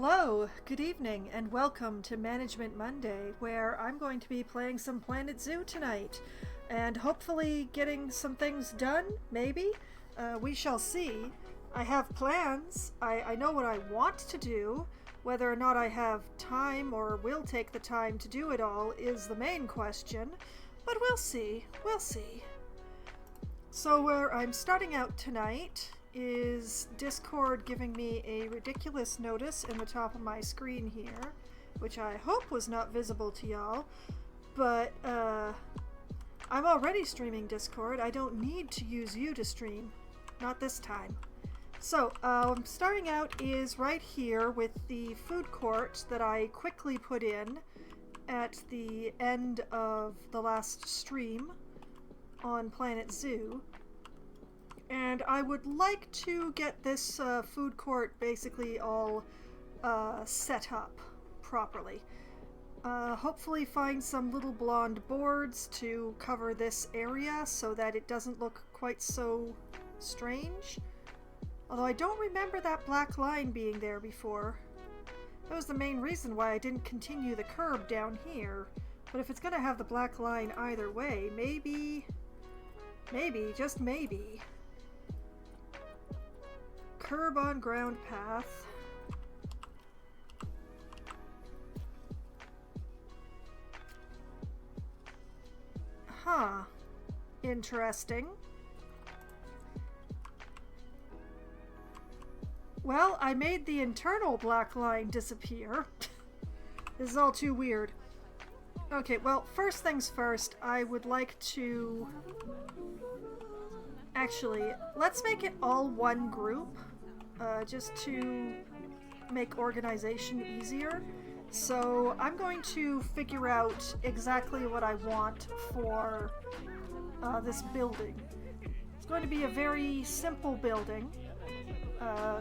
Hello, good evening, and welcome to Management Monday, where I'm going to be playing some Planet Zoo tonight, and hopefully getting some things done, maybe? We shall see. I have plans. I know what I want to do. Whether or not I have time or will take the time to do it all is the main question, but we'll see. We'll see. So where I'm starting out tonight is Discord giving me a ridiculous notice in the top of my screen here, which I hope was not visible to y'all, but I'm already streaming Discord. I don't need to use you to stream. Not this time. So, starting out is right here with the food court that I quickly put in at the end of the last stream on Planet Zoo. And I would like to get this food court basically all set up properly. Hopefully find some little blonde boards to cover this area so that it doesn't look quite so strange. Although I don't remember that black line being there before. That was the main reason why I didn't continue the curb down here. But if it's gonna have the black line either way, maybe, just maybe. Curb on ground path. Huh. Interesting. Well, I made the internal black line disappear. This is all too weird. Okay, well, first things first, I would like to... Actually, let's make it all one group. Just to make organization easier. So I'm going to figure out exactly what I want for this building. It's going to be a very simple building,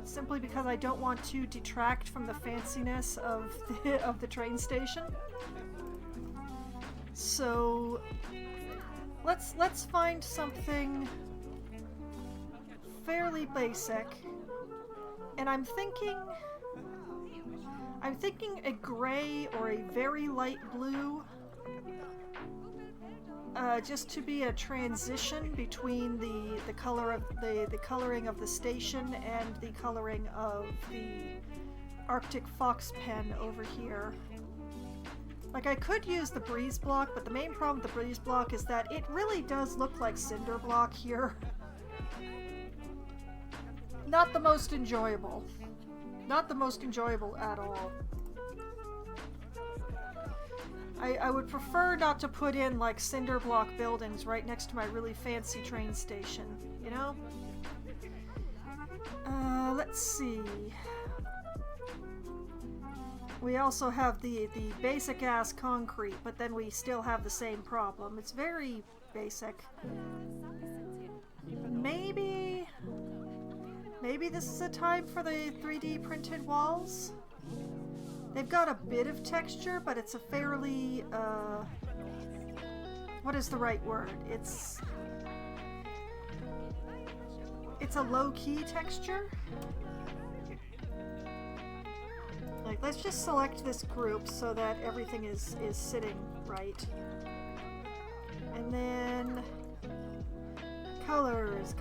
simply because I don't want to detract from the fanciness of the train station. So let's find something fairly basic. And I'm thinking a gray or a very light blue, just to be a transition between the color of the coloring of the station and the coloring of the Arctic fox pen over here. Like, I could use the breeze block, but the main problem with the breeze block is that it really does look like cinder block here. Not the most enjoyable. Not the most enjoyable at all. I would prefer not to put in, like, cinder block buildings right next to my really fancy train station, you know? Let's see. We also have the basic-ass concrete, but then we still have the same problem. It's very basic. Maybe this is a time for the 3D printed walls? They've got a bit of texture, but it's a fairly, what is the right word? It's a low-key texture. Like, let's just select this group so that everything is sitting right. And then colors.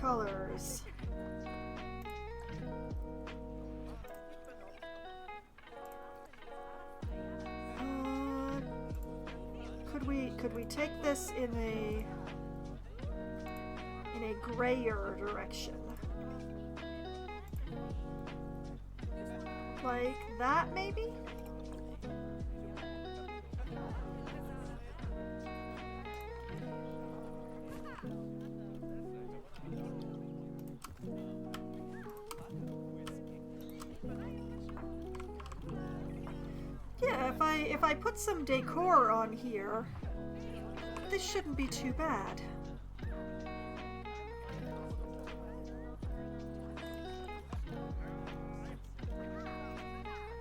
Could we take this in a grayer direction? Like that, maybe? Yeah, if I put some decor on here, this shouldn't be too bad.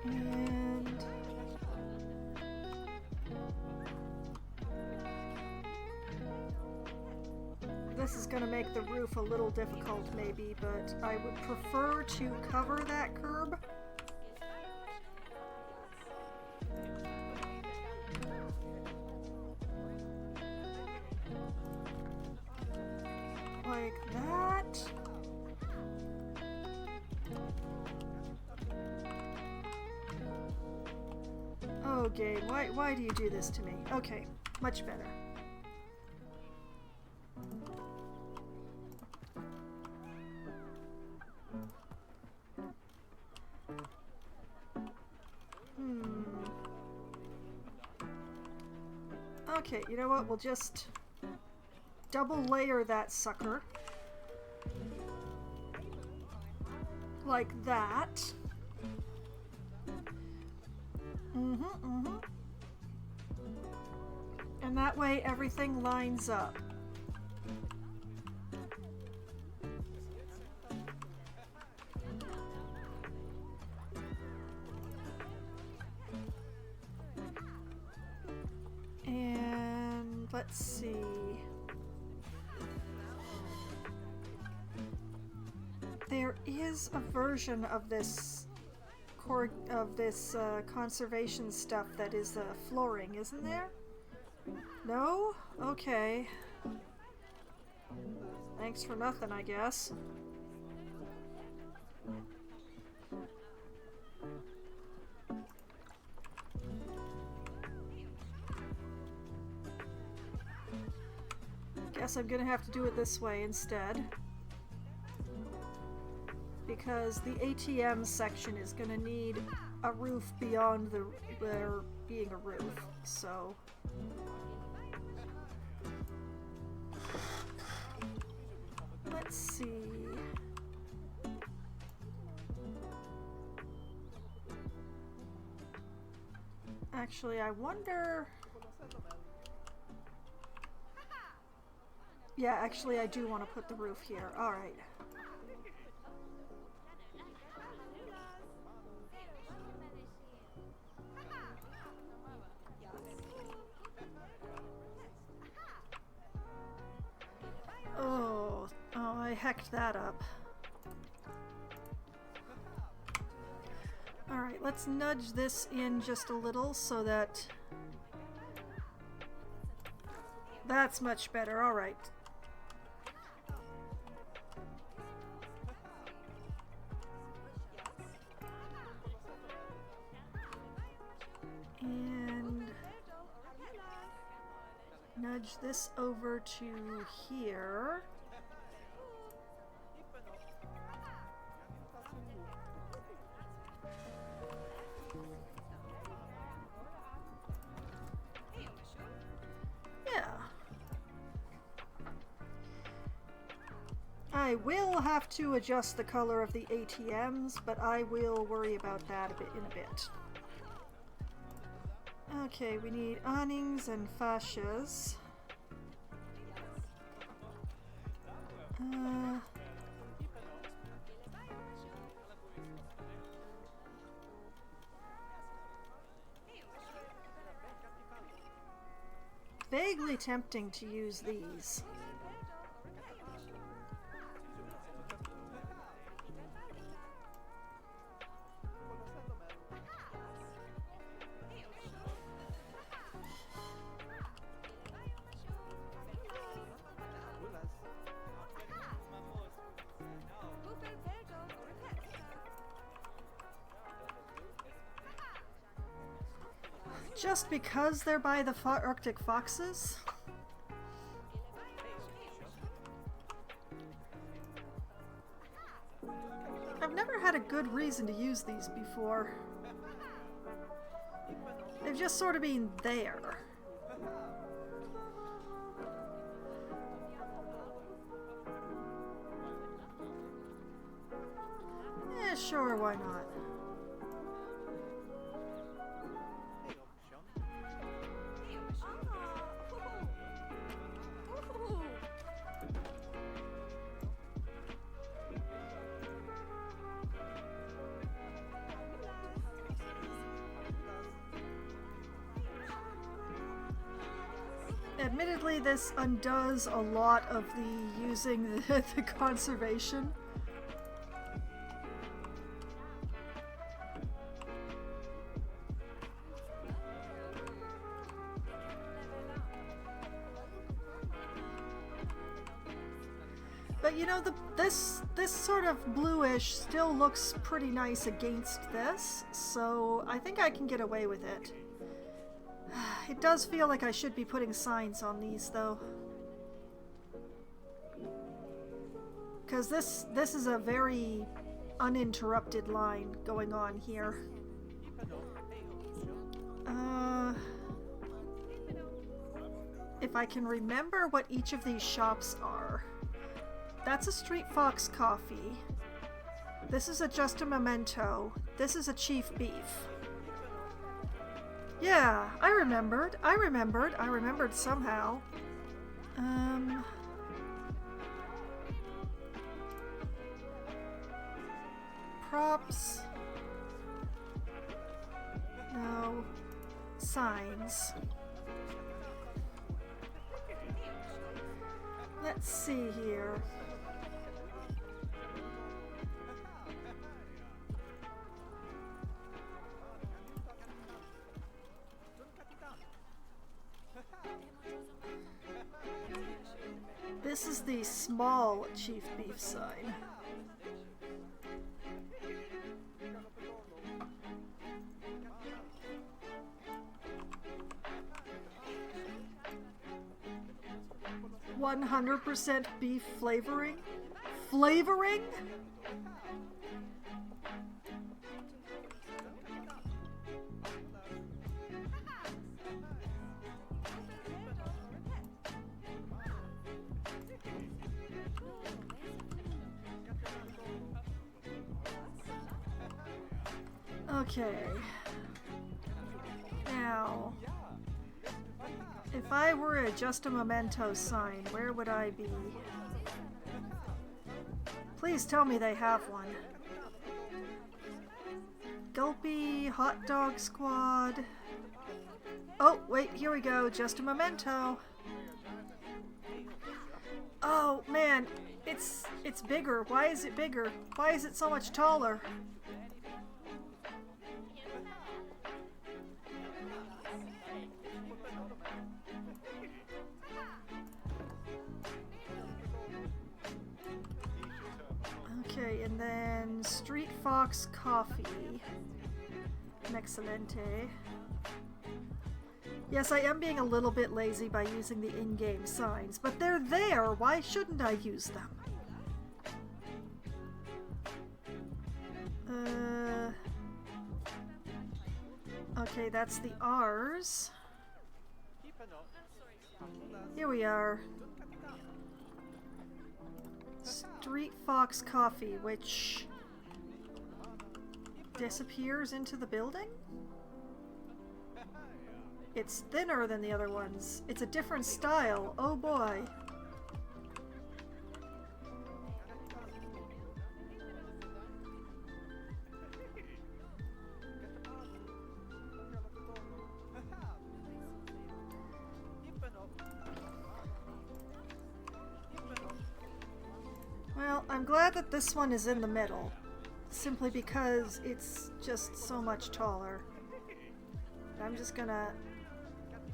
And this is going to make the roof a little difficult maybe, but I would prefer to cover that curb. Oh, game, why do you do this to me? Okay, much better. Okay, you know what? We'll just double layer that sucker. Like that. And that way everything lines up. And let's see. There is a version of this conservation stuff that is flooring, isn't there? No? Okay. Thanks for nothing, I guess. Guess I'm gonna have to do it this way instead. Because the ATM section is gonna need a roof beyond there being a roof, so... Let's see... Actually, I wonder... Yeah, actually I do want to put the roof here. Alright. Oh, I hecked that up. Alright, let's nudge this in just a little so that... That's much better, alright. And nudge this over to here. Yeah. I will have to adjust the color of the ATMs, but I will worry about that in a bit. Okay, we need awnings and fascias. Vaguely tempting to use these. Just because they're by the Arctic foxes? I've never had a good reason to use these before. They've just sort of been there. Eh, sure, why not? Admittedly, this undoes a lot of the using the conservation. But you know, this sort of bluish still looks pretty nice against this, so I think I can get away with it. It does feel like I should be putting signs on these, though. Because this is a very uninterrupted line going on here. If I can remember what each of these shops are. That's a Street Fox Coffee. This is a Just a Memento. This is a Chief Beef. Yeah, I remembered somehow. Props. No. Signs. Let's see here. This is the small Chief Beef sign. "100% beef flavoring?" Flavoring? Okay. Now, if I were a Just a Memento sign, where would I be? Please tell me they have one. Gulpy, Hot Dog Squad. Oh, wait, here we go. Just a Memento. Oh, man. It's bigger. Why is it bigger? Why is it so much taller? Okay, and then Street Fox Coffee. Excelente. Yes, I am being a little bit lazy by using the in-game signs, but they're there. Why shouldn't I use them? Okay, that's the R's. Here we are. Street Fox Coffee, which disappears into the building? It's thinner than the other ones. It's a different style. Oh boy. Well, I'm glad that this one is in the middle, simply because it's just so much taller. I'm just gonna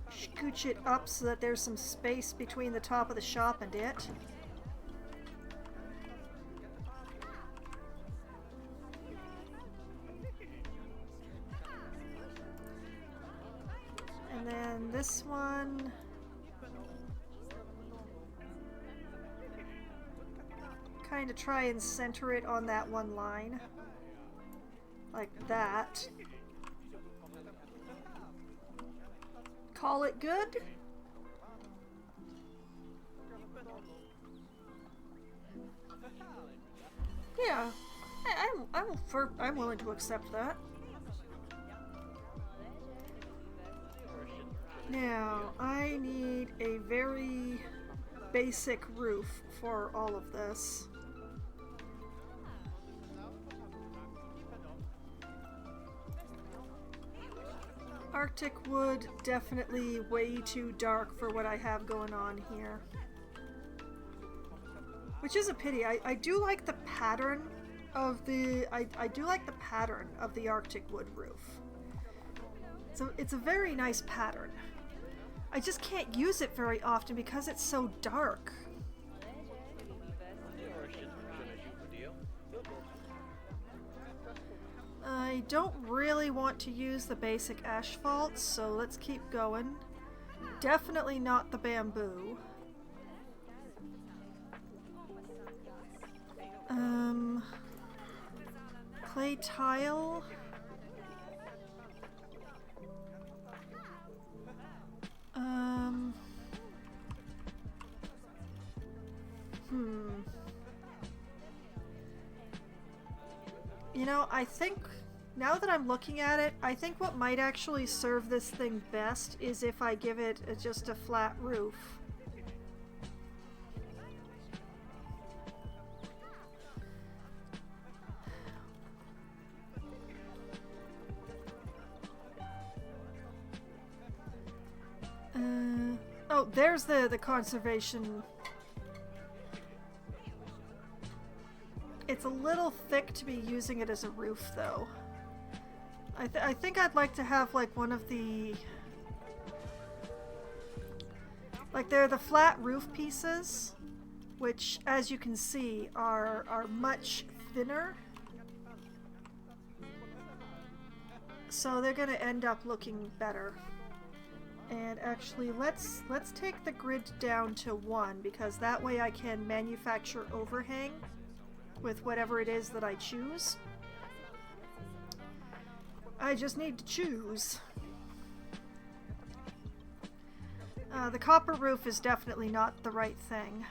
scooch it up so that there's some space between the top of the shop and it. And then this one... kind of try and center it on that one line. Like that. Call it good? Yeah, I'm willing to accept that. Now, I need a very basic roof for all of this. Arctic wood, definitely way too dark for what I have going on here. Which is a pity. I do like the pattern of the I do like the pattern of the Arctic wood roof. So it's a very nice pattern. I just can't use it very often because it's so dark. I don't really want to use the basic asphalt, so let's keep going. Definitely not the bamboo. Clay tile. You know, I think, now that I'm looking at it, I think what might actually serve this thing best is if I give it just a flat roof. Oh, there's the conservation. It's a little thick to be using it as a roof, though. I think I'd like to have, like, one of the... Like, they're the flat roof pieces, which, as you can see, are much thinner. So they're gonna end up looking better. And actually, let's take the grid down to 1, because that way I can manufacture overhang with whatever it is that I choose. I just need to choose. The copper roof is definitely not the right thing.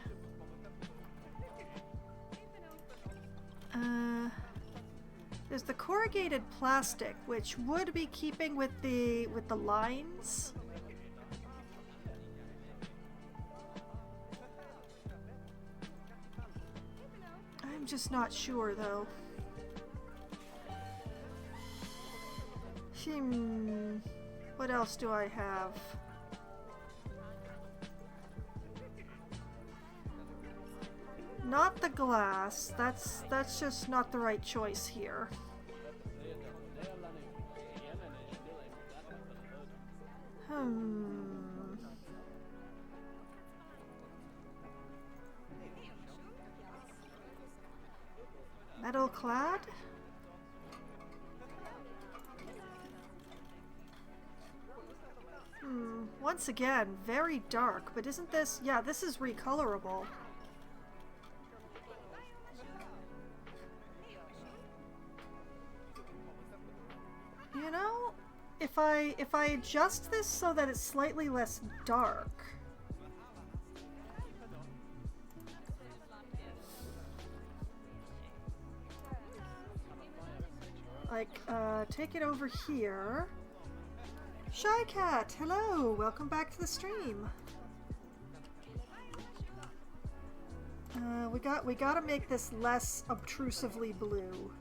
There's the corrugated plastic, which would be keeping with the lines. I'm just not sure, though. What else do I have? Not the glass. That's just not the right choice here. Metal clad? Once again, very dark, but isn't this... Yeah, this is recolorable. You know, if I adjust this so that it's slightly less dark... Like, take it over here. Shy Cat, hello! Welcome back to the stream. We gotta make this less obtrusively blue.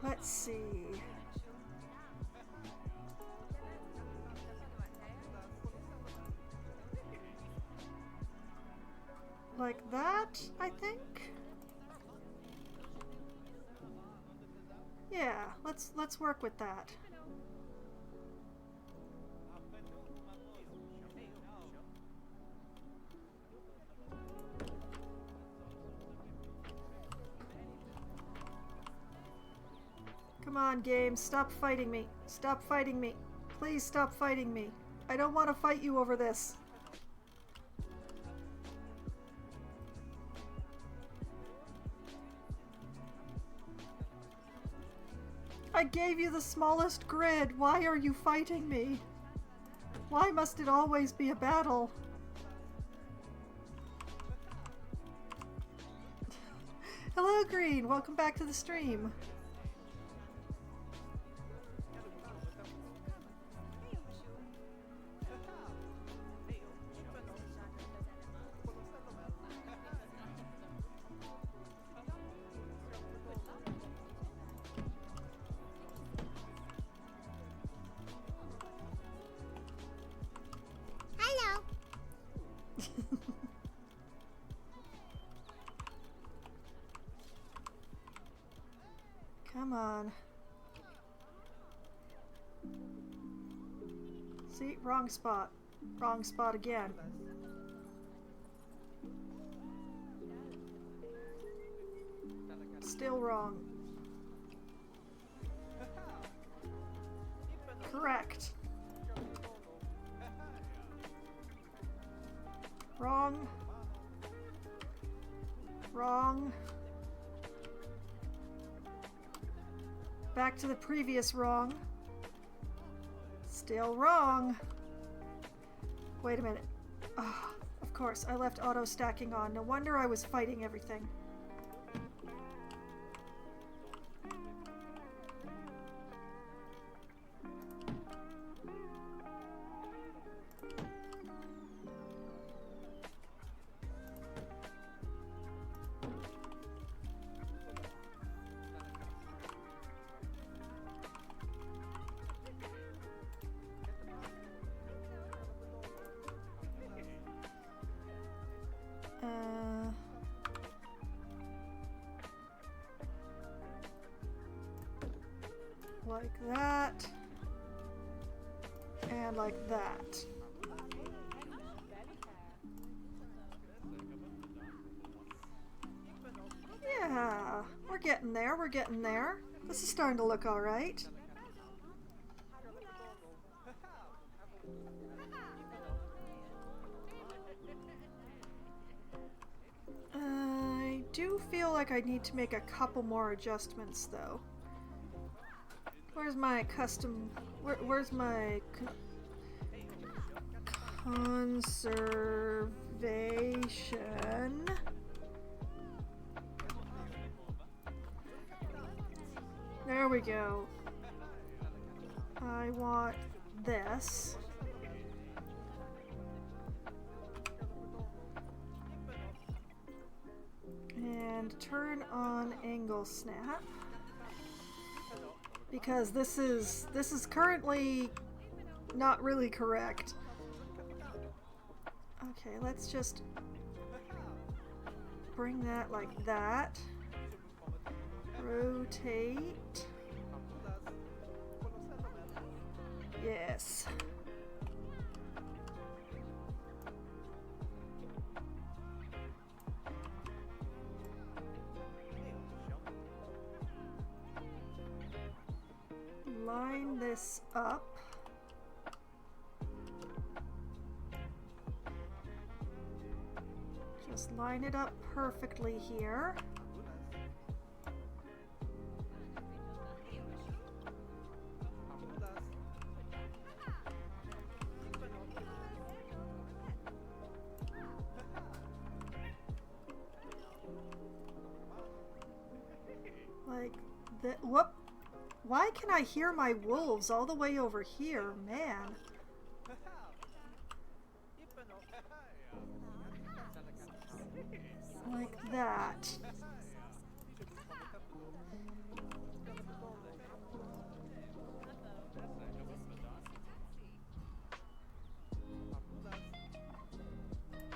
Let's see. Like that, I think? Yeah, let's work with that. Come on, game, stop fighting me. Stop fighting me. Please stop fighting me. I don't want to fight you over this. I gave you the smallest grid. Why are you fighting me? Why must it always be a battle? Hello, Green. Welcome back to the stream. Come on. See, wrong spot. Wrong spot again. Still wrong. Correct. Wrong. Wrong. Back to the previous wrong. Still wrong. Wait a minute. Oh, of course, I left auto stacking on. No wonder I was fighting everything. Like that. And like that. Yeah, we're getting there, we're getting there. This is starting to look alright. I do feel like I need to make a couple more adjustments though. Where's my custom... Where's my... conservation? There we go. I want this. And turn on angle snap. Because this is currently not really correct. Okay, let's just bring that like that. Rotate. Yes. Line this up. Just line it up perfectly here. Like that. Whoop. Why can I hear my wolves all the way over here, man? Like that.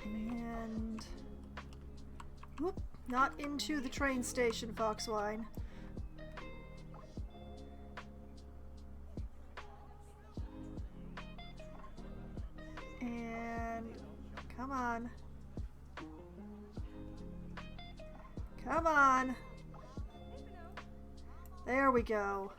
And... whoop, not into the train station, Foxwine. And come on. Come on. There we go.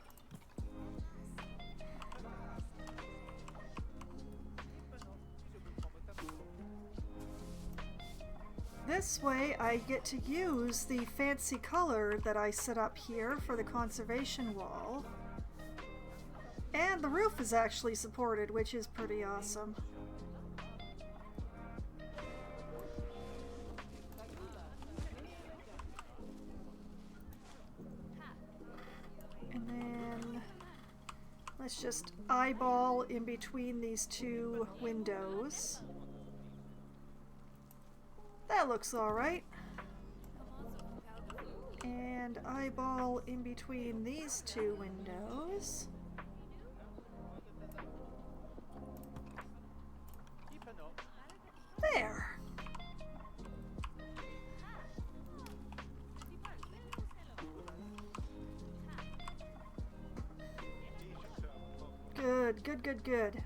This way I get to use the fancy color that I set up here for the conservation wall. And the roof is actually supported, which is pretty awesome. And then let's just eyeball in between these two windows. That looks alright. And eyeball in between these two windows. There. Good, good, good.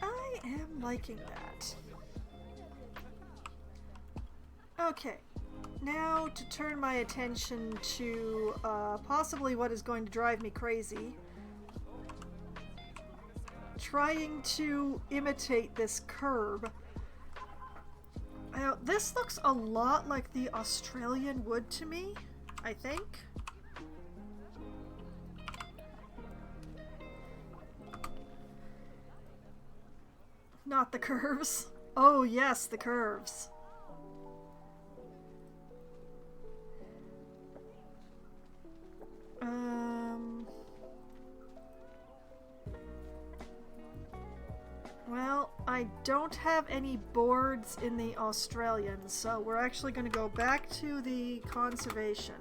I am liking that. Okay, now to turn my attention to possibly what is going to drive me crazy. Trying to imitate this curb. Now, this looks a lot like the Australian wood to me, I think. Not the curves. Oh yes, the curves. Well, I don't have any boards in the Australian, so we're actually going to go back to the conservation.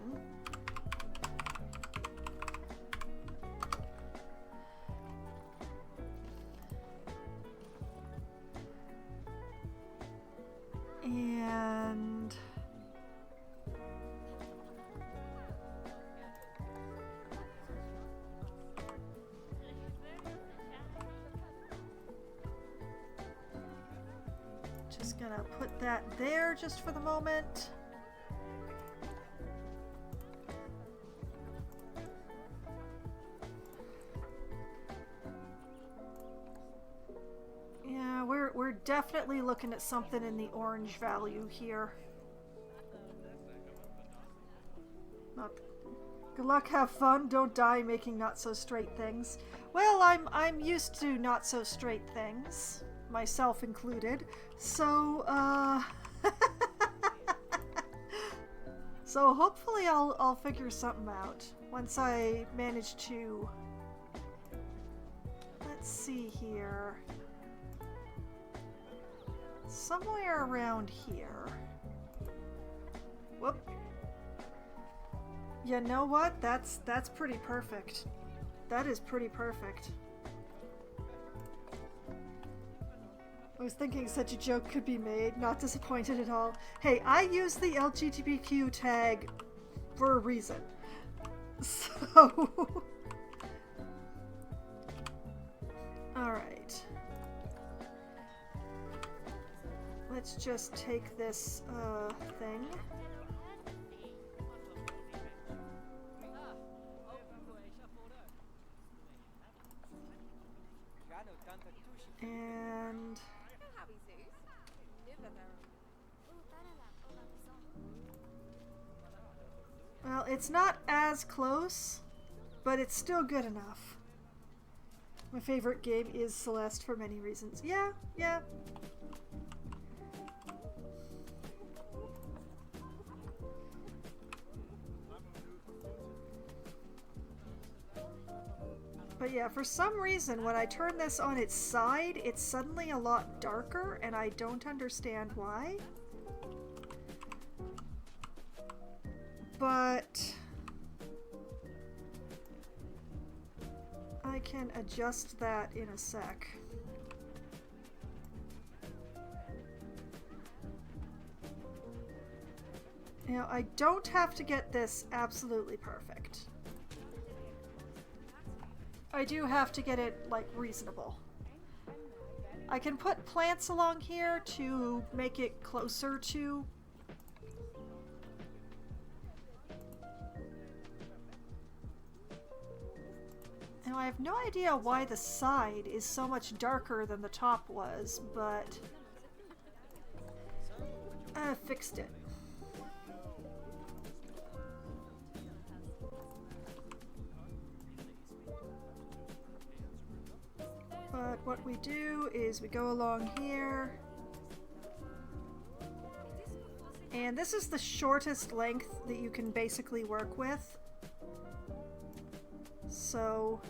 And just gonna put that there just for the moment. Yeah, we're definitely looking at something in the orange value here. Good luck, have fun, don't die making not so straight things. Well, I'm used to not so straight things, myself included. So so hopefully I'll figure something out once I manage to. Let's see here. Somewhere around here. Whoop. You know what? That's pretty perfect. That is pretty perfect. I was thinking such a joke could be made. Not disappointed at all. Hey, I use the LGBTQ tag for a reason. So... Alright. Let's just take this thing. And well, it's not as close, but it's still good enough. My favorite game is Celeste for many reasons. Yeah, yeah. But yeah, for some reason, when I turn this on its side, it's suddenly a lot darker, and I don't understand why. But I can adjust that in a sec. You know, I don't have to get this absolutely perfect. I do have to get it, like, reasonable. I can put plants along here to make it closer to... Now, I have no idea why the side is so much darker than the top was, but... I fixed it. But what we do is we go along here, and this is the shortest length that you can basically work with. So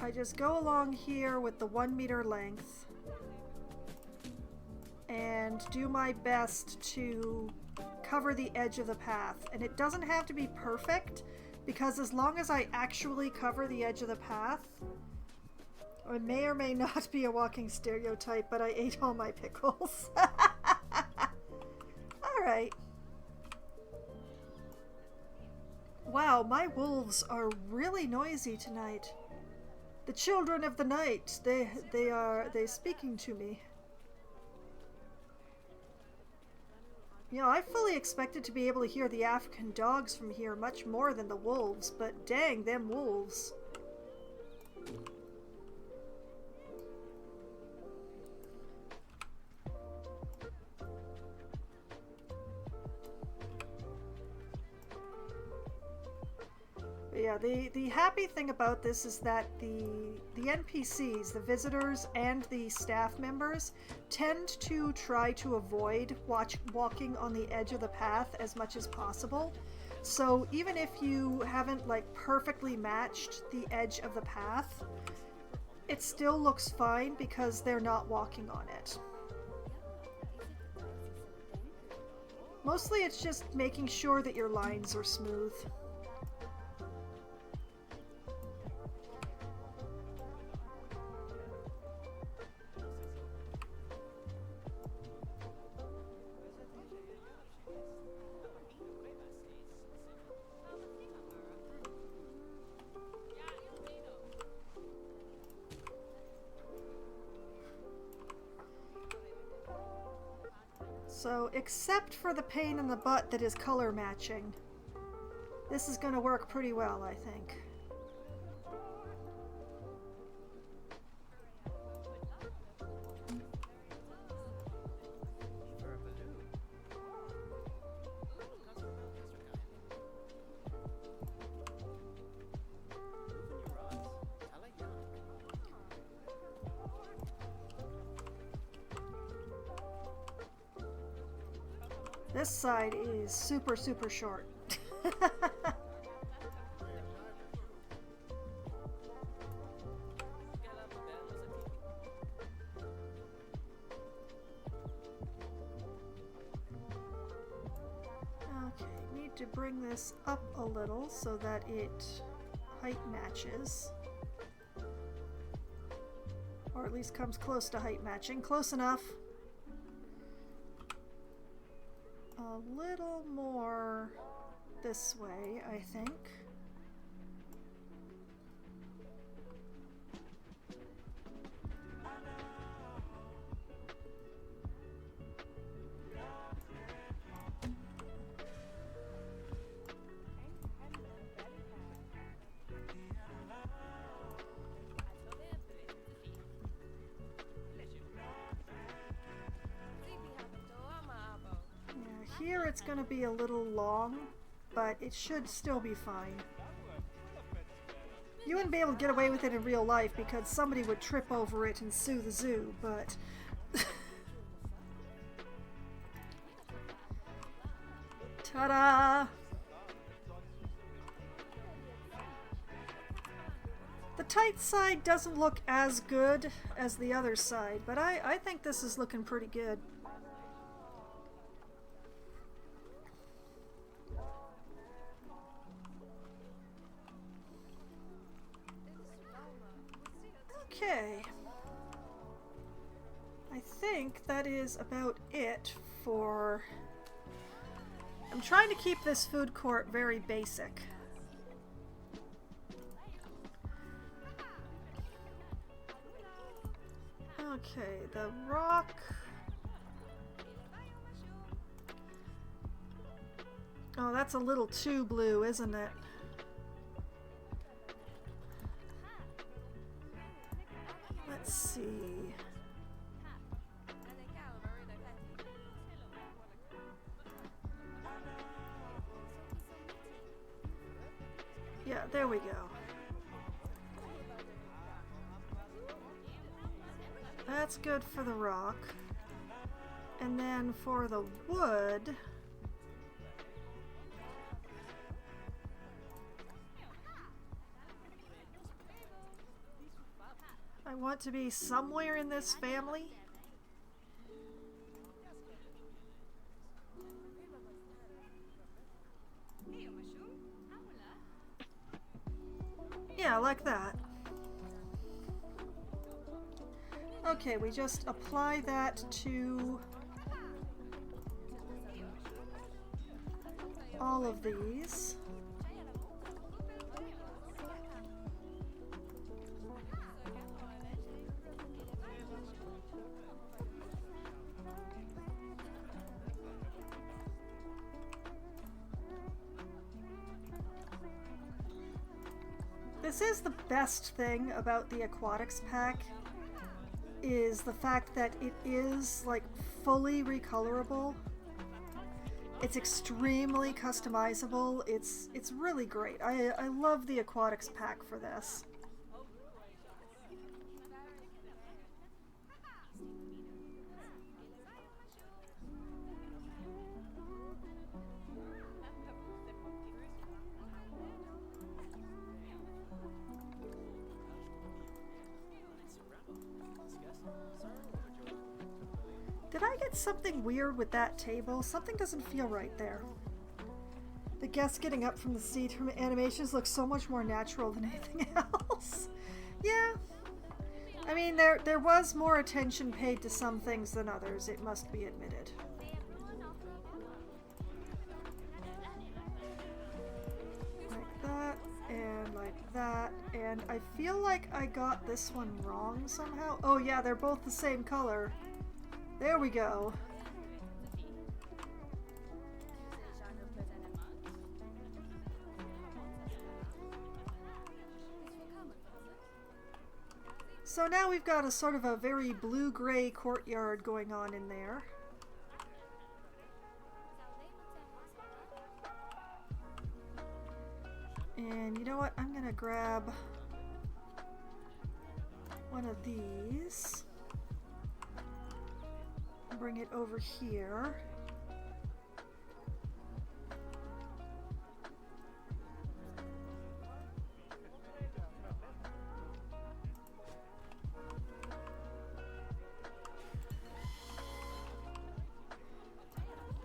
I just go along here with the 1 meter length and do my best to cover the edge of the path. And it doesn't have to be perfect, because as long as I actually cover the edge of the path, I may or may not be a walking stereotype, but I ate all my pickles. Alright. Wow, my wolves are really noisy tonight. The children of the night, they speaking to me. You know, I fully expected to be able to hear the African dogs from here much more than the wolves, but dang, them wolves. Yeah, the happy thing about this is that the NPCs, the visitors, and the staff members tend to try to avoid walking on the edge of the path as much as possible. So even if you haven't like perfectly matched the edge of the path, it still looks fine because they're not walking on it. Mostly it's just making sure that your lines are smooth. So, except for the pain in the butt that is color matching, this is going to work pretty well, I think. This side is super, super short. Okay, need to bring this up a little so that it height matches. Or at least comes close to height matching. Close enough. A little more this way, I think. Here it's going to be a little long, but it should still be fine. You wouldn't be able to get away with it in real life because somebody would trip over it and sue the zoo, but... Ta-da! The tight side doesn't look as good as the other side, but I think this is looking pretty good. Okay, I think that is about it for... I'm trying to keep this food court very basic. Okay, the rock... Oh, that's a little too blue, isn't it? Let's see. Yeah, there we go. That's good for the rock. And then for the wood... I want to be somewhere in this family. Yeah, like that. Okay, we just apply that to all of these. This is the best thing about the aquatics pack, is the fact that it is like fully recolorable. It's extremely customizable. It's really great. I love the aquatics pack for this. Did I get something weird with that table? Something doesn't feel right there. The guests getting up from the seat from animations looks so much more natural than anything else. Yeah. I mean, there was more attention paid to some things than others, it must be admitted. Like that, and like that, and I feel like I got this one wrong somehow. Oh yeah, they're both the same color. There we go. So now we've got a sort of a very blue-gray courtyard going on in there. And you know what? I'm gonna grab one of these. Bring it over here.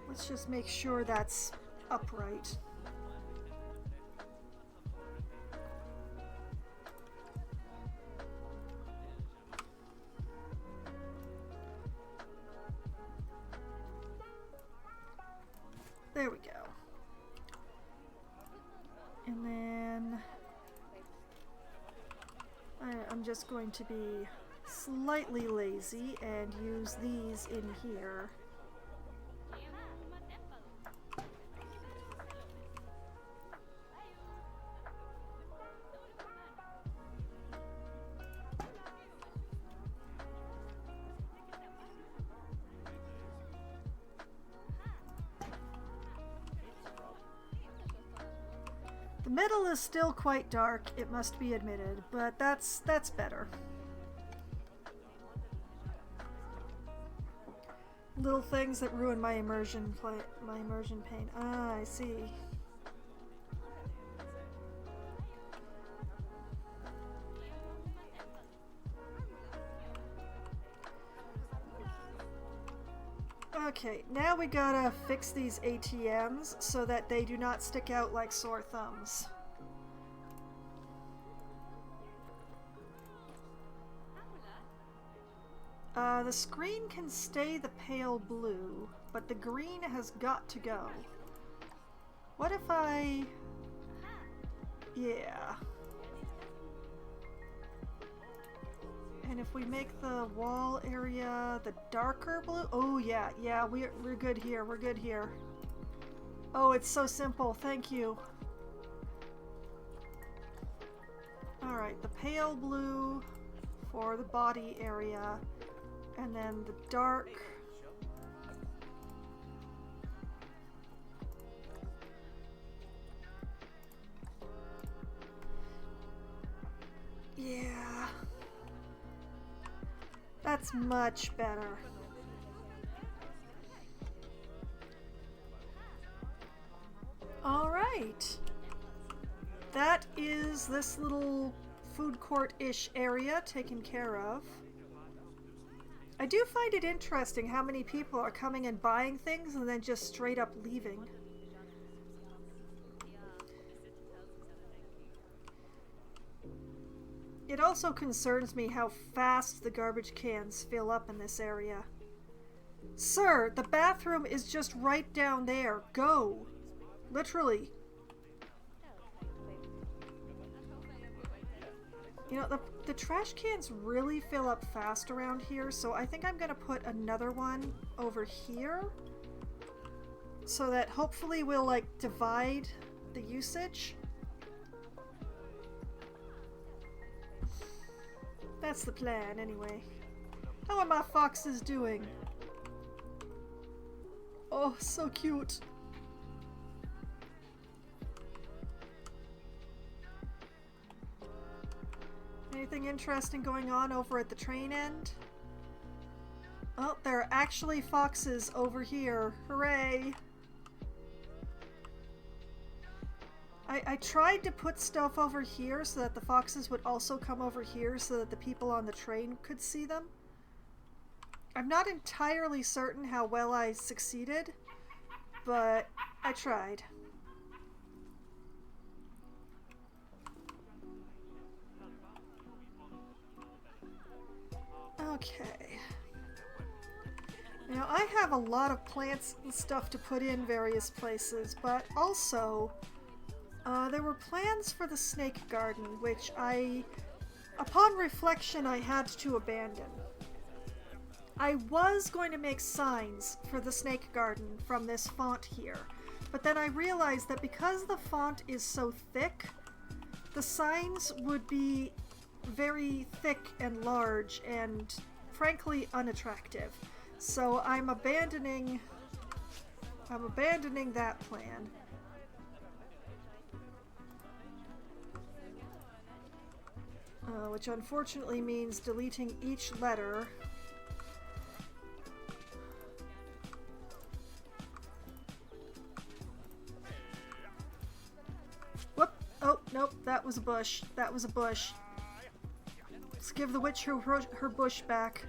Let's just make sure that's upright. There we go. And then I'm just going to be slightly lazy and use these in here. The middle is still quite dark, it must be admitted, but that's better. Little things that ruin my immersion pain. Ah, I see. Okay, now we gotta fix these ATMs so that they do not stick out like sore thumbs. The screen can stay the pale blue, but the green has got to go. What if I... Yeah. And if we make the wall area the darker blue... Oh yeah, we're good here, we're good here. Oh, it's so simple, thank you. Alright, the pale blue for the body area, and then the dark... Yeah... That's much better. All right. That is this little food court-ish area taken care of. I do find it interesting how many people are coming and buying things and then just straight up leaving. It also concerns me how fast the garbage cans fill up in this area. Sir, the bathroom is just right down there. Go! Literally. You know, the trash cans really fill up fast around here, so I think I'm gonna put another one over here so that hopefully we'll, like, divide the usage. That's the plan, anyway. How are my foxes doing? Oh, so cute. Anything interesting going on over at the train end? Oh, there are actually foxes over here. Hooray! I tried to put stuff over here so that the foxes would also come over here so that the people on the train could see them. I'm not entirely certain how well I succeeded, but I tried. Okay. Now, I have a lot of plants and stuff to put in various places, but also there were plans for the snake garden, which upon reflection, I had to abandon. I was going to make signs for the snake garden from this font here, but then I realized that because the font is so thick, the signs would be very thick and large and frankly unattractive. So I'm abandoning that plan. Which unfortunately means deleting each letter. Whoop! Oh, nope, that was a bush. That was a bush. Let's give the witch her bush back.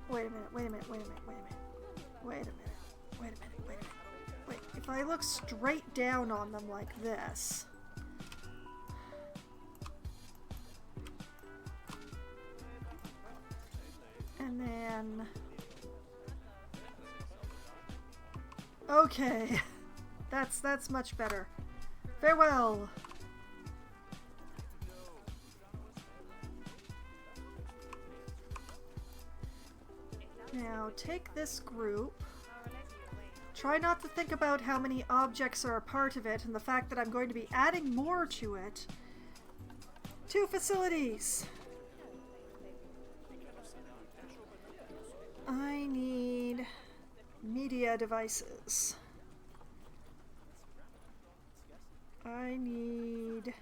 Wait, if I look straight down on them like this... And then... Okay. That's much better. Farewell! Now, take this group. Try not to think about how many objects are a part of it and the fact that I'm going to be adding more to it. 2 facilities! I need media devices. I need...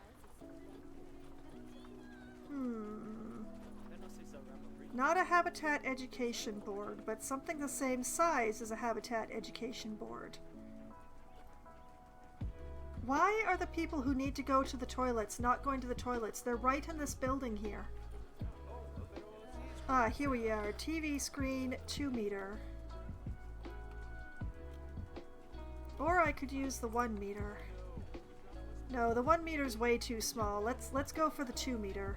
Not a habitat education board, but something the same size as a habitat education board. Why are the people who need to go to the toilets not going to the toilets? They're right in this building here. Ah, here we are. TV screen, 2 meter. Or I could use the 1 meter. No, the 1 meter's way too small. Let's go for the 2 meter.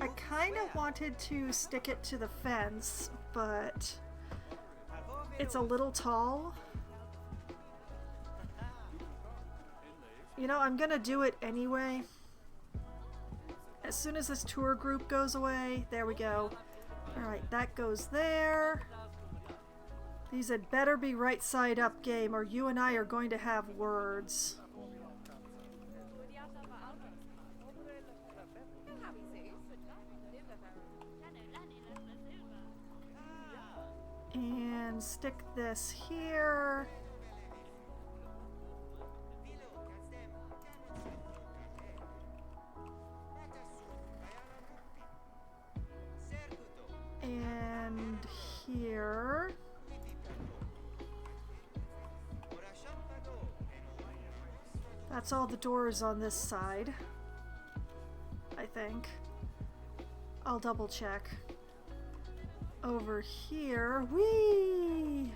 I kind of wanted to stick it to the fence, but it's a little tall. You know, I'm gonna do it anyway. As soon as this tour group goes away, there we go. Alright, that goes there. These had better be right side up, game, or you and I are going to have words. And stick this here. And here. That's all the doors on this side, I think. I'll double check. over here. Whee!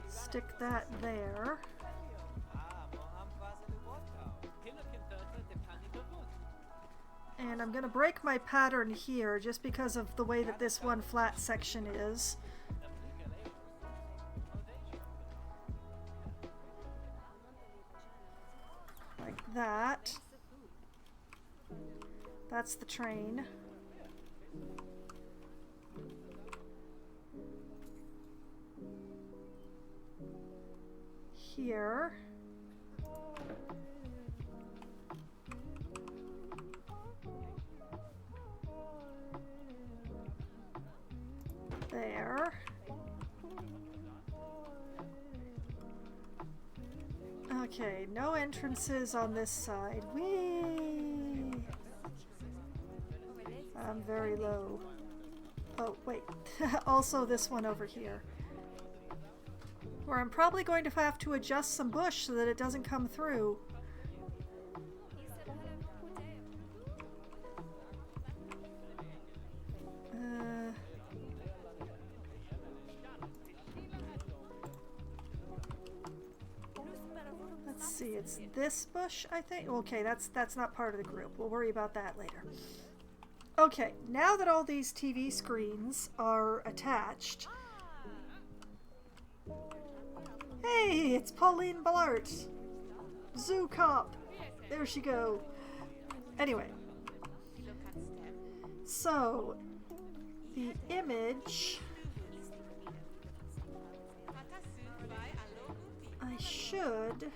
Stick that there. And I'm going to break my pattern here just because of the way that this one flat section is. Like that. That's the train. Here. There. Okay, no entrances on this side. Whee! I'm very low. Oh, wait. Also this one over here. Where I'm probably going to have to adjust some bush so that it doesn't come through. Let's see, it's this bush, I think. Okay, that's not part of the group. We'll worry about that later. Okay, now that all these TV screens are attached. Hey, it's Pauline Ballart. Zoo cop. There she go. Anyway. So, the image... I should...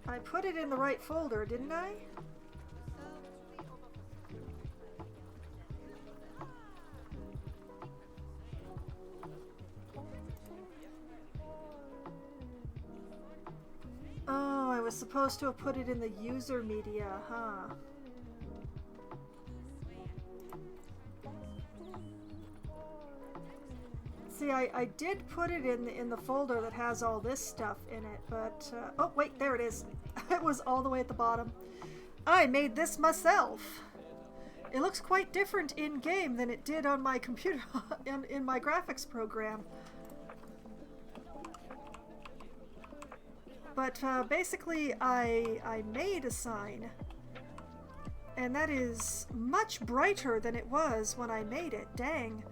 I put it in the right folder, didn't I? Oh, I was supposed to have put it in the user media, huh? See, I did put it in the folder that has all this stuff in it, but oh wait, there it is. It was all the way at the bottom. I made this myself. It looks quite different in game than it did on my computer in my graphics program. But basically, I made a sign, and that is much brighter than it was when I made it. Dang.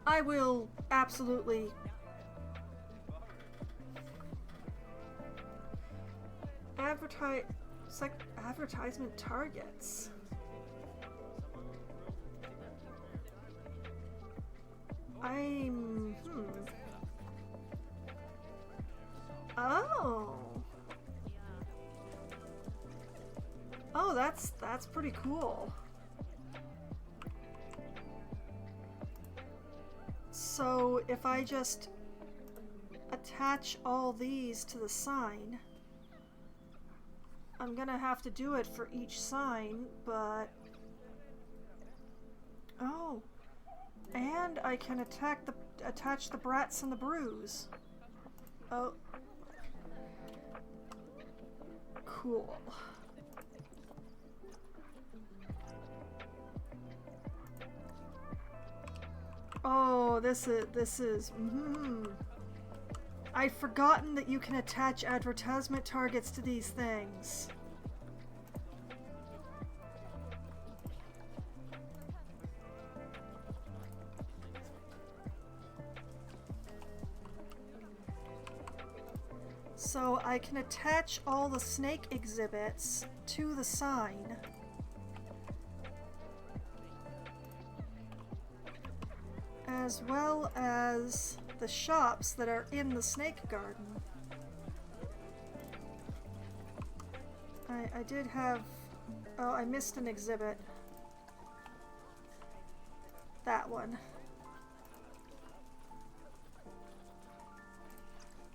I will absolutely... advertisement targets. Oh. Oh, that's pretty cool. So if I just attach all these to the sign, I'm gonna have to do it for each sign, but... Oh. And I can attach the brats and the brews. Oh. Cool. Oh, this is I'd forgotten that you can attach advertisement targets to these things. So I can attach all the snake exhibits to the sign. As well as the shops that are in the snake garden. I did have... Oh, I missed an exhibit. That one.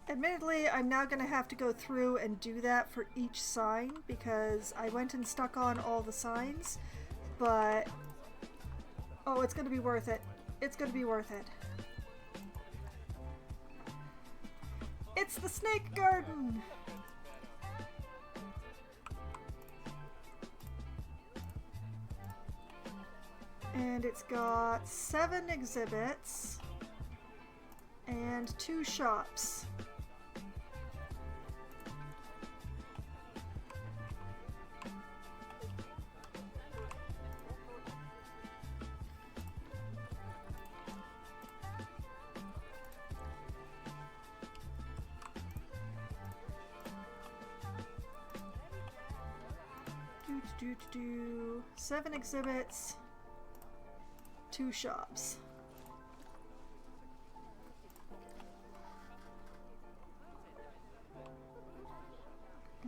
Admittedly, I'm now going to have to go through and do that for each sign because I went and stuck on all the signs, but... Oh, it's gonna be worth it. It's gonna be worth it. It's the snake garden! And it's got 7 exhibits and 2 shops. Do 7 exhibits, 2 shops.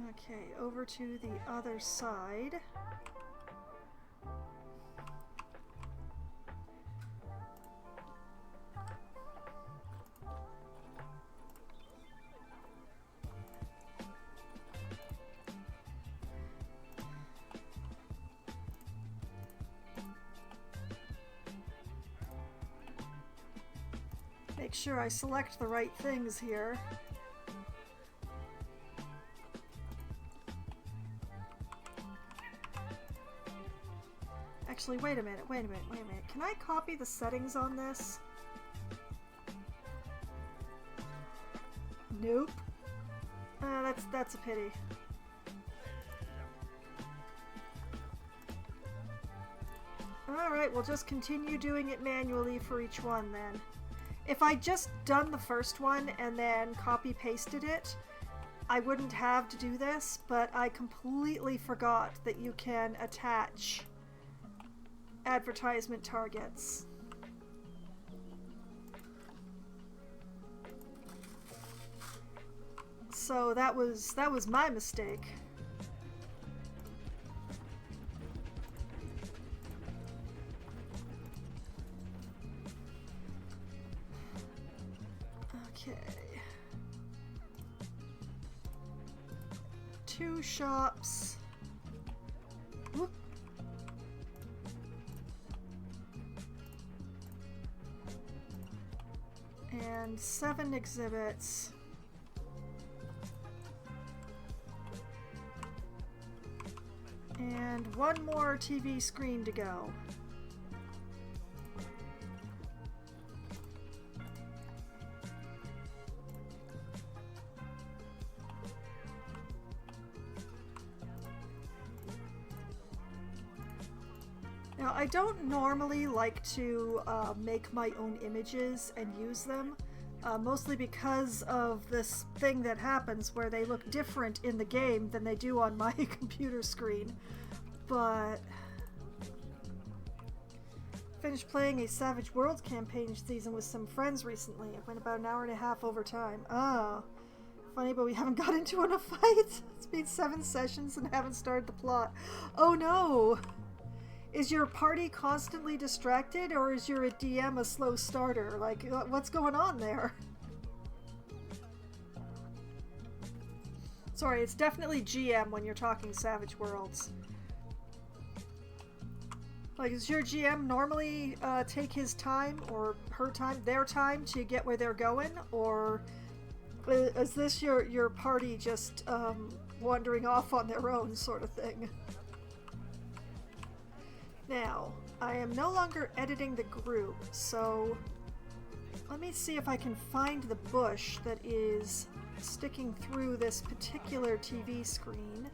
Okay, over to the other side. Make sure I select the right things here. Actually, wait a minute. Can I copy the settings on this? Nope. That's a pity. Alright, we'll just continue doing it manually for each one then. If I just done the first one and then copy-pasted it, I wouldn't have to do this, but I completely forgot that you can attach advertisement targets. So that was my mistake. Okay. 2 shops. Whoop. And 7 exhibits. And 1 more TV screen to go. Now, I don't normally like to make my own images and use them, mostly because of this thing that happens where they look different in the game than they do on my computer screen. But finished playing a Savage Worlds campaign season with some friends recently. It went about an hour and a half over time. Oh, funny, but we haven't got into enough fights. It's been 7 sessions and haven't started the plot. Oh no! Is your party constantly distracted, or is your DM a slow starter? Like, what's going on there? Sorry, it's definitely GM when you're talking Savage Worlds. Like, does your GM normally take his time, or her time, their time, to get where they're going? Or is this your party just wandering off on their own sort of thing? Now, I am no longer editing the group, so let me see if I can find the bush that is sticking through this particular TV screen.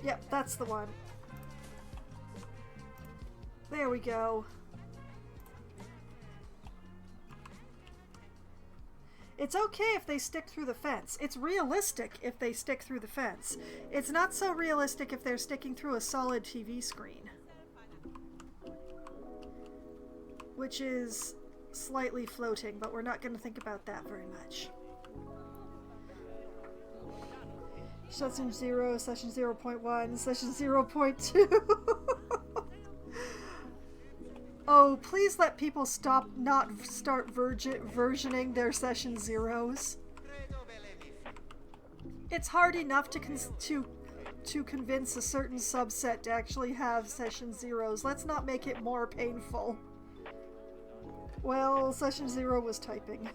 Yep, that's the one. There we go. It's okay if they stick through the fence. It's realistic if they stick through the fence. It's not so realistic if they're sticking through a solid TV screen. Which is slightly floating, but we're not going to think about that very much. Session 0, Session 0.1, Session 0.2. Oh, please let people start versioning their Session 0s. It's hard enough to to convince a certain subset to actually have session zeros. Let's not make it more painful. Well, session zero was typing.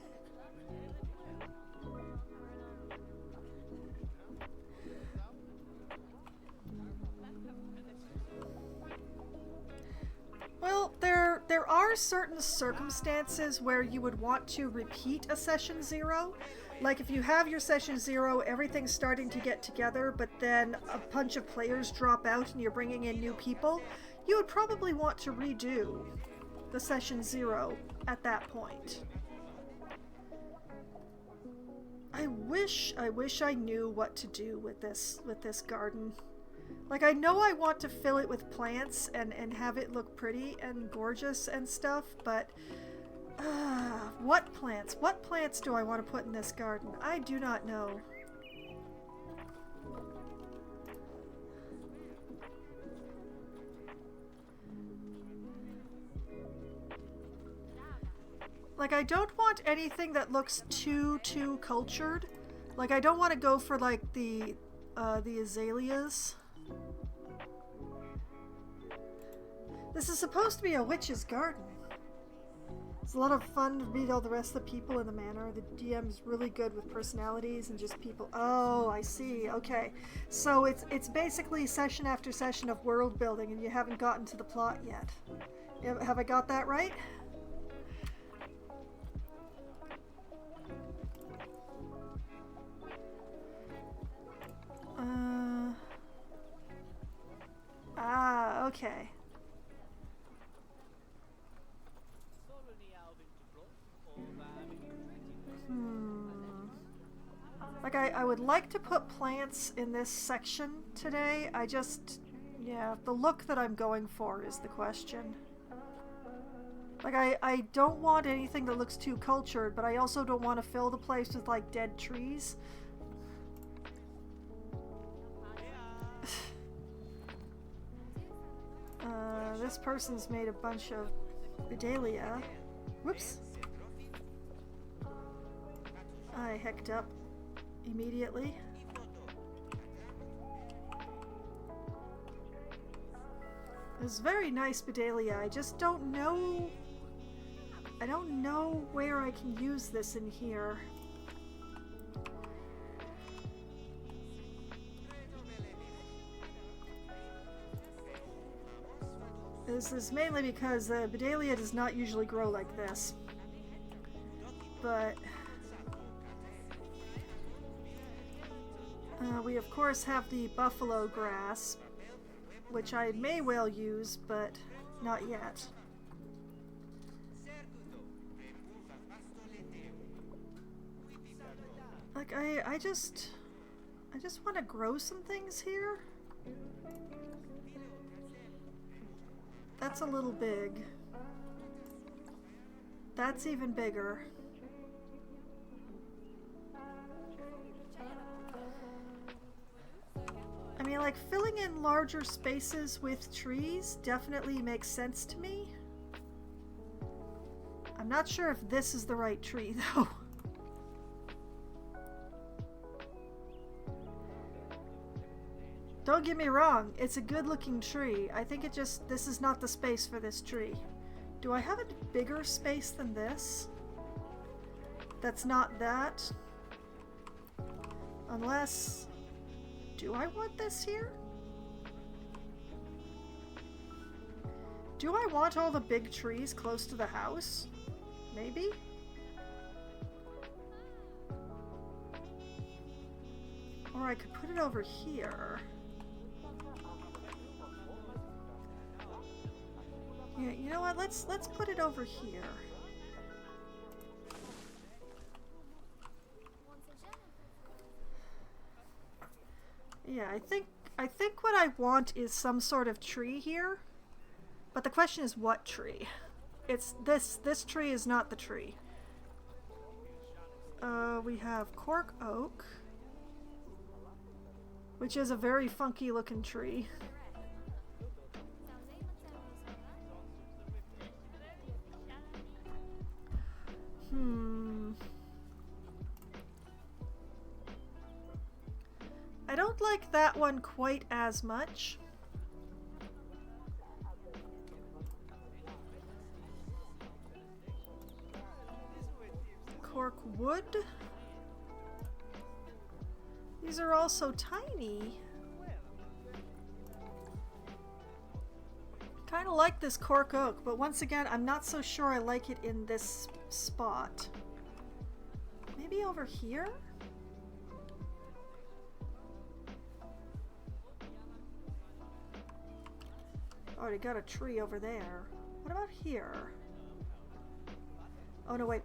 Well, there are certain circumstances where you would want to repeat a session zero. Like if you have your session zero, everything's starting to get together, but then a bunch of players drop out and you're bringing in new people, you would probably want to redo the session zero at that point. I wish I knew what to do with this garden. Like, I know I want to fill it with plants and have it look pretty and gorgeous and stuff, but what plants? What plants do I want to put in this garden? I do not know. Like, I don't want anything that looks too cultured. Like, I don't want to go for, like, the azaleas. This is supposed to be a witch's garden. It's a lot of fun to meet all the rest of the people in the manor. The DM is really good with personalities and just people. Oh, I see. Okay. So it's basically session after session of world building and you haven't gotten to the plot yet. Have I got that right? Okay. Like, I would like to put plants in this section today. Yeah, the look that I'm going for is the question. Like, I don't want anything that looks too cultured, but I also don't want to fill the place with, like, dead trees. This person's made a bunch of Bedelia. Whoops. I hecked up immediately. It's very nice Bedelia. I just don't know... I don't know where I can use this in here. This is mainly because Bedelia does not usually grow like this. But... we of course have the buffalo grass, which I may well use, but not yet. Like, I just want to grow some things here. That's a little big. That's even bigger. I mean, like, filling in larger spaces with trees definitely makes sense to me. I'm not sure if this is the right tree, though. Don't get me wrong, it's a good-looking tree. I think this is not the space for this tree. Do I have a bigger space than this? That's not that? Unless... Do I want this here? Do I want all the big trees close to the house? Maybe? Or I could put it over here. Yeah, you know what? Let's put it over here. Yeah, I think what I want is some sort of tree here. But the question is what tree? It's this tree is not the tree. We have cork oak, which is a very funky looking tree. I don't like that one quite as much. Cork wood. These are all so tiny. Kind of like this cork oak, but once again, I'm not so sure I like it in this spot. Maybe over here? Already got a tree over there. What about here? Oh no, wait.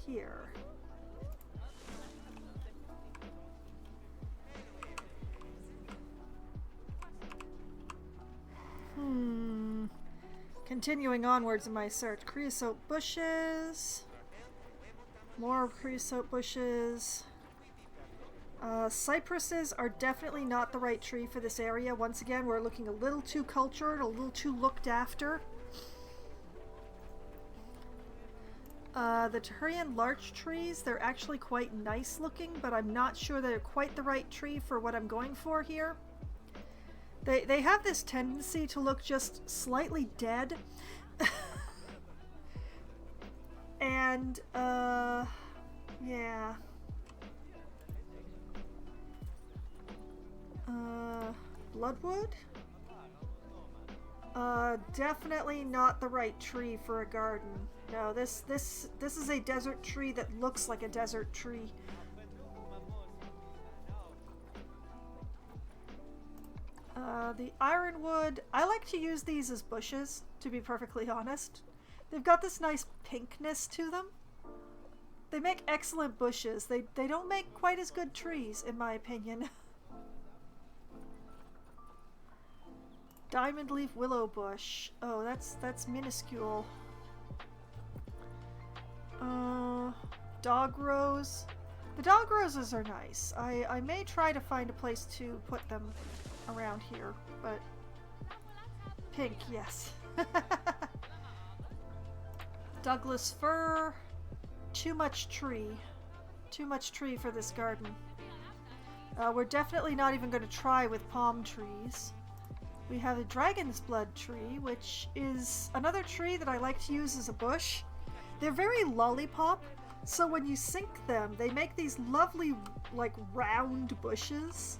Here. Continuing onwards in my search. Creosote bushes. More creosote bushes. Cypresses are definitely not the right tree for this area. Once again, we're looking a little too cultured, a little too looked after. The Tahirian larch trees, they're actually quite nice looking, but I'm not sure they're quite the right tree for what I'm going for here. They have this tendency to look just slightly dead. And, yeah. Bloodwood? Definitely not the right tree for a garden. No, this is a desert tree that looks like a desert tree. The ironwood, I like to use these as bushes, to be perfectly honest. They've got this nice pinkness to them. They make excellent bushes. They don't make quite as good trees, in my opinion. Diamond leaf willow bush. Oh, that's minuscule. Dog rose. The dog roses are nice. I may try to find a place to put them around here, but pink, yes. Douglas fir. Too much tree. Too much tree for this garden. We're definitely not even going to try with palm trees. We have a dragon's blood tree, which is another tree that I like to use as a bush. They're very lollipop, so when you sink them, they make these lovely, like, round bushes.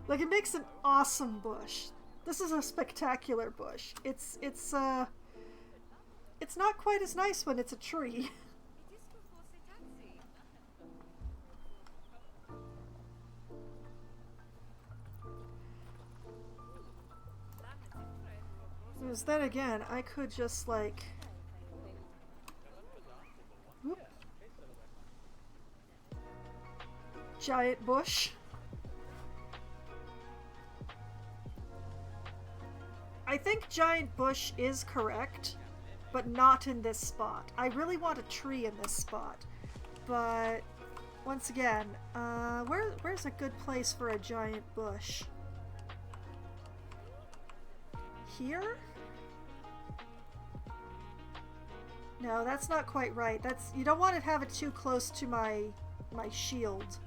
Like, it makes an awesome bush. This is a spectacular bush. It's not quite as nice when it's a tree. Because then again, I could just like... Whoop. Giant bush. I think giant bush is correct, but not in this spot. I really want a tree in this spot. But once again, where's a good place for a giant bush? Here? No, that's not quite right. You don't want to have it too close to my shield.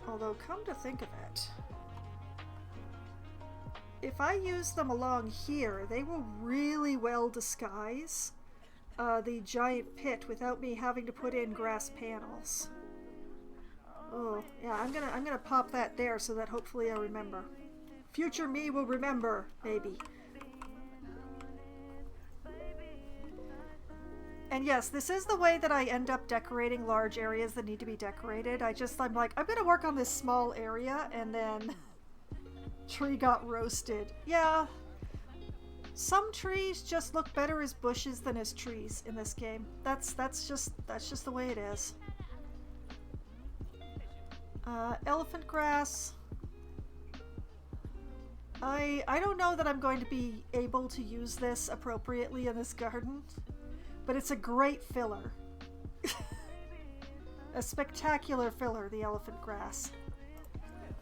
Although, come to think of it, if I use them along here, they will really well disguise the giant pit without me having to put in grass panels. Oh, yeah, I'm gonna pop that there so that hopefully I remember. Future me will remember, maybe. And yes, this is the way that I end up decorating large areas that need to be decorated. I'm like, I'm gonna work on this small area, and then tree got roasted. Yeah, some trees just look better as bushes than as trees in this game. That's just the way it is. Elephant grass. I don't know that I'm going to be able to use this appropriately in this garden, but it's a great filler. A spectacular filler, the elephant grass.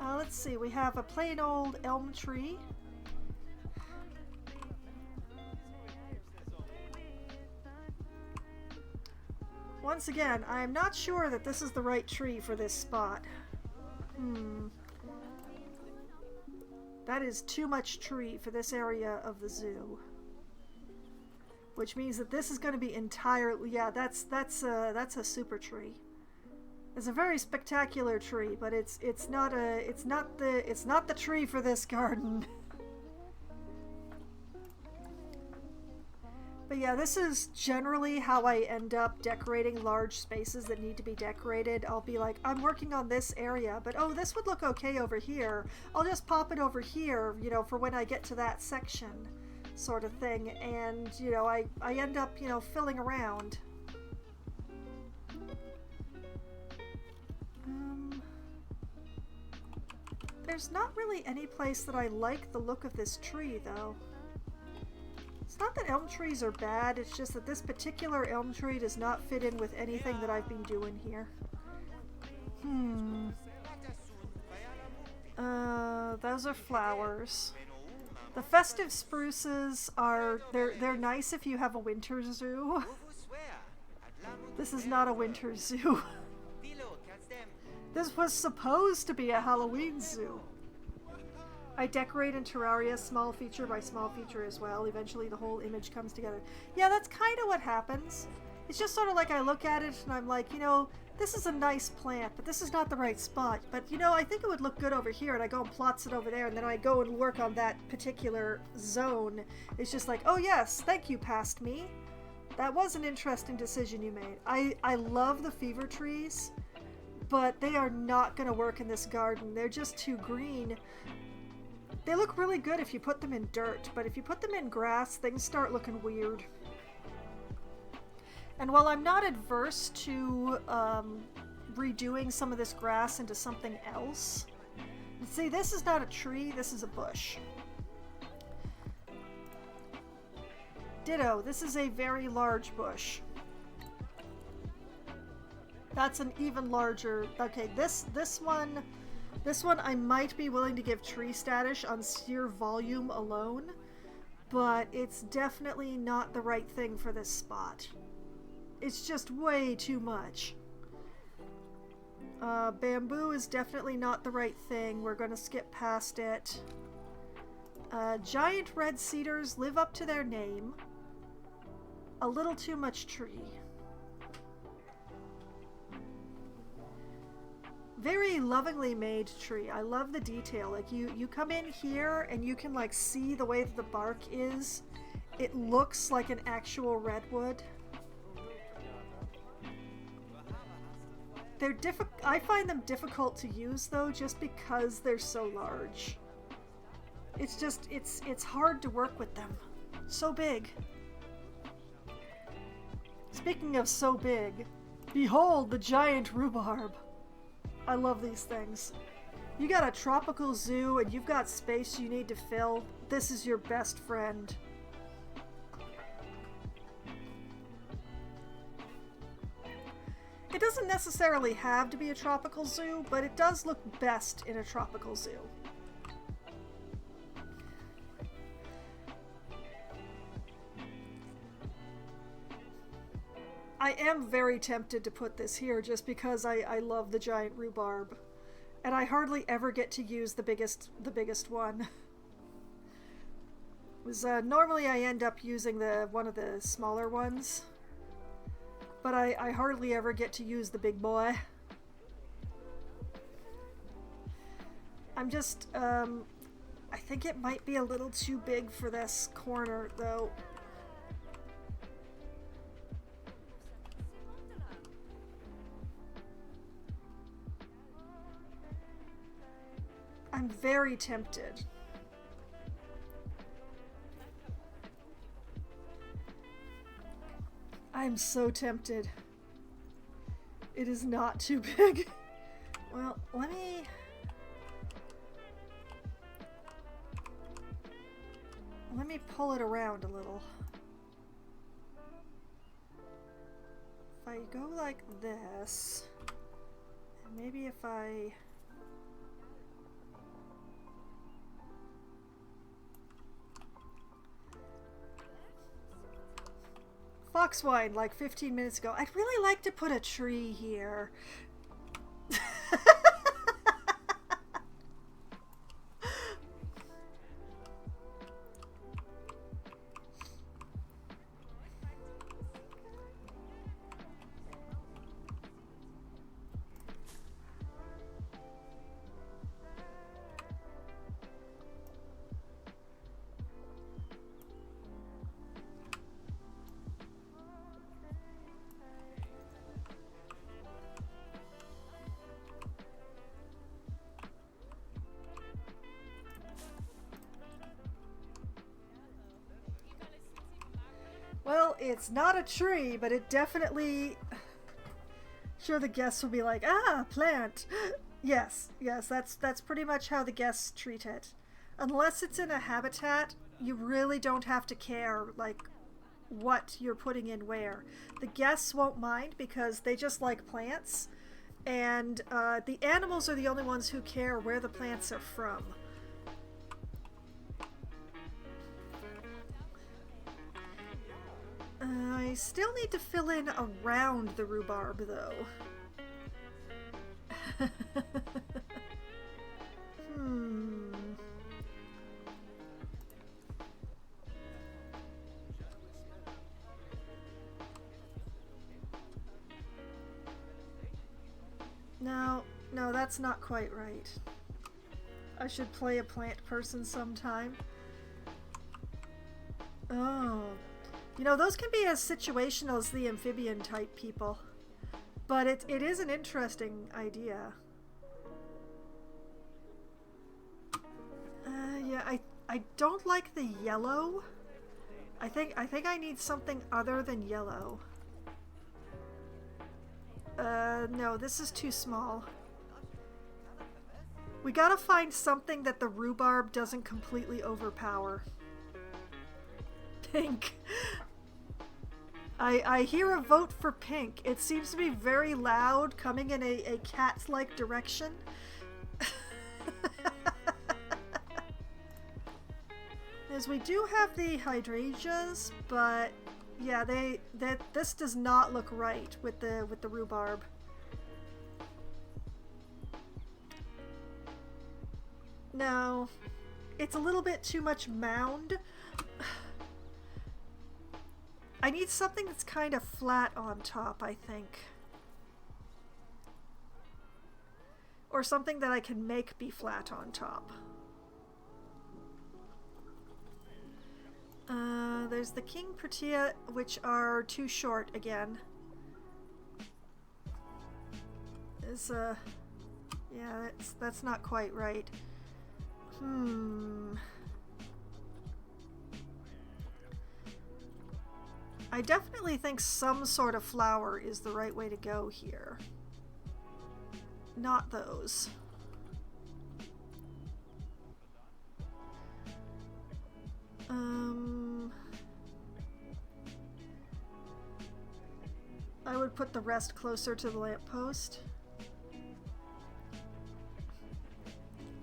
Let's see, we have a plain old elm tree. Once again, I am not sure that this is the right tree for this spot. That is too much tree for this area of the zoo. Which means that this is going to be entirely, yeah, that's a super tree. It's a very spectacular tree, but it's not the tree for this garden. But yeah, this is generally how I end up decorating large spaces that need to be decorated. I'll be like, I'm working on this area, but oh, this would look okay over here. I'll just pop it over here, you know, for when I get to that section, sort of thing. And, you know, I end up, you know, filling around. There's not really any place that I like the look of this tree, though. It's not that elm trees are bad, it's just that this particular elm tree does not fit in with anything that I've been doing here. Those are flowers. The festive spruces are, they're nice if you have a winter zoo. This is not a winter zoo. This was supposed to be a Halloween zoo. I decorate in Terraria small feature by small feature as well. Eventually the whole image comes together. Yeah, that's kind of what happens. It's just sort of like I look at it and I'm like, you know, this is a nice plant, but this is not the right spot. But, you know, I think it would look good over here, and I go and plots it over there, and then I go and work on that particular zone. It's just like, oh yes, thank you, past me. That was an interesting decision you made. I love the fever trees, but they are not going to work in this garden. They're just too green. They look really good if you put them in dirt, but if you put them in grass, things start looking weird. And while I'm not adverse to redoing some of this grass into something else, see, this is not a tree, this is a bush. Ditto, this is a very large bush. That's an even larger, okay, this one I might be willing to give tree status on sheer volume alone, but it's definitely not the right thing for this spot. It's just way too much. Bamboo is definitely not the right thing. We're going to skip past it. Giant red cedars live up to their name. A little too much tree. Very lovingly made tree. I love the detail. Like you come in here and you can like see the way that the bark is. It looks like an actual redwood. They're I find them difficult to use though, just because they're so large. It's just, it's hard to work with them. So big. Speaking of so big, behold the giant rhubarb. I love these things. You got a tropical zoo and you've got space you need to fill. This is your best friend. It doesn't necessarily have to be a tropical zoo, but it does look best in a tropical zoo. I am very tempted to put this here just because I love the giant rhubarb. And I hardly ever get to use the biggest one. Normally I end up using one of the smaller ones. But I hardly ever get to use the big boy. I'm just, I think it might be a little too big for this corner, though. I'm very tempted. I'm so tempted. It is not too big. Well, let me pull it around a little. If I go like this, and maybe if I Foxwine like 15 minutes ago. I'd really like to put a tree here. Well, it's not a tree, but it definitely... Sure, the guests will be like, ah, plant. Yes, that's pretty much how the guests treat it. Unless it's in a habitat, you really don't have to care, like, what you're putting in where. The guests won't mind because they just like plants, and the animals are the only ones who care where the plants are from. I still need to fill in around the rhubarb, though. No, that's not quite right. I should play a plant person sometime. Oh. You know, those can be as situational as the amphibian type people. But it is an interesting idea. Yeah, I don't like the yellow. I think I need something other than yellow. No, this is too small. We gotta find something that the rhubarb doesn't completely overpower. Pink. I hear a vote for pink. It seems to be very loud, coming in a cat-like direction. As we do have the hydrangeas, but yeah, this does not look right with the rhubarb. No, it's a little bit too much mound. I need something that's kind of flat on top, I think. Or something that I can make be flat on top. There's the King Protea, which are too short again. Yeah, that's not quite right. I definitely think some sort of flower is the right way to go here. Not those. I would put the rest closer to the lamppost.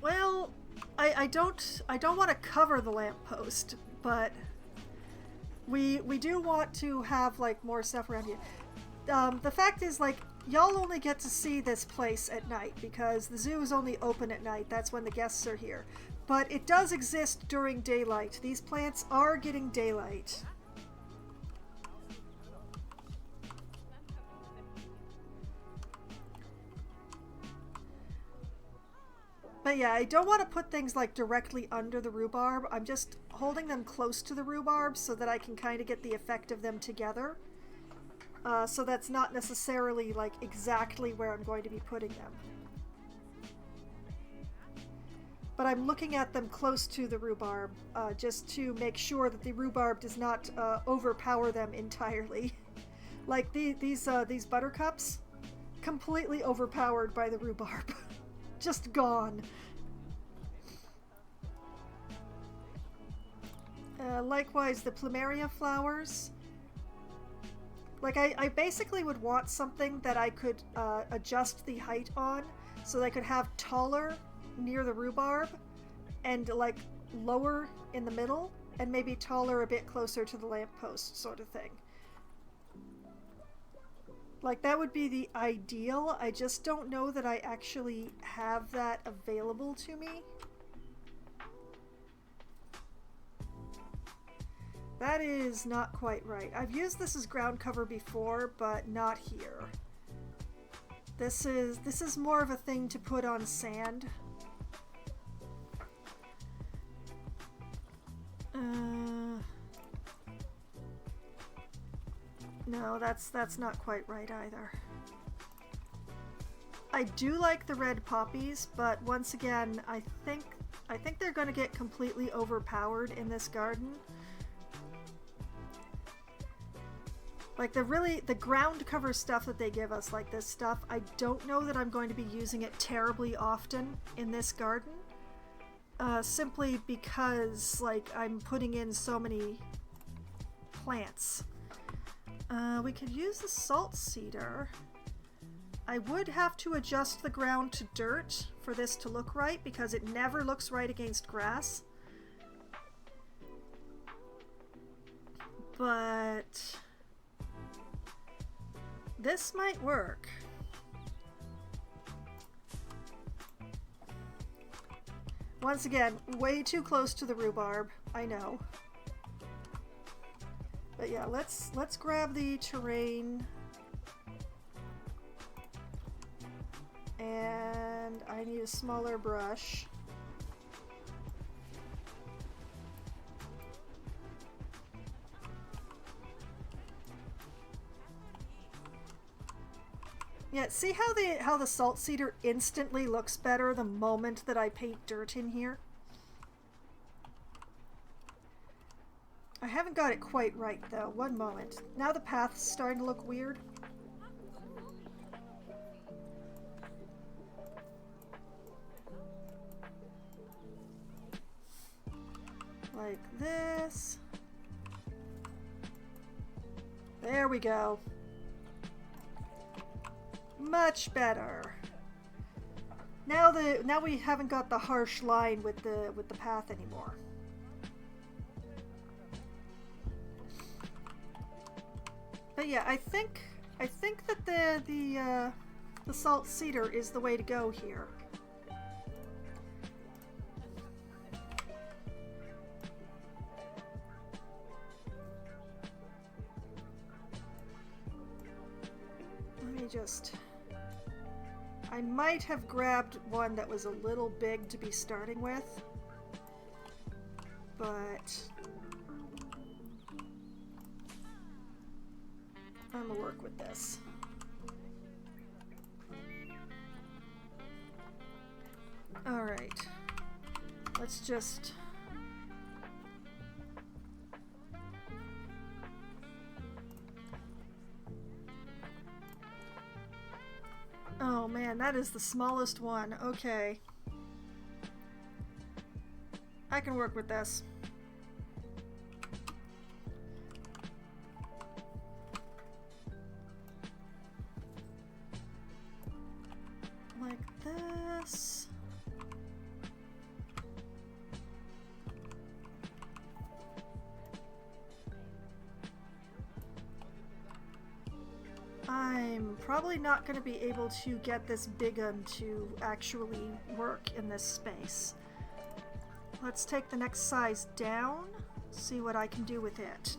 Well, I don't want to cover the lamppost, but we do want to have like more stuff around here. The fact is, like, y'all only get to see this place at night because the zoo is only open at night. That's when the guests are here. But it does exist during daylight. These plants are getting daylight. But yeah, I don't want to put things like directly under the rhubarb. I'm just holding them close to the rhubarb so that I can kind of get the effect of them together. So that's not necessarily like exactly where I'm going to be putting them. But I'm looking at them close to the rhubarb just to make sure that the rhubarb does not overpower them entirely. Like these buttercups, completely overpowered by the rhubarb. Just gone. Likewise, the plumeria flowers. Like, I basically would want something that I could adjust the height on so that I could have taller near the rhubarb and, like, lower in the middle and maybe taller a bit closer to the lamppost sort of thing. Like, that would be the ideal. I just don't know that I actually have that available to me. That is not quite right. I've used this as ground cover before, but not here. This is more of a thing to put on sand. No, that's not quite right either. I do like the red poppies, but once again, I think they're going to get completely overpowered in this garden. Like the ground cover stuff that they give us, like this stuff, I don't know that I'm going to be using it terribly often in this garden. Simply because, like, I'm putting in so many plants. We could use the salt cedar. I would have to adjust the ground to dirt for this to look right, because it never looks right against grass. But this might work. Once again, way too close to the rhubarb, I know. But yeah, let's grab the terrain. And I need a smaller brush. Yeah, see how the salt cedar instantly looks better the moment that I paint dirt in here? I haven't got it quite right though. One moment. Now the path's starting to look weird. Like this. There we go. Much better. Now we haven't got the harsh line with the path anymore. But yeah, I think that the salt cedar is the way to go here. Let me just... I might have grabbed one that was a little big to be starting with, but I'm gonna work with this. All right, let's just... Oh man, that is the smallest one. Okay. I can work with this. Like this. I'm probably not going to be able to get this big one to actually work in this space. Let's take the next size down, see what I can do with it.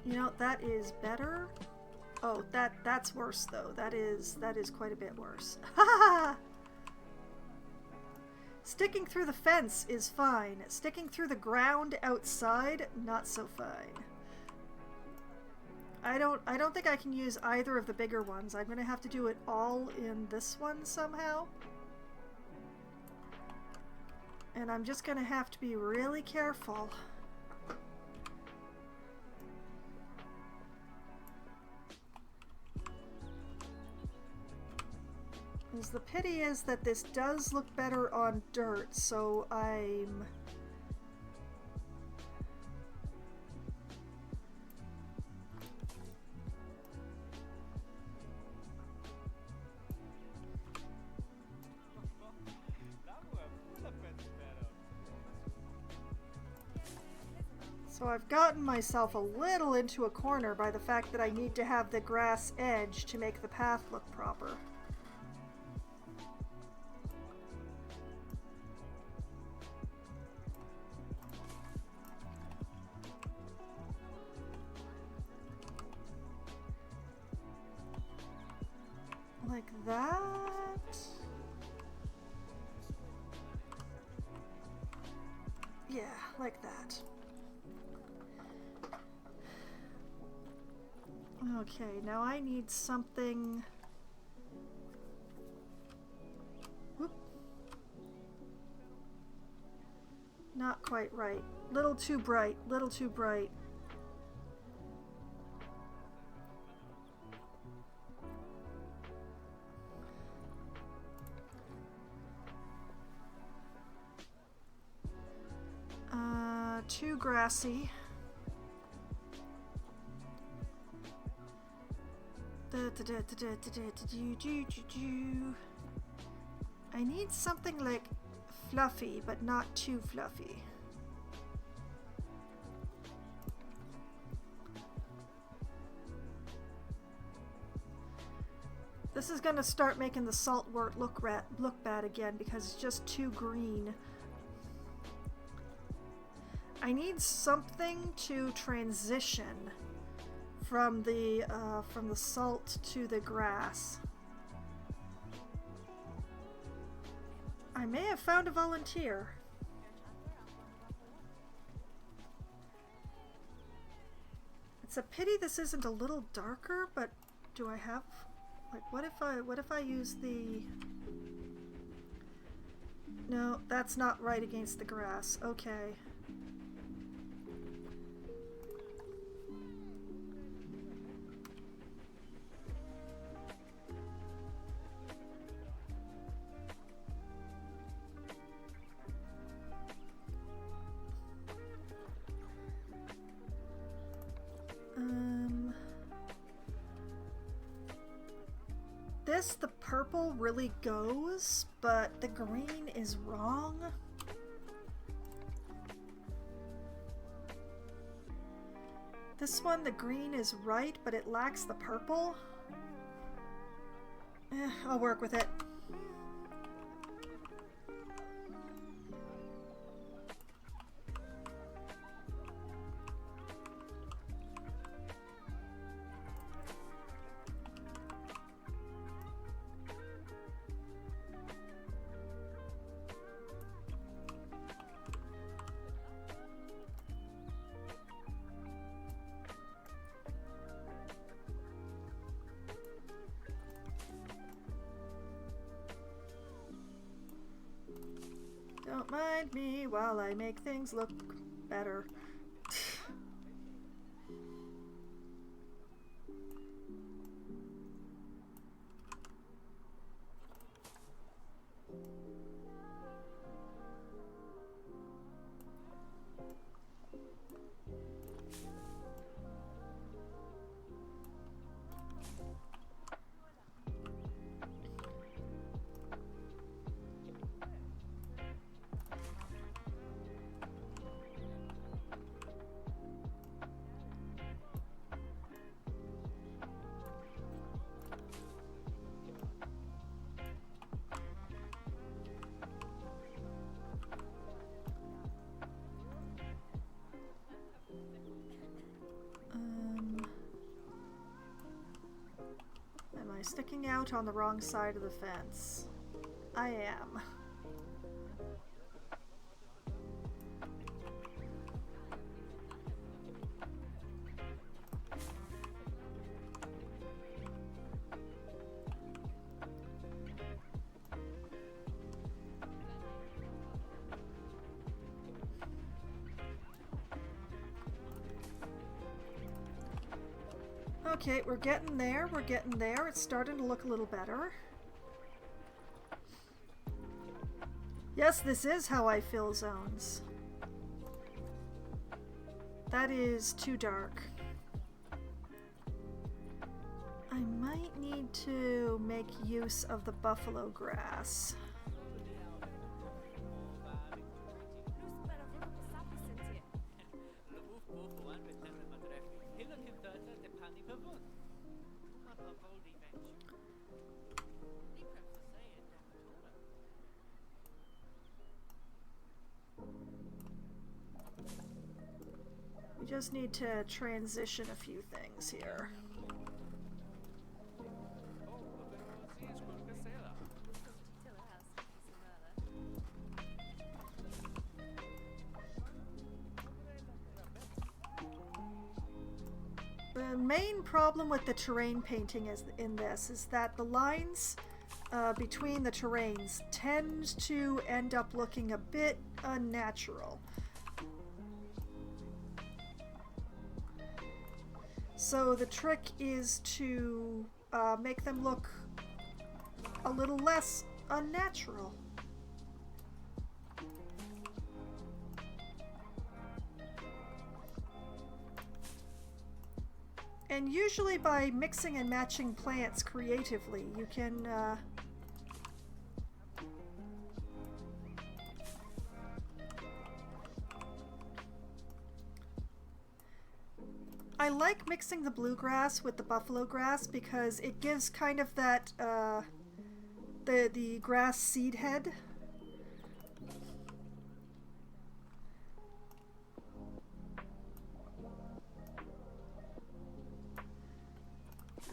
You know, that is better. Oh, that's worse though. That is quite a bit worse. Sticking through the fence is fine. Sticking through the ground outside, not so fine. I don't think I can use either of the bigger ones. I'm gonna have to do it all in this one somehow. And I'm just gonna have to be really careful. The pity is that this does look better on dirt, so I'm... So I've gotten myself a little into a corner by the fact that I need to have the grass edge to make the path look proper. Like that. Yeah, like that. Okay, now I need something. Whoop. Not quite right. Little too bright, little too bright. Too grassy. I need something like fluffy, but not too fluffy. This is gonna start making the salt wort look bad again because it's just too green. I need something to transition from the salt to the grass. I may have found a volunteer. It's a pity this isn't a little darker, but do I have, like, what if I use the... No, that's not right against the grass. Okay. The purple really goes, but the green is wrong. This one, the green is right, but it lacks the purple. I'll work with it. Don't mind me while I make things look better. Am I sticking out on the wrong side of the fence? I am. Okay, we're getting there, we're getting there. It's starting to look a little better. Yes, this is how I fill zones. That is too dark. I might need to make use of the buffalo grass. We just need to transition a few things here. The main problem with the terrain painting in this is that the lines between the terrains tend to end up looking a bit unnatural. So the trick is to make them look a little less unnatural. And usually by mixing and matching plants creatively, you can I like mixing the bluegrass with the buffalo grass because it gives kind of that the grass seed head.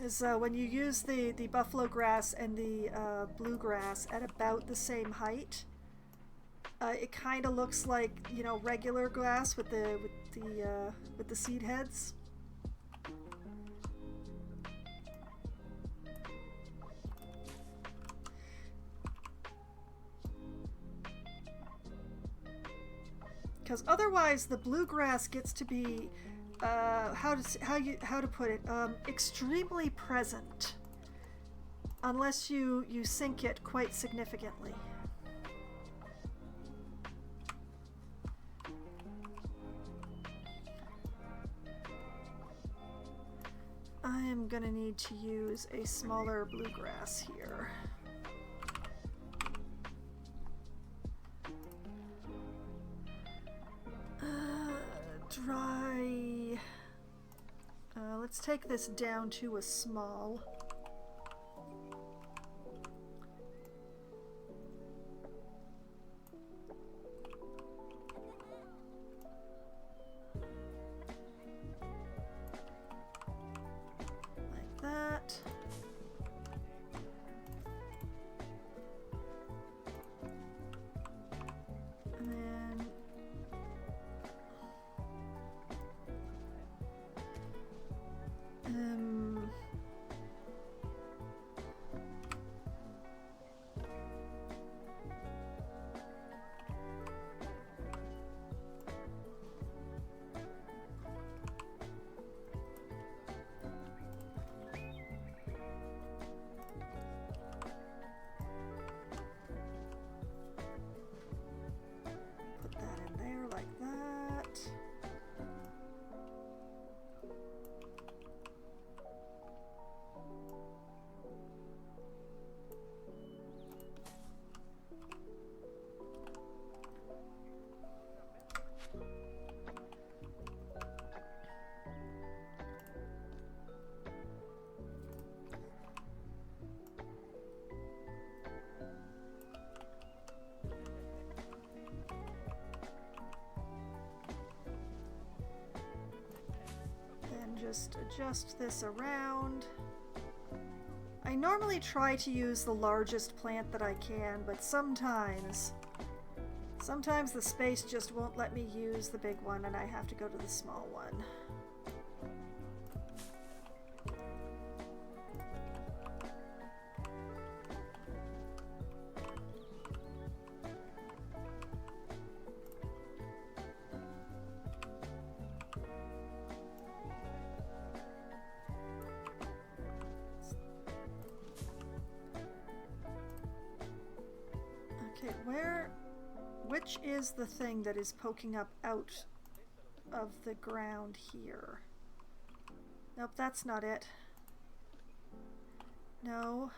Is when you use the buffalo grass and the bluegrass at about the same height, it kind of looks like, you know, regular grass with the seed heads. Because otherwise, the bluegrass gets to be how to put it, extremely present, unless you sink it quite significantly. I am gonna need to use a smaller bluegrass here. Dry. Let's take this down to a small. Like that. And then put that in there like that. Just adjust this around. I normally try to use the largest plant that I can, but sometimes the space just won't let me use the big one and I have to go to the small one. Okay, which is the thing that is poking up out of the ground here? Nope, that's not it. No.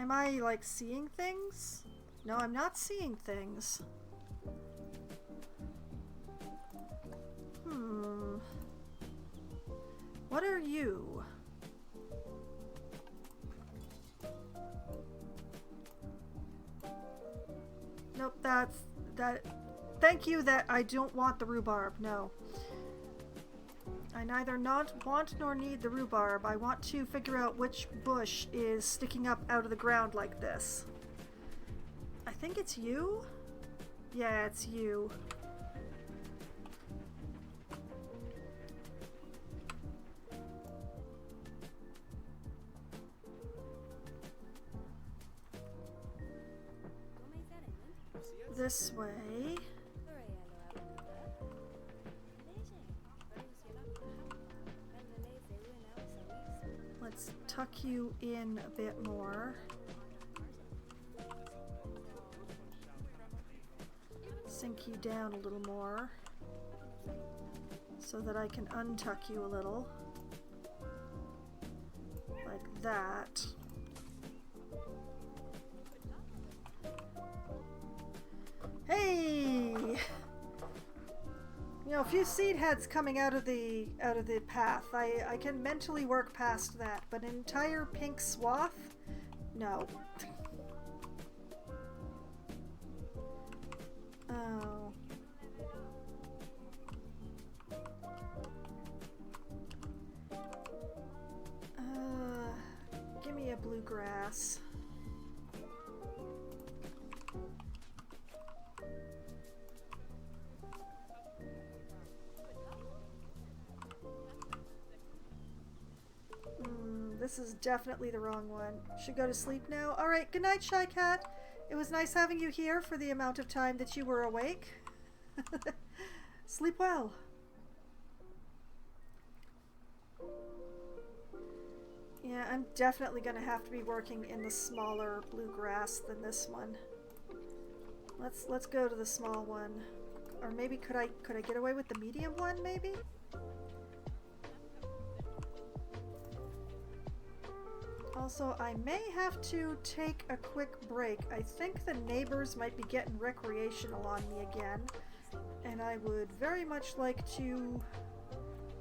Am I, like, seeing things? No, I'm not seeing things. What are you? Nope, that. Thank you that I don't want the rhubarb, no. I neither not want nor need the rhubarb. I want to figure out which bush is sticking up out of the ground like this. I think it's you? Yeah, it's you. This way. Let's tuck you in a bit more. Sink you down a little more so that I can untuck you a little. Like that. Hey! You know, a few seed heads coming out of the path. I can mentally work past that, but an entire pink swath? No. Oh. Give me a bluegrass. This is definitely the wrong one. Should go to sleep now. Alright, good night, Shy Cat. It was nice having you here for the amount of time that you were awake. Sleep well. Yeah, I'm definitely gonna have to be working in the smaller bluegrass than this one. Let's go to the small one. Or maybe could I get away with the medium one, maybe? Also, I may have to take a quick break. I think the neighbors might be getting recreational on me again, and I would very much like to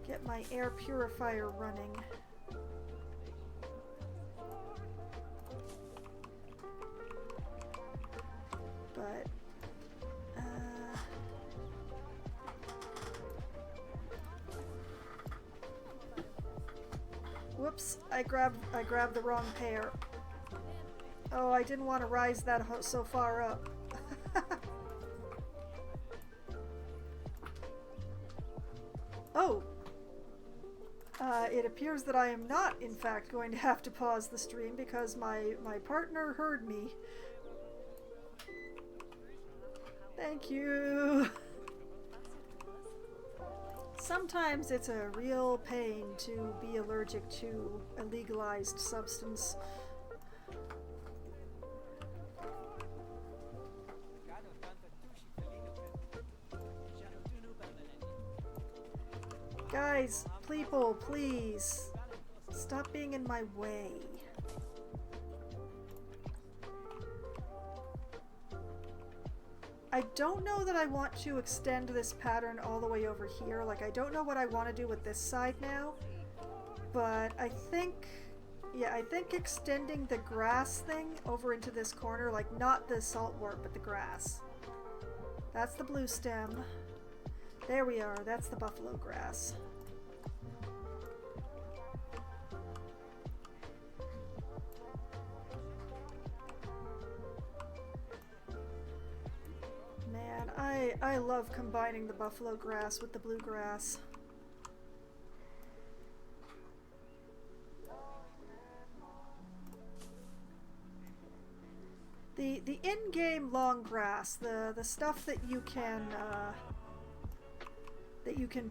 get my air purifier running. But, whoops, I grabbed the wrong pair. Oh, I didn't want to rise that so far up. Oh! It appears that I am not, in fact, going to have to pause the stream because my partner heard me. Thank you! Sometimes it's a real pain to be allergic to a legalized substance. Guys, people, please, stop being in my way. I don't know that I want to extend this pattern all the way over here. Like, I don't know what I want to do with this side now. But I think, yeah, I think extending the grass thing over into this corner, like not the saltwort, but the grass. That's the blue stem. There we are. That's the buffalo grass. Man, I love combining the buffalo grass with the bluegrass. The in-game long grass, the stuff that you can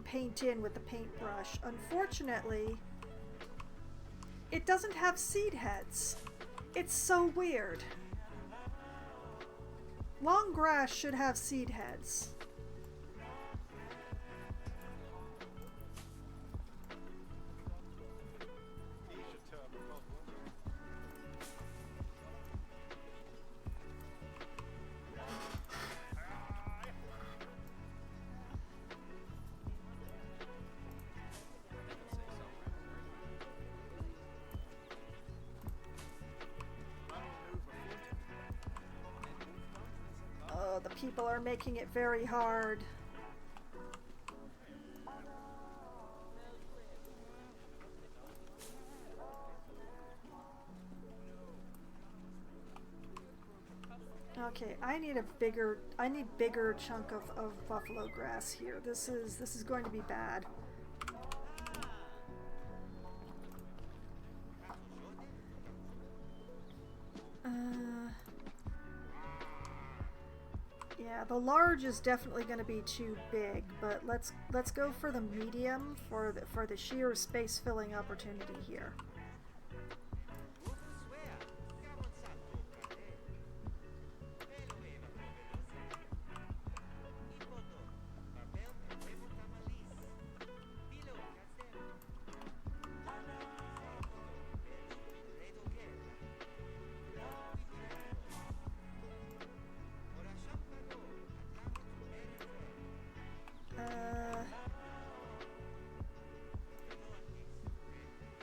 paint in with the paintbrush, unfortunately, it doesn't have seed heads. It's so weird. Long grass should have seed heads. people are making it very hard. Okay, I need bigger chunk of buffalo grass here. This is going to be bad. Yeah, the large is definitely going to be too big, but let's go for the medium for the sheer space filling opportunity here.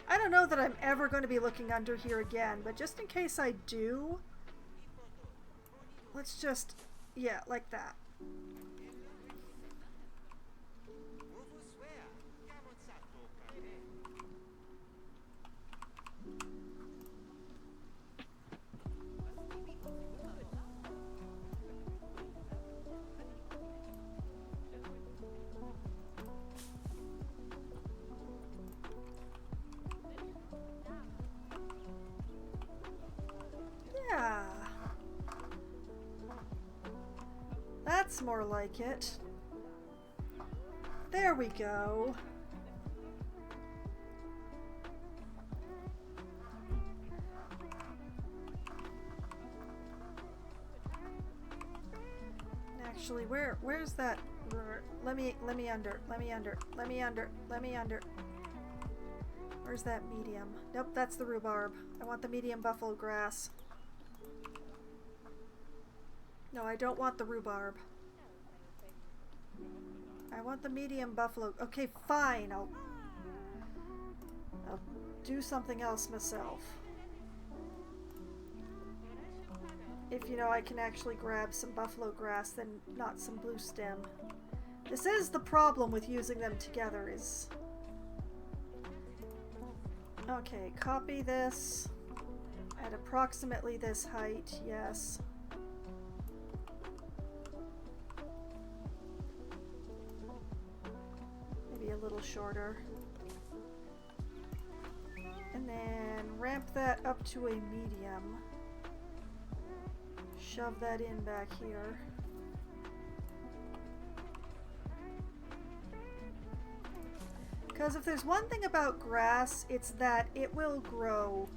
I don't know that I'm ever going to be looking under here again, but just in case I do, let's just, yeah, like that. Yeah. That's more like it. There we go. Actually, where's that? Let me under. Where's that medium? Nope, that's the rhubarb. I want the medium buffalo grass. No, I don't want the rhubarb. I want the medium buffalo. Okay, fine. I'll do something else myself. If, you know, I can actually grab some buffalo grass, then not some blue stem. This is the problem with using them together is... Okay, copy this at approximately this height, yes. Maybe a little shorter. And then ramp that up to a medium. Shove that in back here. Because if there's one thing about grass, it's that it will grow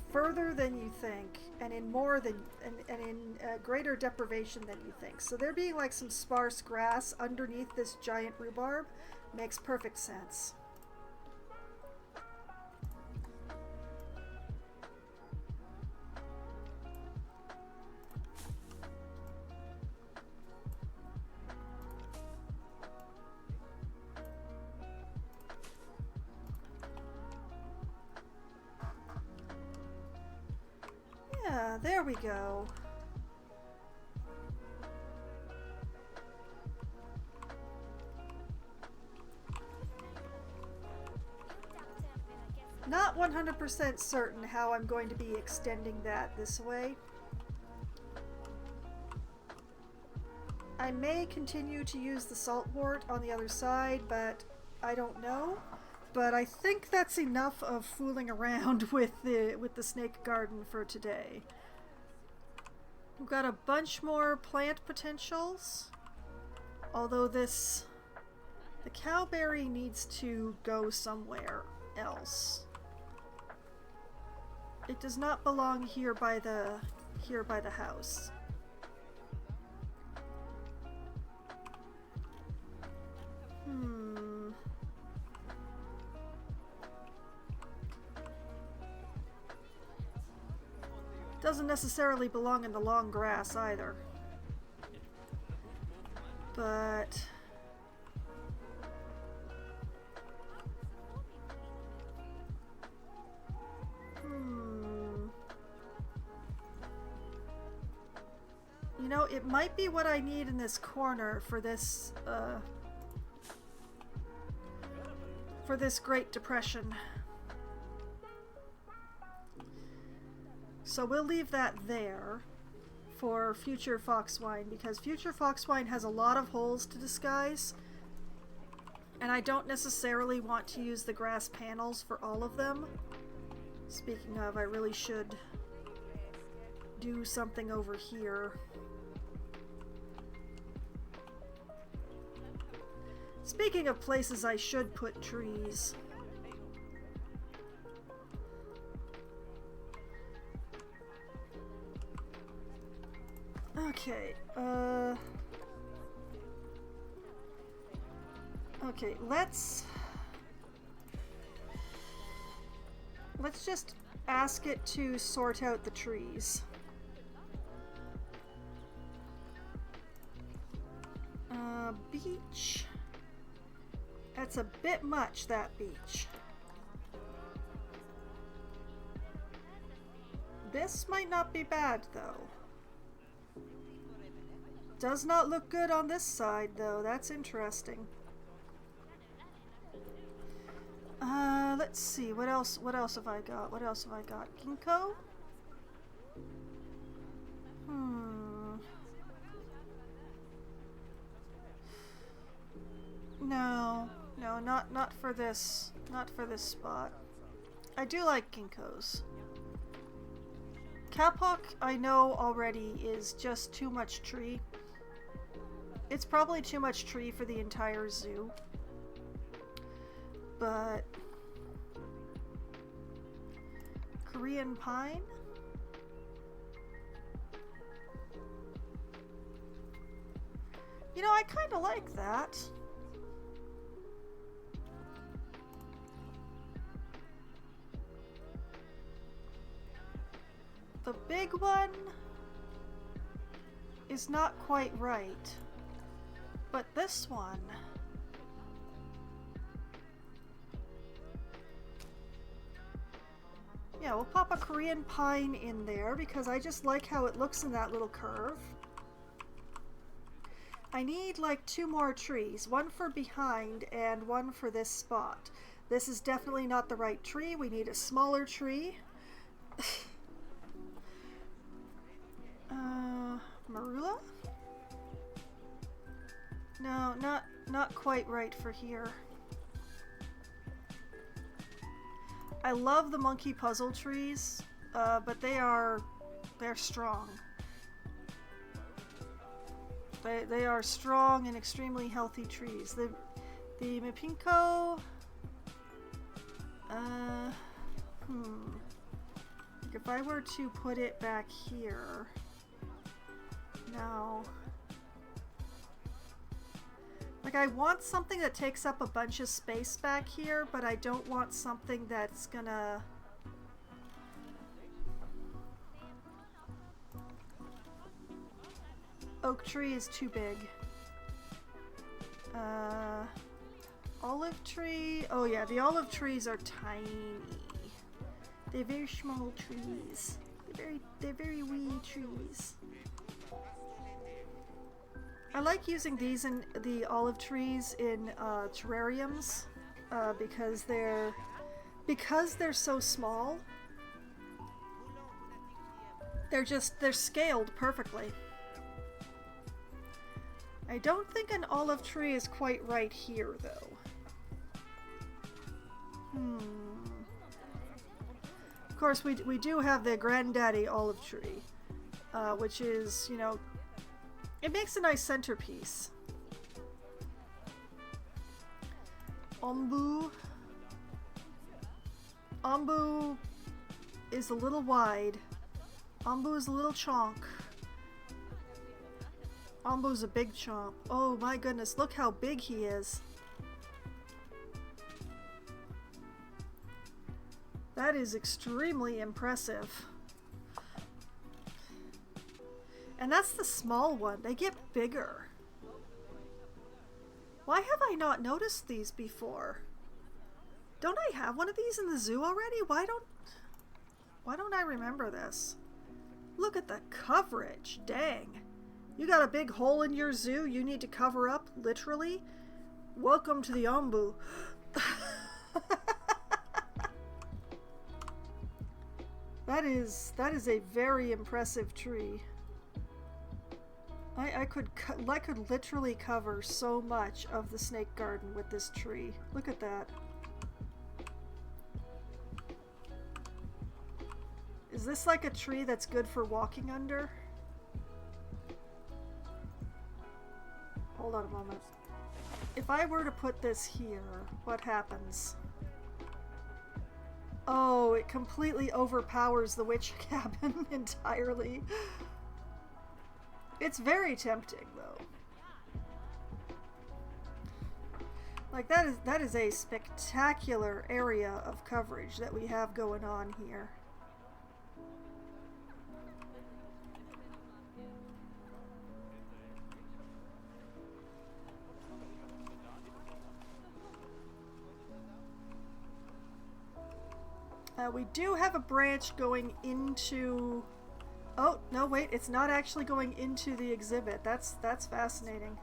further than you think, and in more than, and in greater deprivation than you think. So there being like some sparse grass underneath this giant rhubarb makes perfect sense. Yeah, there we go. Not 100% certain how I'm going to be extending that this way. I may continue to use the saltwort on the other side, but I don't know. But I think that's enough of fooling around with the snake garden for today. We've got a bunch more plant potentials. Although the cowberry needs to go somewhere else. It does not belong here by the house. Doesn't necessarily belong in the long grass either. But You know, it might be what I need in this corner for this Great Depression. So we'll leave that there for future Foxwine, because future Foxwine has a lot of holes to disguise, and I don't necessarily want to use the grass panels for all of them. Speaking of, I really should do something over here. Speaking of places I should put trees. Okay, okay, let's just ask it to sort out the trees. Beach. That's a bit much, that beach. This might not be bad, though. Does not look good on this side, though. That's interesting. Let's see. What else have I got? What else have I got? Ginkgo? No, not for this. Not for this spot. I do like ginkgos. Kapok, I know already, is just too much tree. It's probably too much tree for the entire zoo. But Korean pine? You know, I kind of like that. The big one is not quite right, but this one, yeah, we'll pop a Korean pine in there because I just like how it looks in that little curve. I need like 2 more trees, one for behind and one for this spot. This is definitely not the right tree. We need a smaller tree. Marula? No, not quite right for here. I love the monkey puzzle trees, but they're strong. They are strong and extremely healthy trees. The Mapinko, if I were to put it back here, no. Like, I want something that takes up a bunch of space back here, but I don't want something that's gonna... Oak tree is too big. Olive tree... Oh yeah, the olive trees are tiny. They're very small trees. They're very wee trees. I like using these in the olive trees in terrariums because they're so small. They're scaled perfectly. I don't think an olive tree is quite right here though. Of course, we do have the granddaddy olive tree, which is, you know, it makes a nice centerpiece. Ombu is a little wide. Ombu is a little chonk. Ombu's a big chomp. Oh my goodness, look how big he is. That is extremely impressive. And that's the small one. They get bigger. Why have I not noticed these before? Don't I have one of these in the zoo already? Why don't I remember this? Look at the coverage. Dang. You got a big hole in your zoo you need to cover up, literally? Welcome to the Ombu. That is a very impressive tree. I could literally cover so much of the snake garden with this tree. Look at that. Is this like a tree that's good for walking under? Hold on a moment. If I were to put this here, what happens? Oh, it completely overpowers the witch cabin entirely. It's very tempting, though. Like, that is a spectacular area of coverage that we have going on here. We do have a branch going into... Oh, no, wait, it's not actually going into the exhibit. That's fascinating.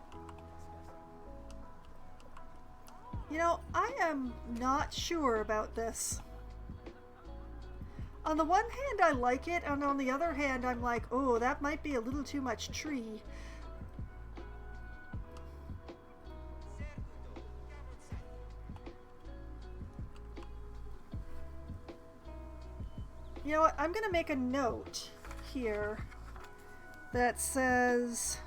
You know, I am not sure about this. On the one hand, I like it, and on the other hand, I'm like, oh, that might be a little too much tree. You know what? I'm going to make a note here that says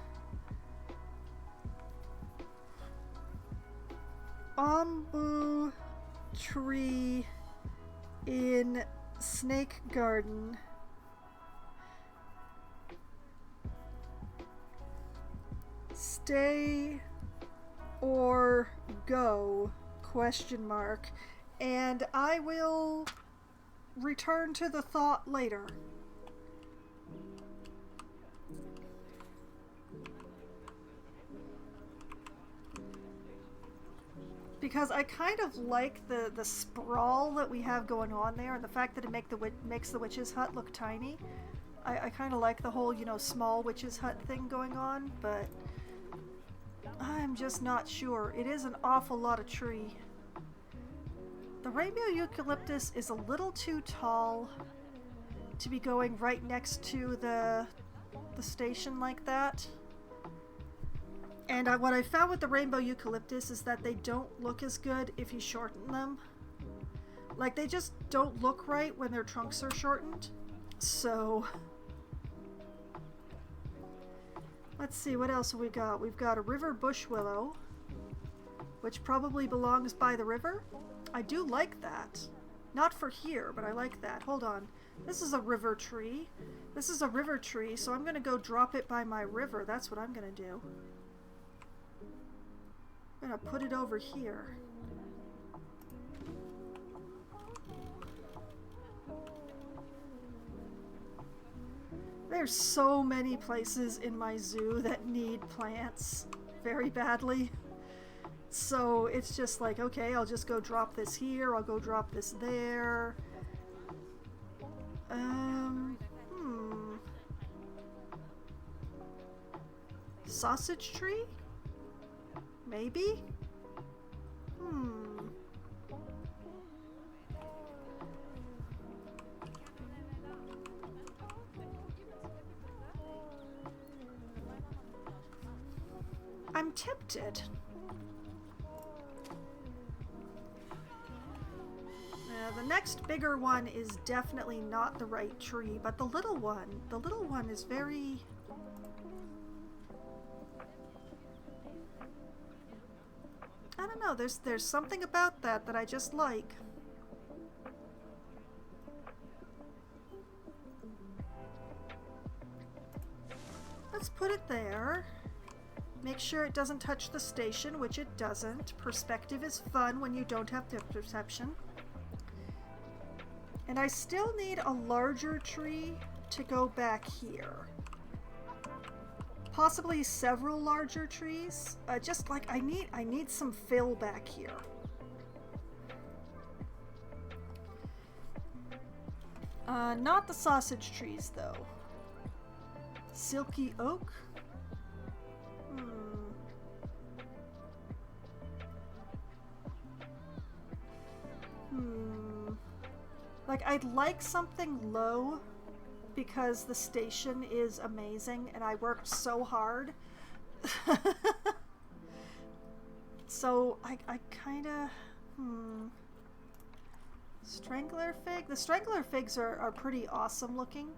Ombu tree in snake garden. Stay or go? Question mark. And I will return to the thought later. Because I kind of like the sprawl that we have going on there, and the fact that it makes the witch's hut look tiny. I kind of like the whole, you know, small witch's hut thing going on, but I'm just not sure. It is an awful lot of tree. The rainbow eucalyptus is a little too tall to be going right next to the station like that. And what I found with the rainbow eucalyptus is that they don't look as good if you shorten them. Like, they just don't look right when their trunks are shortened. So, let's see, what else have we got? We've got a river bush willow, which probably belongs by the river. I do like that. Not for here, but I like that. Hold on. This is a river tree. This is a river tree, so I'm going to go drop it by my river. That's what I'm going to do. I'm going to put it over here. There's so many places in my zoo that need plants very badly. So it's just like, okay, I'll just go drop this here, I'll go drop this there. Sausage tree? Maybe? I'm tempted. The next bigger one is definitely not the right tree, but the little one is very... I don't know, there's something about that I just like. Let's put it there. Make sure it doesn't touch the station, which it doesn't. Perspective is fun when you don't have depth perception. And I still need a larger tree to go back here. Possibly several larger trees. Just like I need some fill back here. Not the sausage trees though. Silky oak. Like, I'd like something low because the station is amazing and I worked so hard. So I kind of, Strangler fig? The strangler figs are pretty awesome looking.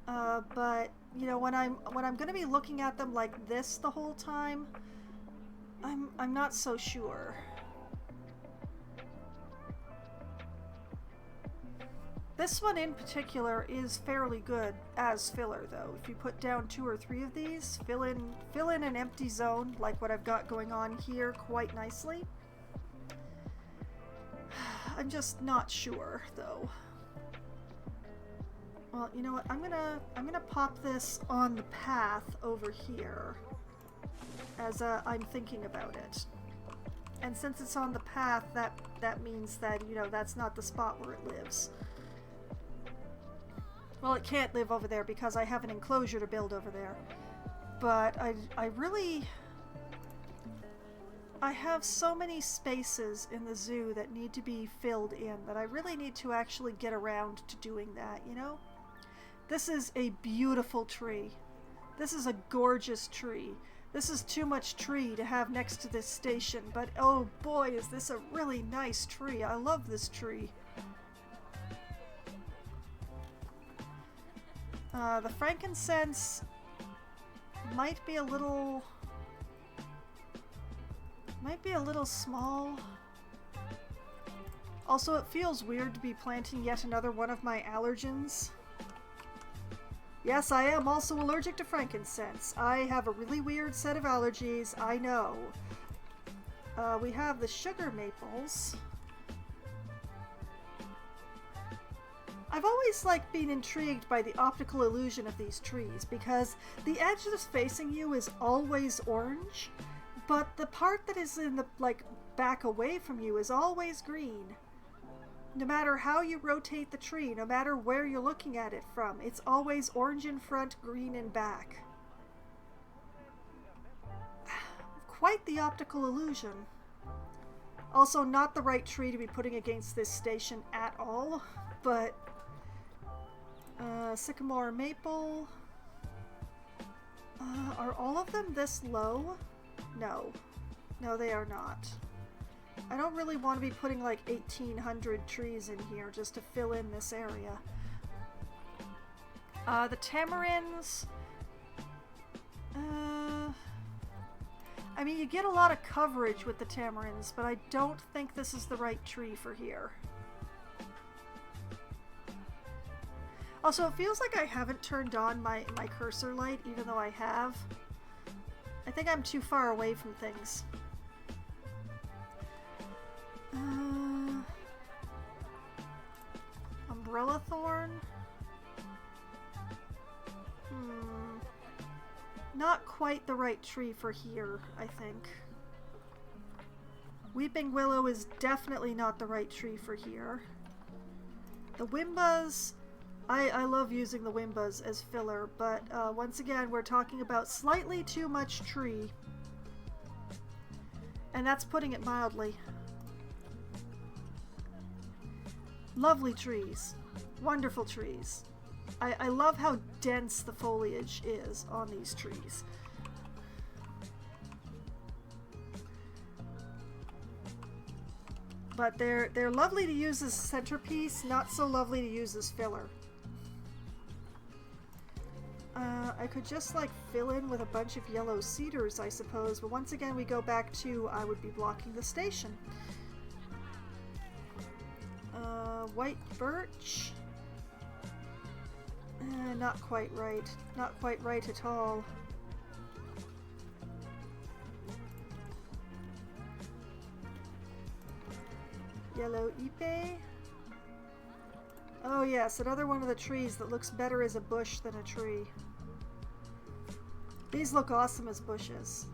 But you know, when I'm gonna be looking at them like this the whole time, I'm not so sure. This one in particular is fairly good as filler though. If you put down 2 or 3 of these, fill in an empty zone like what I've got going on here quite nicely. I'm just not sure though. Well, you know what? I'm gonna pop this on the path over here as I'm thinking about it. And since it's on the path, that means that, you know, that's not the spot where it lives. Well, it can't live over there because I have an enclosure to build over there. But I have so many spaces in the zoo that need to be filled in that I really need to actually get around to doing that, you know? This is a beautiful tree. This is a gorgeous tree. This is too much tree to have next to this station, but oh boy, is this a really nice tree. I love this tree. The frankincense might be a little small. Also, it feels weird to be planting yet another one of my allergens. Yes, I am also allergic to frankincense. I have a really weird set of allergies, I know. We have the sugar maples. I've always been intrigued by the optical illusion of these trees because the edge that's facing you is always orange, but the part that is in the back away from you is always green. No matter how you rotate the tree, no matter where you're looking at it from, it's always orange in front, green in back. Quite the optical illusion. Also, not the right tree to be putting against this station at all, but sycamore maple. Are all of them this low? No. No, they are not. I don't really want to be putting 1,800 trees in here just to fill in this area. The tamarins... I mean, you get a lot of coverage with the tamarins, but I don't think this is the right tree for here. Also, it feels like I haven't turned on my cursor light, even though I have. I think I'm too far away from things. Umbrella thorn? Not quite the right tree for here, I think. Weeping willow is definitely not the right tree for here. The wimbas, I love using the wimbas as filler, but once again, we're talking about slightly too much tree. And that's putting it mildly. Lovely trees. Wonderful trees. I love how dense the foliage is on these trees. But they're lovely to use as centerpiece, not so lovely to use as filler. I could just fill in with a bunch of yellow cedars, I suppose, but once again we go back to I would be blocking the station. White birch. Not quite right. Not quite right at all. Yellow ipe. Oh yes, another one of the trees that looks better as a bush than a tree. These look awesome as bushes.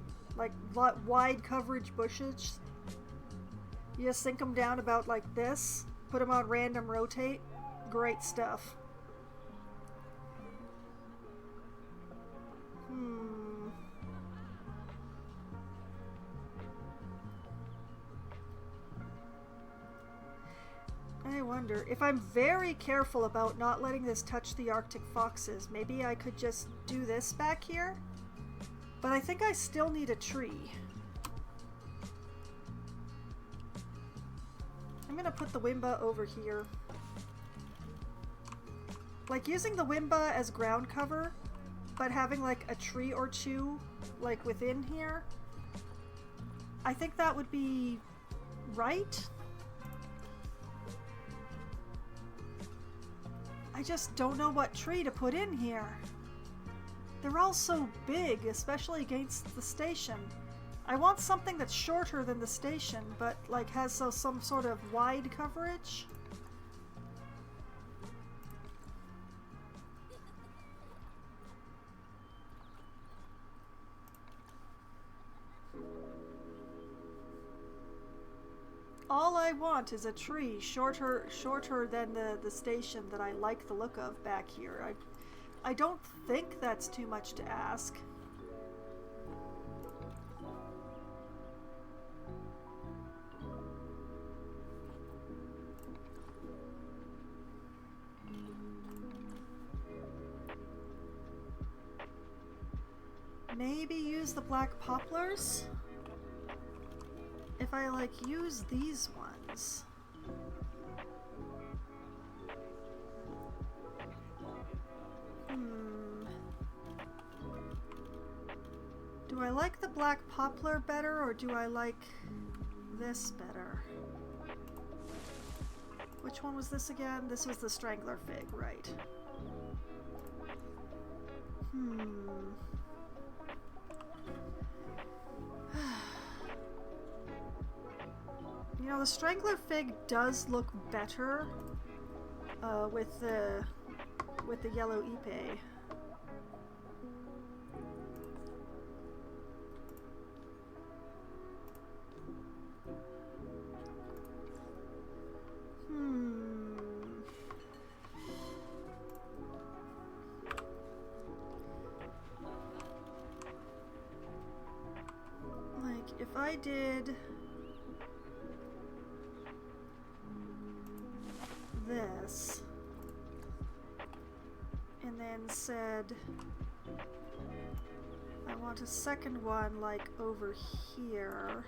Wide coverage bushes. You just sink them down about like this. Put them on random rotate. Great stuff. wonder if I'm very careful about not letting this touch the Arctic foxes, maybe I could just do this back here? But I think I still need a tree. I'm gonna put the Wimba over here. Like using the Wimba as ground cover, but having like a tree or two like within here. I think that would be right. I just don't know what tree to put in here. They're all so big, especially against the station. I want something that's shorter than the station, but like has some sort of wide coverage. All I want is a tree shorter than the station that I like the look of back here. I don't think that's too much to ask. Maybe use the black poplars? If I like use these ones. Do I like the black poplar better, or do I like this better? Which one was this again? This was the strangler fig, right? You know, the strangler fig does look better with the yellow ipe. Like if I did this and then said I want a second one like over here.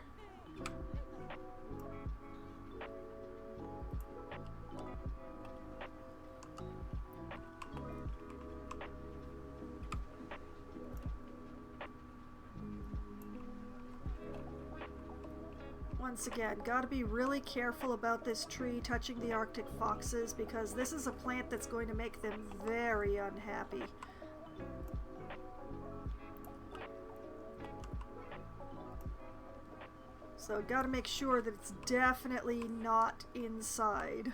Once again, gotta be really careful about this tree touching the Arctic foxes because this is a plant that's going to make them very unhappy. So gotta make sure that it's definitely not inside.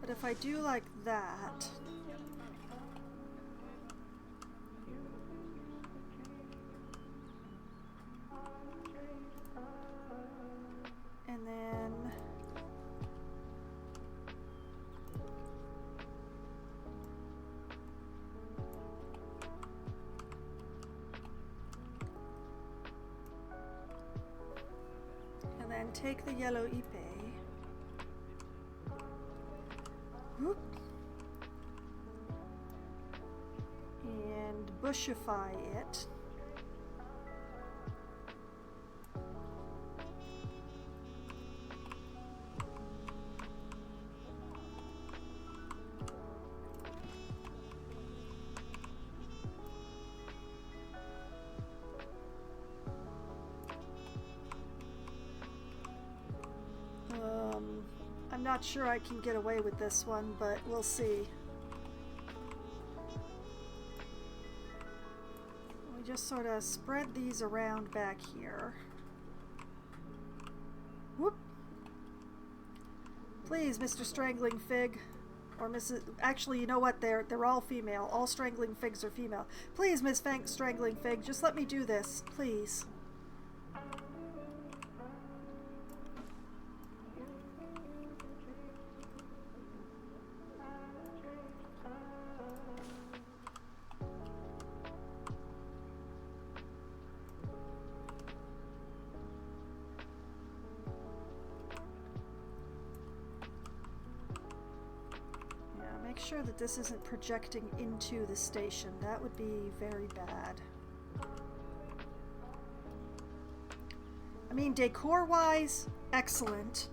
But if I do like that, and then take the yellow ipe, whoop, and bushify it. I'm not sure I can get away with this one, but we'll see. We just sort of spread these around back here. Whoop! Please, Mr. Strangling Fig. Or Mrs. Actually, you know what? They're all female. All strangling figs are female. Please, Miss Strangling Fig, just let me do this. Please. Make sure that this isn't projecting into the station. That would be very bad. I mean, decor-wise, excellent.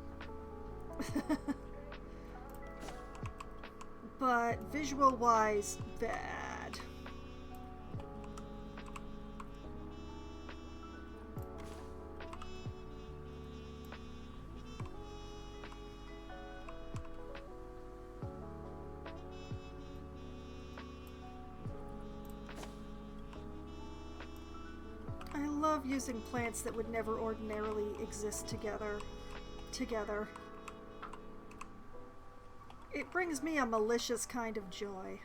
But visual-wise, bad. I love using plants that would never ordinarily exist together. It brings me a malicious kind of joy.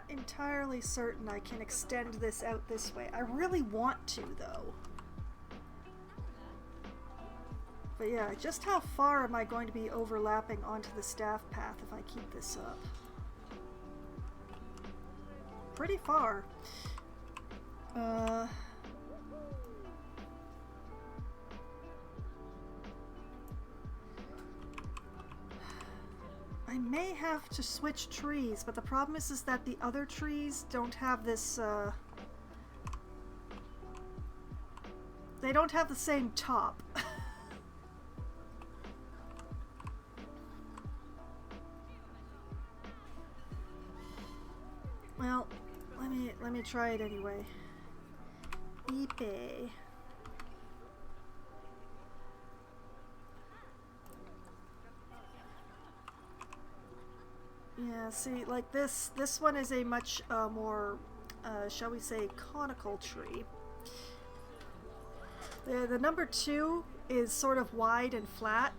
Entirely certain I can extend this out this way. I really want to, though. But yeah, just how far am I going to be overlapping onto the staff path if I keep this up? Pretty far. I may have to switch trees, but the problem is that the other trees don't have this, they don't have the same top. Well, let me try it anyway. Ipe. Yeah, see, like this one is a much more, shall we say, conical tree. The number 2 is sort of wide and flat,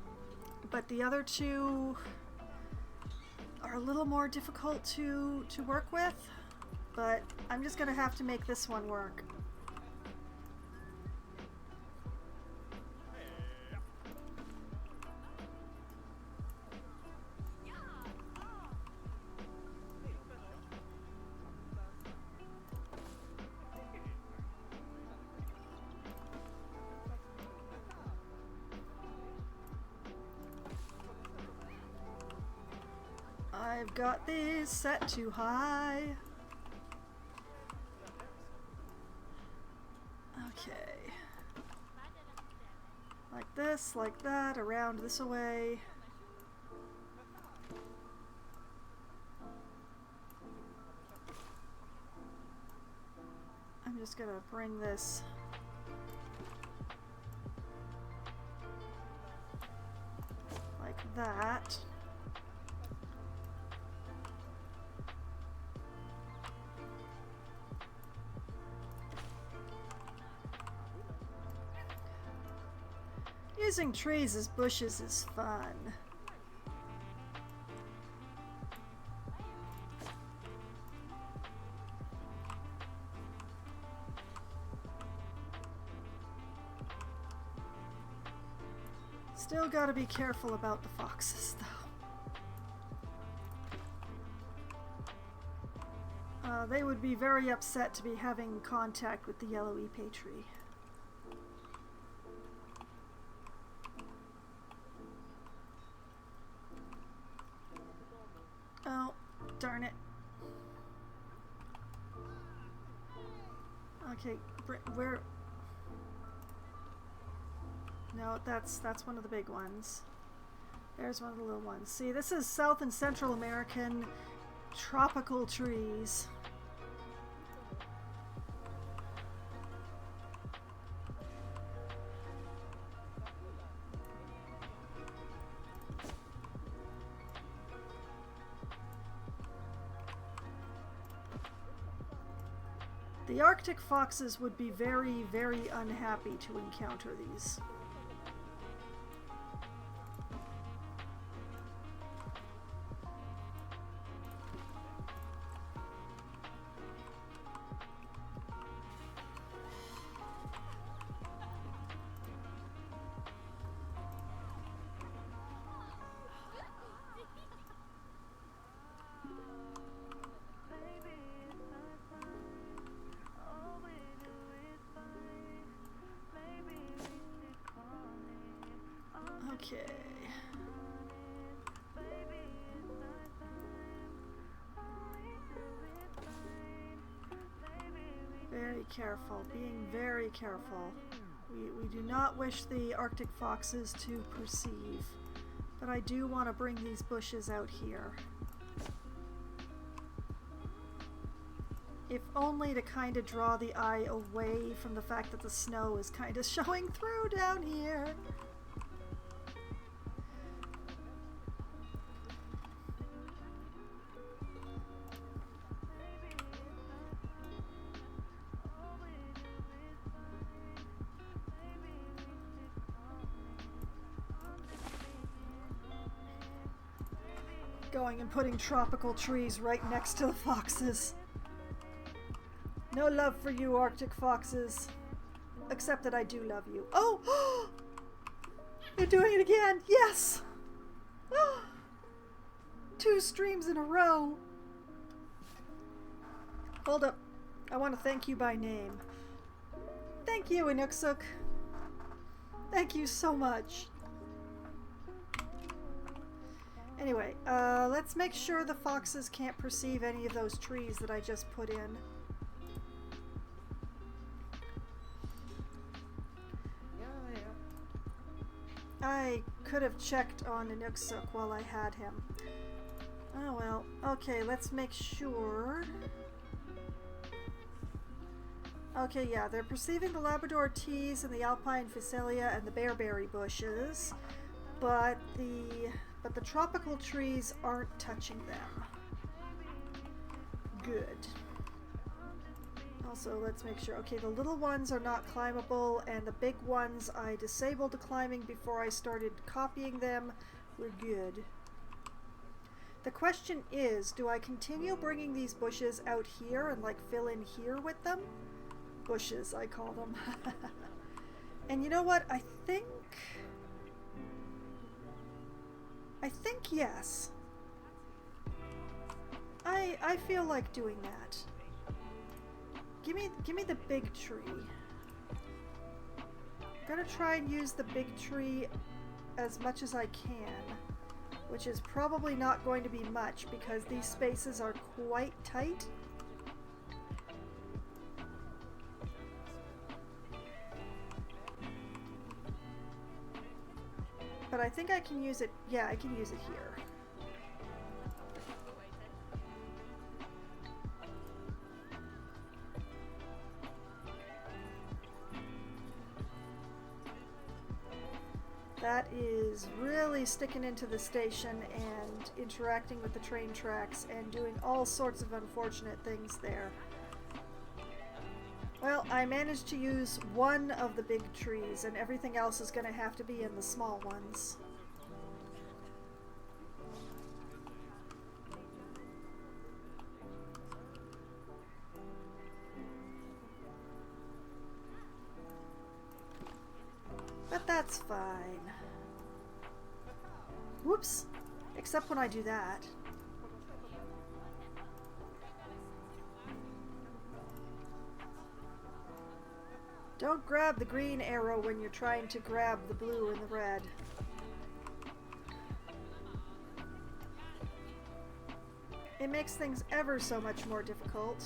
but the other two are a little more difficult to work with, but I'm just gonna have to make this one work. I've got these set too high. Okay. Like this, like that, around this away. I'm just gonna bring this like that. Using trees as bushes is fun. Still gotta be careful about the foxes, though. They would be very upset to be having contact with the yellow ipe tree. Oh, darn it. Okay, where... No, that's one of the big ones. There's one of the little ones. See, this is South and Central American tropical trees. The Arctic foxes would be very, very unhappy to encounter these. Okay. Very careful, being very careful. We do not wish the Arctic foxes to perceive, but I do want to bring these bushes out here. If only to kind of draw the eye away from the fact that the snow is kind of showing through down here. Going and putting tropical trees right next to the foxes. No love for you, Arctic foxes. Except that I do love you. Oh! They're doing it again! Yes! 2 streams in a row. Hold up. I want to thank you by name. Thank you, Inuksuk. Thank you so much. Anyway, let's make sure the foxes can't perceive any of those trees that I just put in. I could have checked on Inuksuk while I had him. Oh well. Okay, let's make sure. Okay, yeah, they're perceiving the Labrador teas and the Alpine Phacelia and the bearberry bushes, but the tropical trees aren't touching them. Good. Also, let's make sure. Okay, the little ones are not climbable, and the big ones I disabled the climbing before I started copying them. We're good. The question is, do I continue bringing these bushes out here and like fill in here with them? Bushes, I call them. And you know what? I think yes. I feel like doing that. Give me the big tree. I'm gonna try and use the big tree as much as I can, which is probably not going to be much because these spaces are quite tight. But I think I can use it, yeah, I can use it here. That is really sticking into the station and interacting with the train tracks and doing all sorts of unfortunate things there. Well, I managed to use one of the big trees, and everything else is going to have to be in the small ones. But that's fine. Whoops! Except when I do that. Don't grab the green arrow when you're trying to grab the blue and the red. It makes things ever so much more difficult.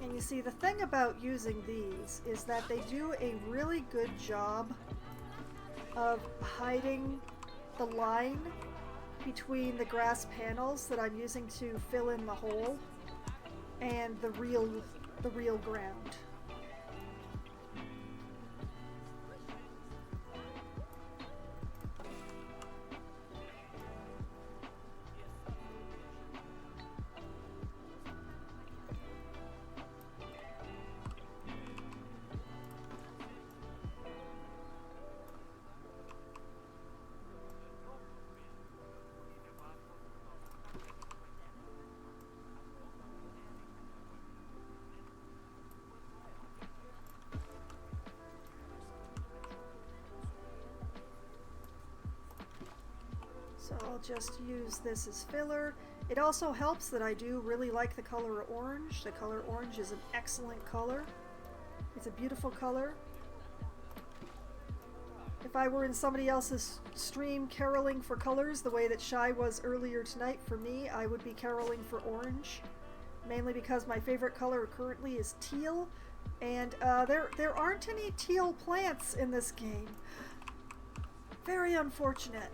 And you see, the thing about using these is that they do a really good job of hiding the line between the grass panels that I'm using to fill in the hole and the real ground. So I'll just use this as filler. It also helps that I do really like the color orange. The color orange is an excellent color. It's a beautiful color. If I were in somebody else's stream caroling for colors the way that Shy was earlier tonight, for me, I would be caroling for orange. Mainly because my favorite color currently is teal. And there aren't any teal plants in this game. Very unfortunate.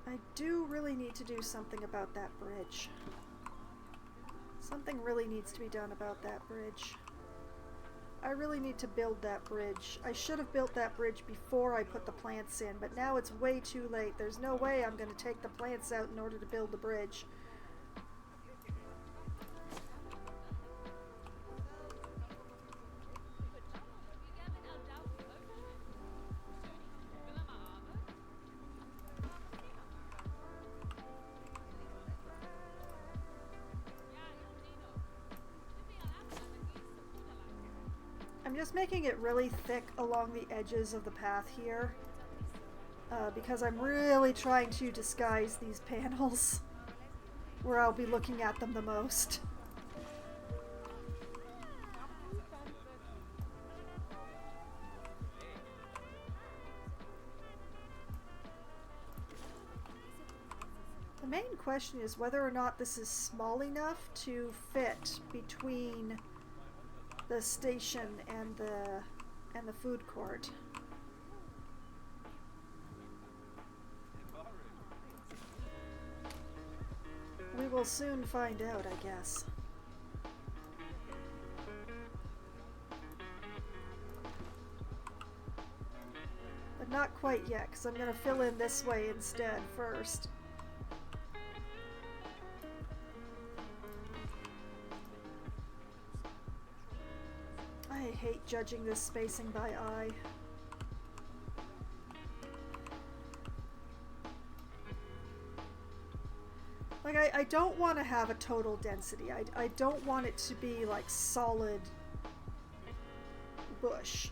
I do really need to do something about that bridge. Something really needs to be done about that bridge. I really need to build that bridge. I should have built that bridge before I put the plants in, but now it's way too late. There's no way I'm going to take the plants out in order to build the bridge. I'm just making it really thick along the edges of the path here because I'm really trying to disguise these panels where I'll be looking at them the most. The main question is whether or not this is small enough to fit between the station and the food court. We will soon find out, I guess. But not quite yet, because I'm going to fill in this way instead first. I hate judging this spacing by eye. Like, I don't want to have a total density. I don't want it to be like solid bush.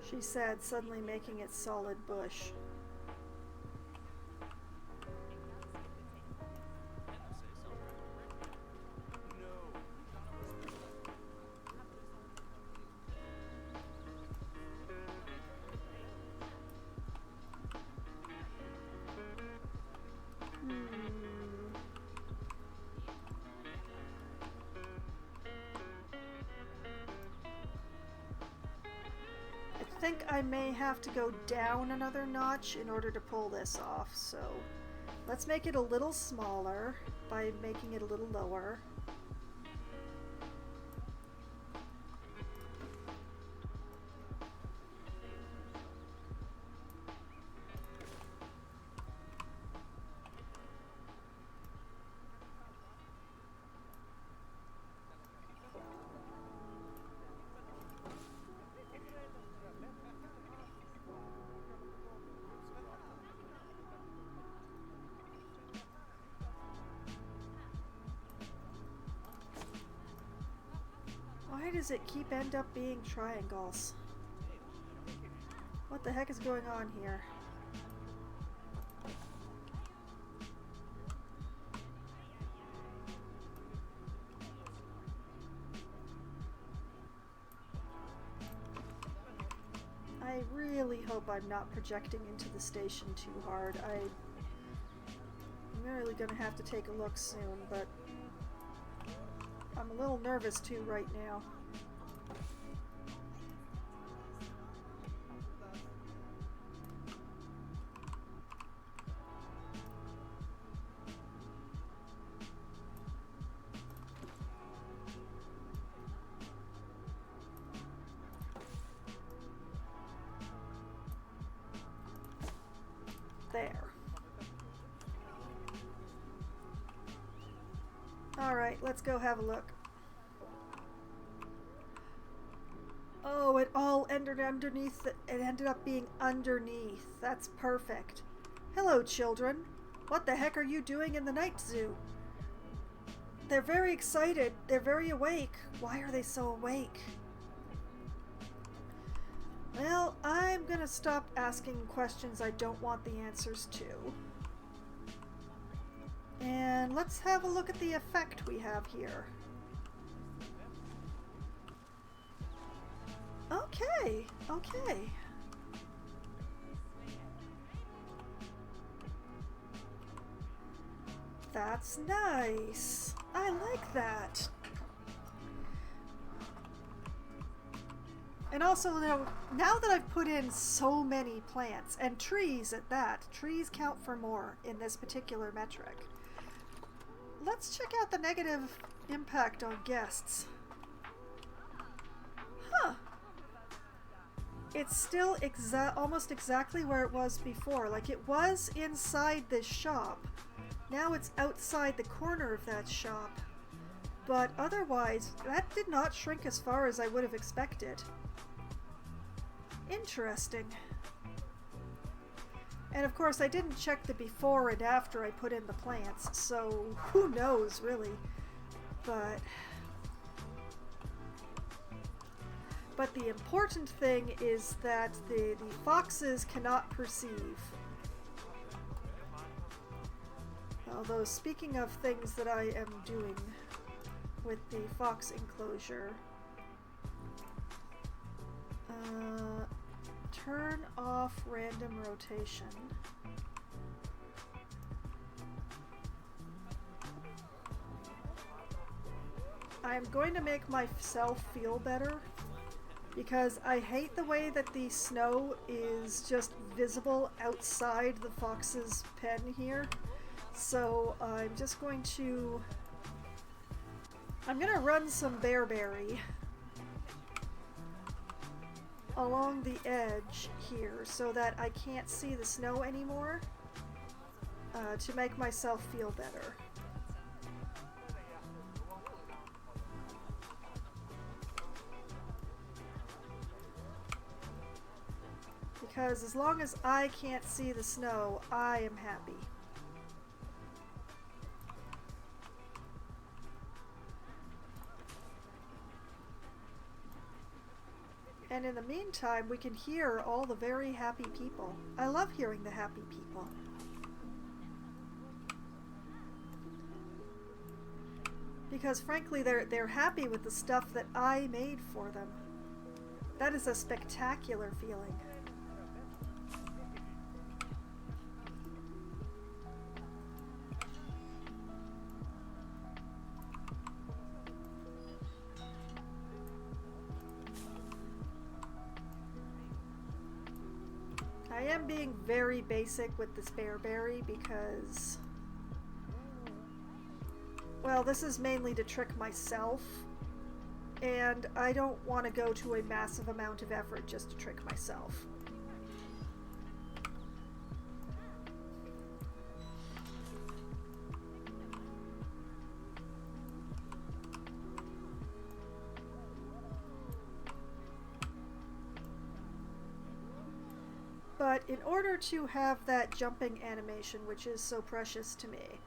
She said, suddenly making it solid bush. I think I may have to go down another notch in order to pull this off, so let's make it a little smaller by making it a little lower. Why does it keep end up being triangles? What the heck is going on here? I really hope I'm not projecting into the station too hard. I'm really gonna have to take a look soon, but I'm a little nervous too right now. There. Alright, let's go have a look. underneath. It ended up being underneath. That's perfect. Hello, children. What the heck are you doing in the night zoo? They're very excited. They're very awake. Why are they so awake? Well, I'm gonna stop asking questions I don't want the answers to. And let's have a look at the effect we have here. Okay, okay. That's nice. I like that. And also, now that I've put in so many plants, and trees at that, trees count for more in this particular metric. Let's check out the negative impact on guests. Huh. It's still almost exactly where it was before. Like, it was inside this shop. Now it's outside the corner of that shop. But otherwise, that did not shrink as far as I would have expected. Interesting. And of course, I didn't check the before and after I put in the plants, so who knows, really. But the important thing is that the foxes cannot perceive. Although, speaking of things that I am doing with the fox enclosure, turn off random rotation. I'm going to make myself feel better because I hate the way that the snow is just visible outside the fox's pen here. So I'm just going to run some bearberry along the edge here so that I can't see the snow anymore, to make myself feel better. Because as long as I can't see the snow, I am happy. And in the meantime, we can hear all the very happy people. I love hearing the happy people. Because frankly, they're happy with the stuff that I made for them. That is a spectacular feeling. I am being very basic with this bearberry because, well, this is mainly to trick myself, and I don't want to go to a massive amount of effort just to trick myself. But in order to have that jumping animation, which is so precious to me,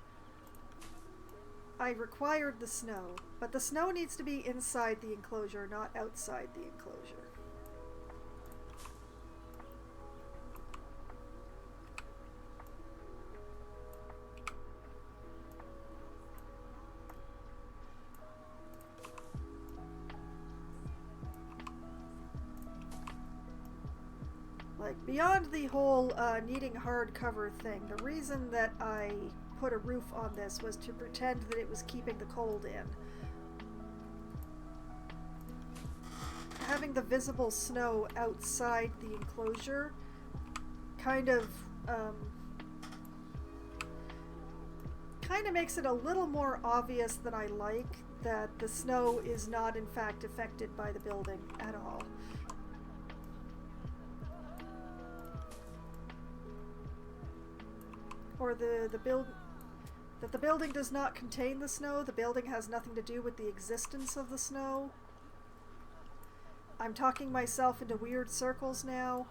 I required the snow. But the snow needs to be inside the enclosure, not outside the enclosure. Like, beyond the whole needing hardcover thing, the reason that I put a roof on this was to pretend that it was keeping the cold in. Having the visible snow outside the enclosure kind of makes it a little more obvious than I like that the snow is not in fact affected by the building at all. Or that the building does not contain the snow, the building has nothing to do with the existence of the snow. I'm talking myself into weird circles now.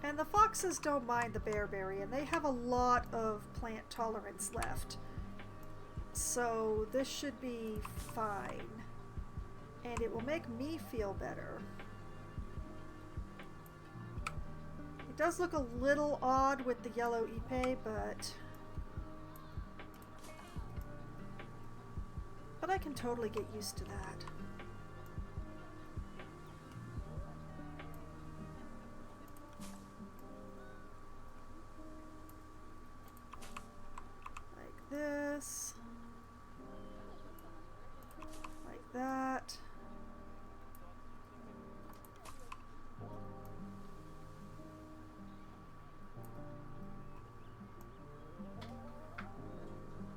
And the foxes don't mind the bearberry, and they have a lot of plant tolerance left. So this should be fine. And it will make me feel better. It does look a little odd with the yellow ipe, but I can totally get used to that. This, like that.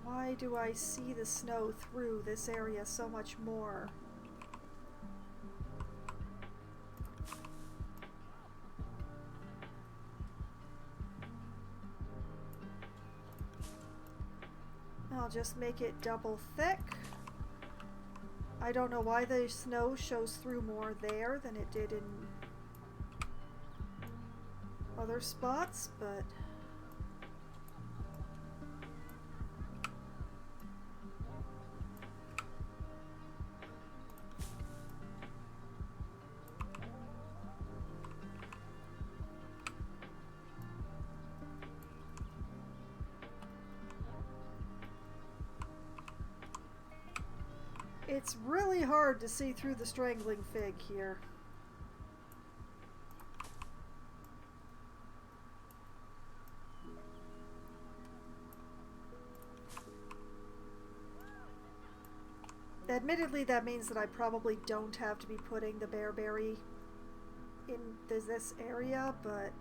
Why do I see the snow through this area so much more? I'll just make it double thick. I don't know why the snow shows through more there than it did in other spots, but it's really hard to see through the strangling fig here. Admittedly, that means that I probably don't have to be putting the bearberry in this area, but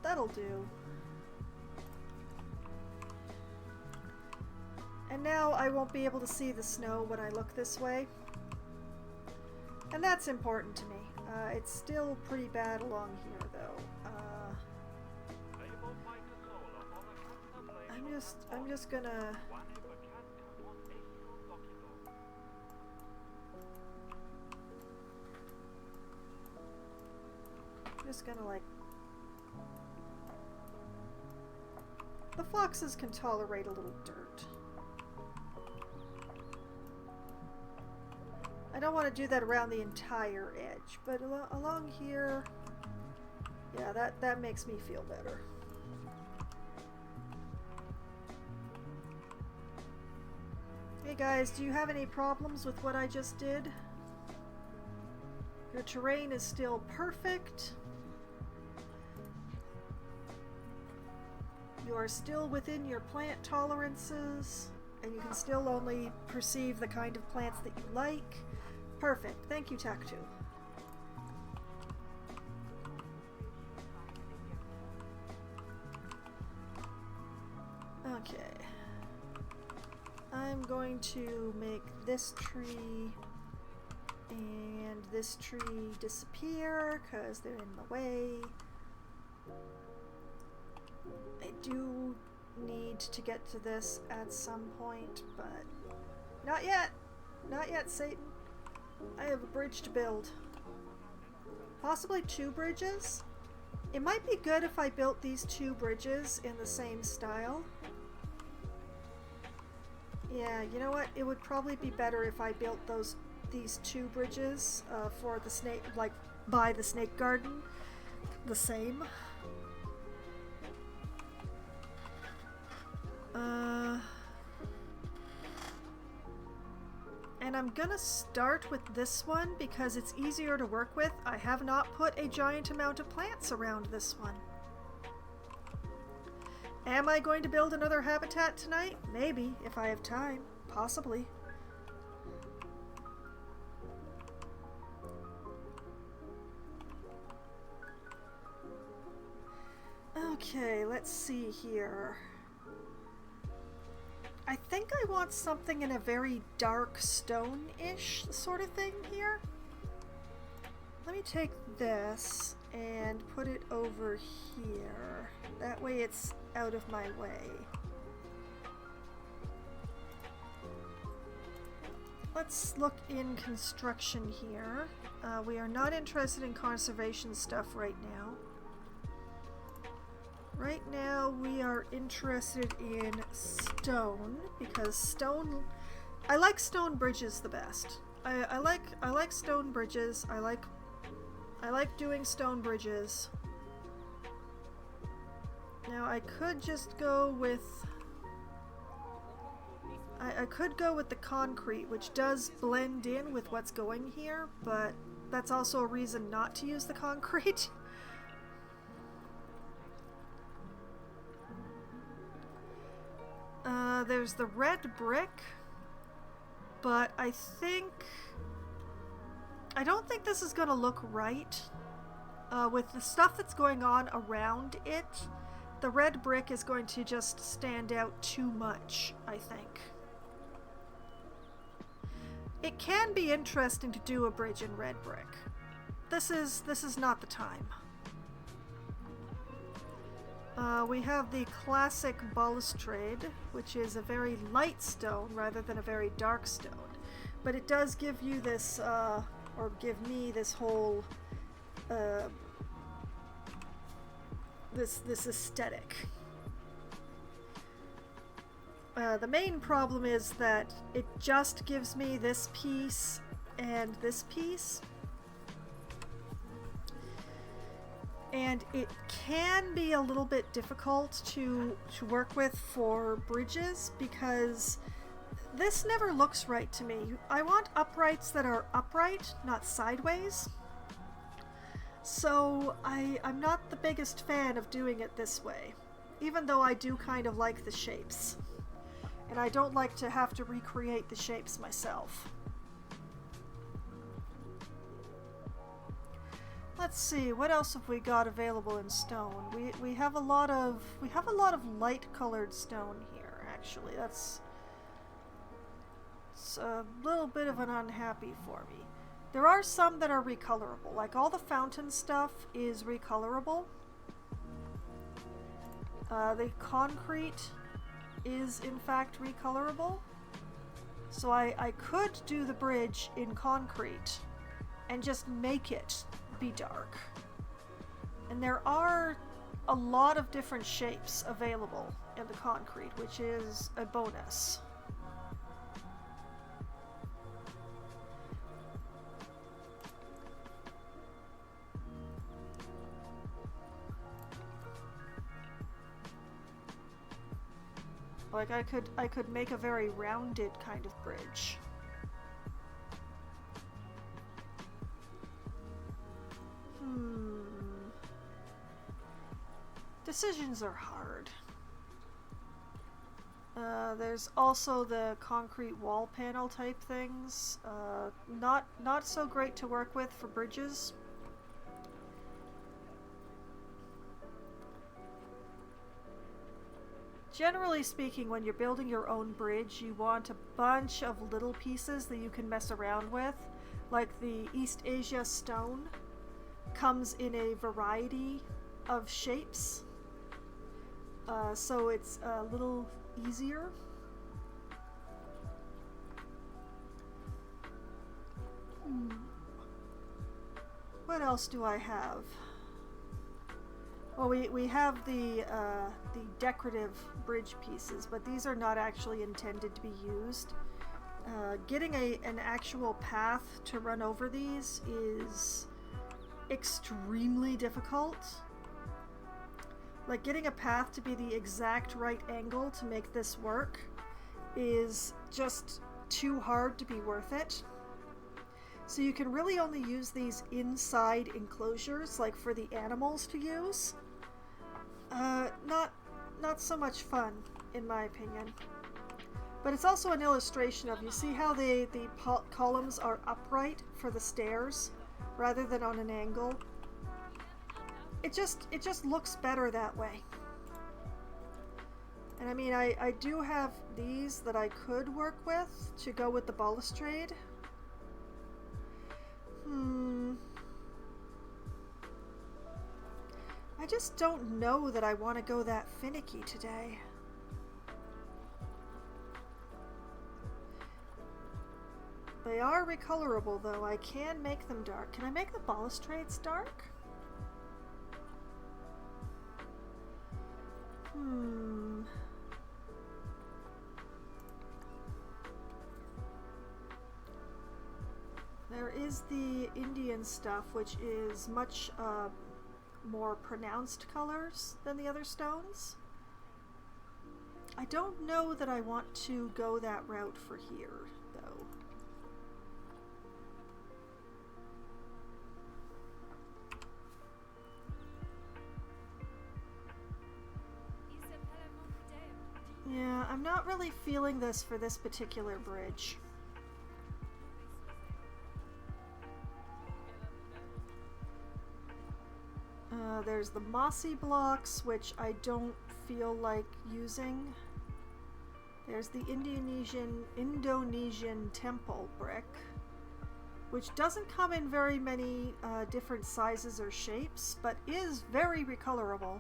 that'll do. And now I won't be able to see the snow when I look this way. And that's important to me. It's still pretty bad along here though. I'm just gonna like, the foxes can tolerate a little dirt. I don't want to do that around the entire edge, but along here, yeah, that makes me feel better. Hey guys, do you have any problems with what I just did? Your terrain is still perfect. You are still within your plant tolerances, and you can still only perceive the kind of plants that you like. Perfect. Thank you, Taktu. Okay. I'm going to make this tree and this tree disappear because they're in the way. I do need to get to this at some point, but not yet. Not yet, Satan. I have a bridge to build. Possibly 2 bridges? It might be good if I built these two bridges in the same style. Yeah, you know what? It would probably be better if I built these two bridges for the snake, like by the snake garden, the same. And I'm gonna start with this one because it's easier to work with. I have not put a giant amount of plants around this one. Am I going to build another habitat tonight? Maybe, if I have time. Possibly. Okay, let's see here. I think I want something in a very dark stone-ish sort of thing here. Let me take this and put it over here. That way it's out of my way. Let's look in construction here. We are not interested in conservation stuff right now. Right now we are interested in stone because stone. I like stone bridges the best. I like stone bridges. I like doing stone bridges. Now I could just go with. I could go with the concrete, which does blend in with what's going here, but that's also a reason not to use the concrete. There's the red brick, but I don't think this is gonna look right. With the stuff that's going on around it, the red brick is going to just stand out too much, I think. It can be interesting to do a bridge in red brick. This is not the time. We have the classic balustrade, which is a very light stone rather than a very dark stone. But it does give you this, or give me this whole, this aesthetic. The main problem is that it just gives me this piece and this piece. And it can be a little bit difficult to work with for bridges because this never looks right to me. I want uprights that are upright, not sideways. So I'm not the biggest fan of doing it this way, even though I do kind of like the shapes. And I don't like to have to recreate the shapes myself. Let's see, what else have we got available in stone? We have a lot of light colored stone here, actually. It's a little bit of an unhappy for me. There are some that are recolorable, like all the fountain stuff is recolorable. The concrete is in fact recolorable. So I could do the bridge in concrete and just make it be dark. And there are a lot of different shapes available in the concrete, which is a bonus. Like I could make a very rounded kind of bridge. Decisions are hard. There's also the concrete wall panel type things. Not so great to work with for bridges. Generally speaking, when you're building your own bridge, you want a bunch of little pieces that you can mess around with. Like the East Asia stone comes in a variety of shapes. So it's a little easier. What else do I have? Well, we have the decorative bridge pieces, but these are not actually intended to be used. Getting an actual path to run over these is extremely difficult. Like, getting a path to be the exact right angle to make this work is just too hard to be worth it. So you can really only use these inside enclosures, like for the animals to use. Not so much fun, in my opinion. But it's also an illustration of, you see how the columns are upright for the stairs rather than on an angle? It just looks better that way. And I mean, I do have these that I could work with to go with the balustrade. I just don't know that I want to go that finicky today. They are recolorable though. I can make them dark. Can I make the balustrades dark? There is the Indian stuff, which is much more pronounced colors than the other stones. I don't know that I want to go that route for here, though. Yeah, I'm not really feeling this for this particular bridge. There's the mossy blocks, which I don't feel like using. There's the Indonesian temple brick, which doesn't come in very many different sizes or shapes, but is very recolorable.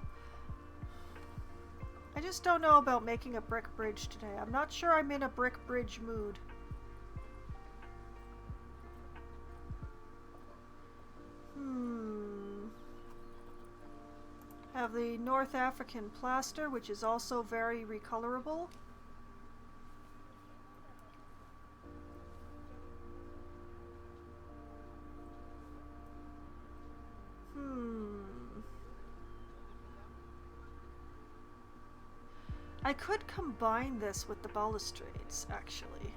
I just don't know about making a brick bridge today. I'm not sure I'm in a brick bridge mood. Have the North African plaster, which is also very recolorable. I could combine this with the balustrades, actually.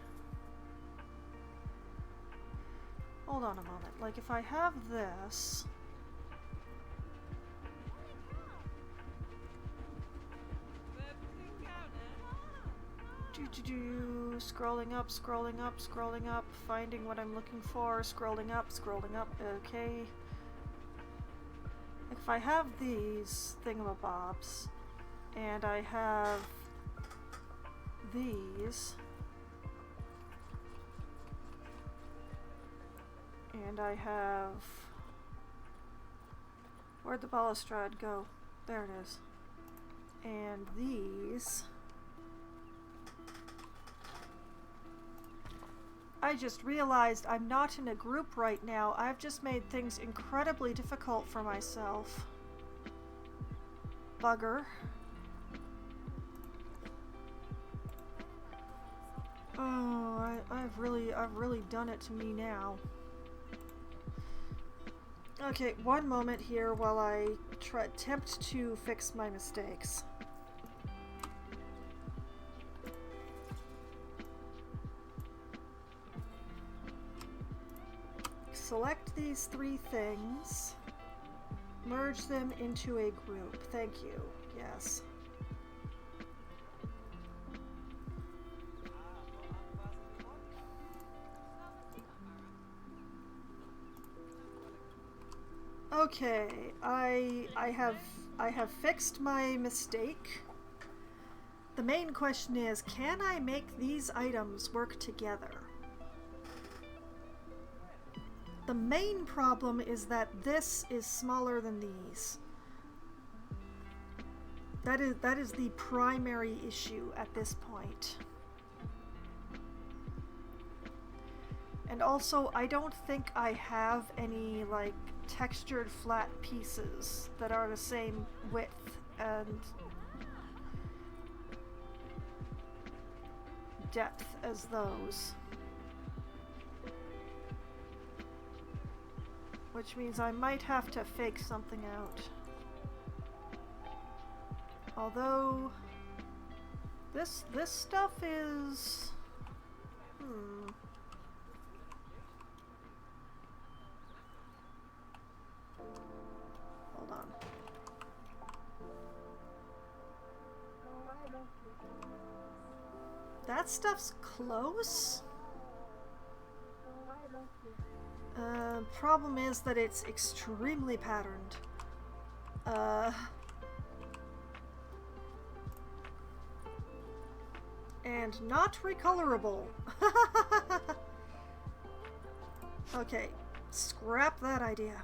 Hold on a moment. Like, if I have this... Scrolling up, scrolling up, scrolling up, finding what I'm looking for, scrolling up, okay. If I have these thingamabobs, and I have these, and I have... Where'd the balustrade go? There it is. And these... I just realized I'm not in a group right now. I've just made things incredibly difficult for myself. Bugger. Oh, I've really done it to me now. Okay, one moment here while I attempt to fix my mistakes. Select these three things, merge them into a group. Thank you. Yes. Okay, I have fixed my mistake. The main question is, can I make these items work together? The main problem is that this is smaller than these. That is the primary issue at this point. And also, I don't think I have any, like, textured flat pieces that are the same width and depth as those. Which means I might have to fake something out. Although this stuff is hold on. That stuff's close. Problem is that it's extremely patterned. And not recolorable. Okay, scrap that idea.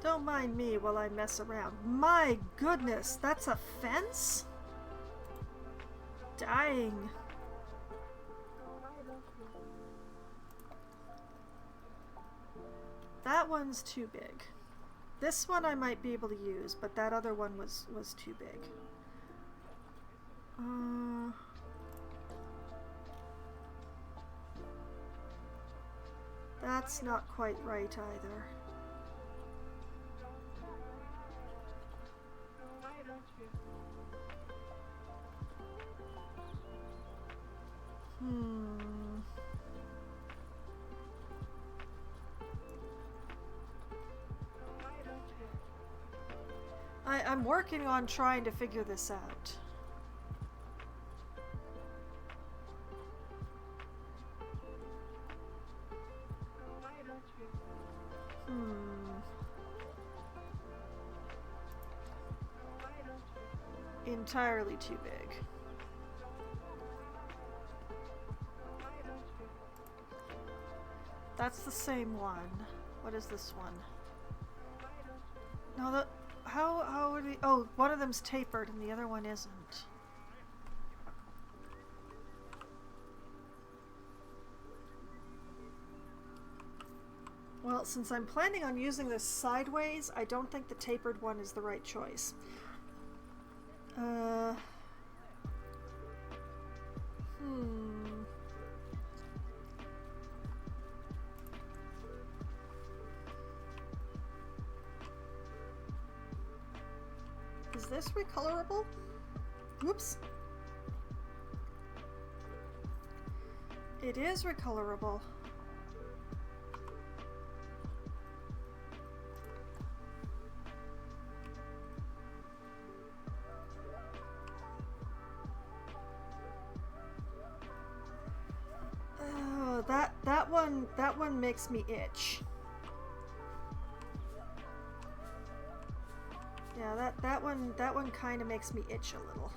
Don't mind me while I mess around. My goodness, that's a fence? Dang. That one's too big. This one I might be able to use, but that other one was too big. That's not quite right either. I'm working on trying to figure this out. Entirely too big. That's the same one. What is this one? No, that how would we? Oh, one of them's tapered and the other one isn't. Well, since I'm planning on using this sideways, I don't think the tapered one is the right choice. Is this recolorable? Whoops. It is recolorable. Oh, that one makes me itch. Yeah, that one kind of makes me itch a little.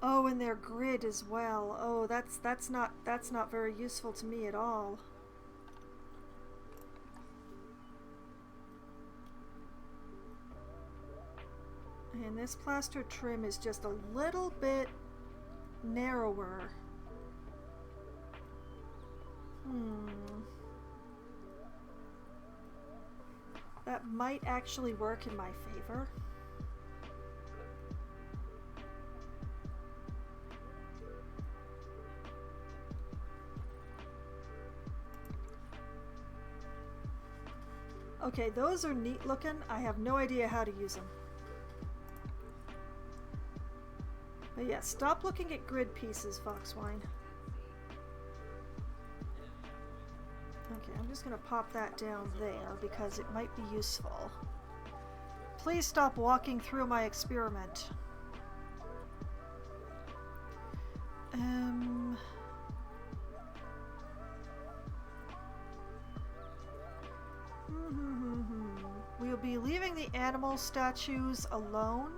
Oh, and their grid as well. Oh, that's not very useful to me at all. And this plaster trim is just a little bit narrower. That might actually work in my favor. Okay, those are neat looking. I have no idea how to use them. But yeah, stop looking at grid pieces, Foxwine. Okay, I'm just going to pop that down there because it might be useful. Please stop walking through my experiment. Um... We'll be leaving the animal statues alone.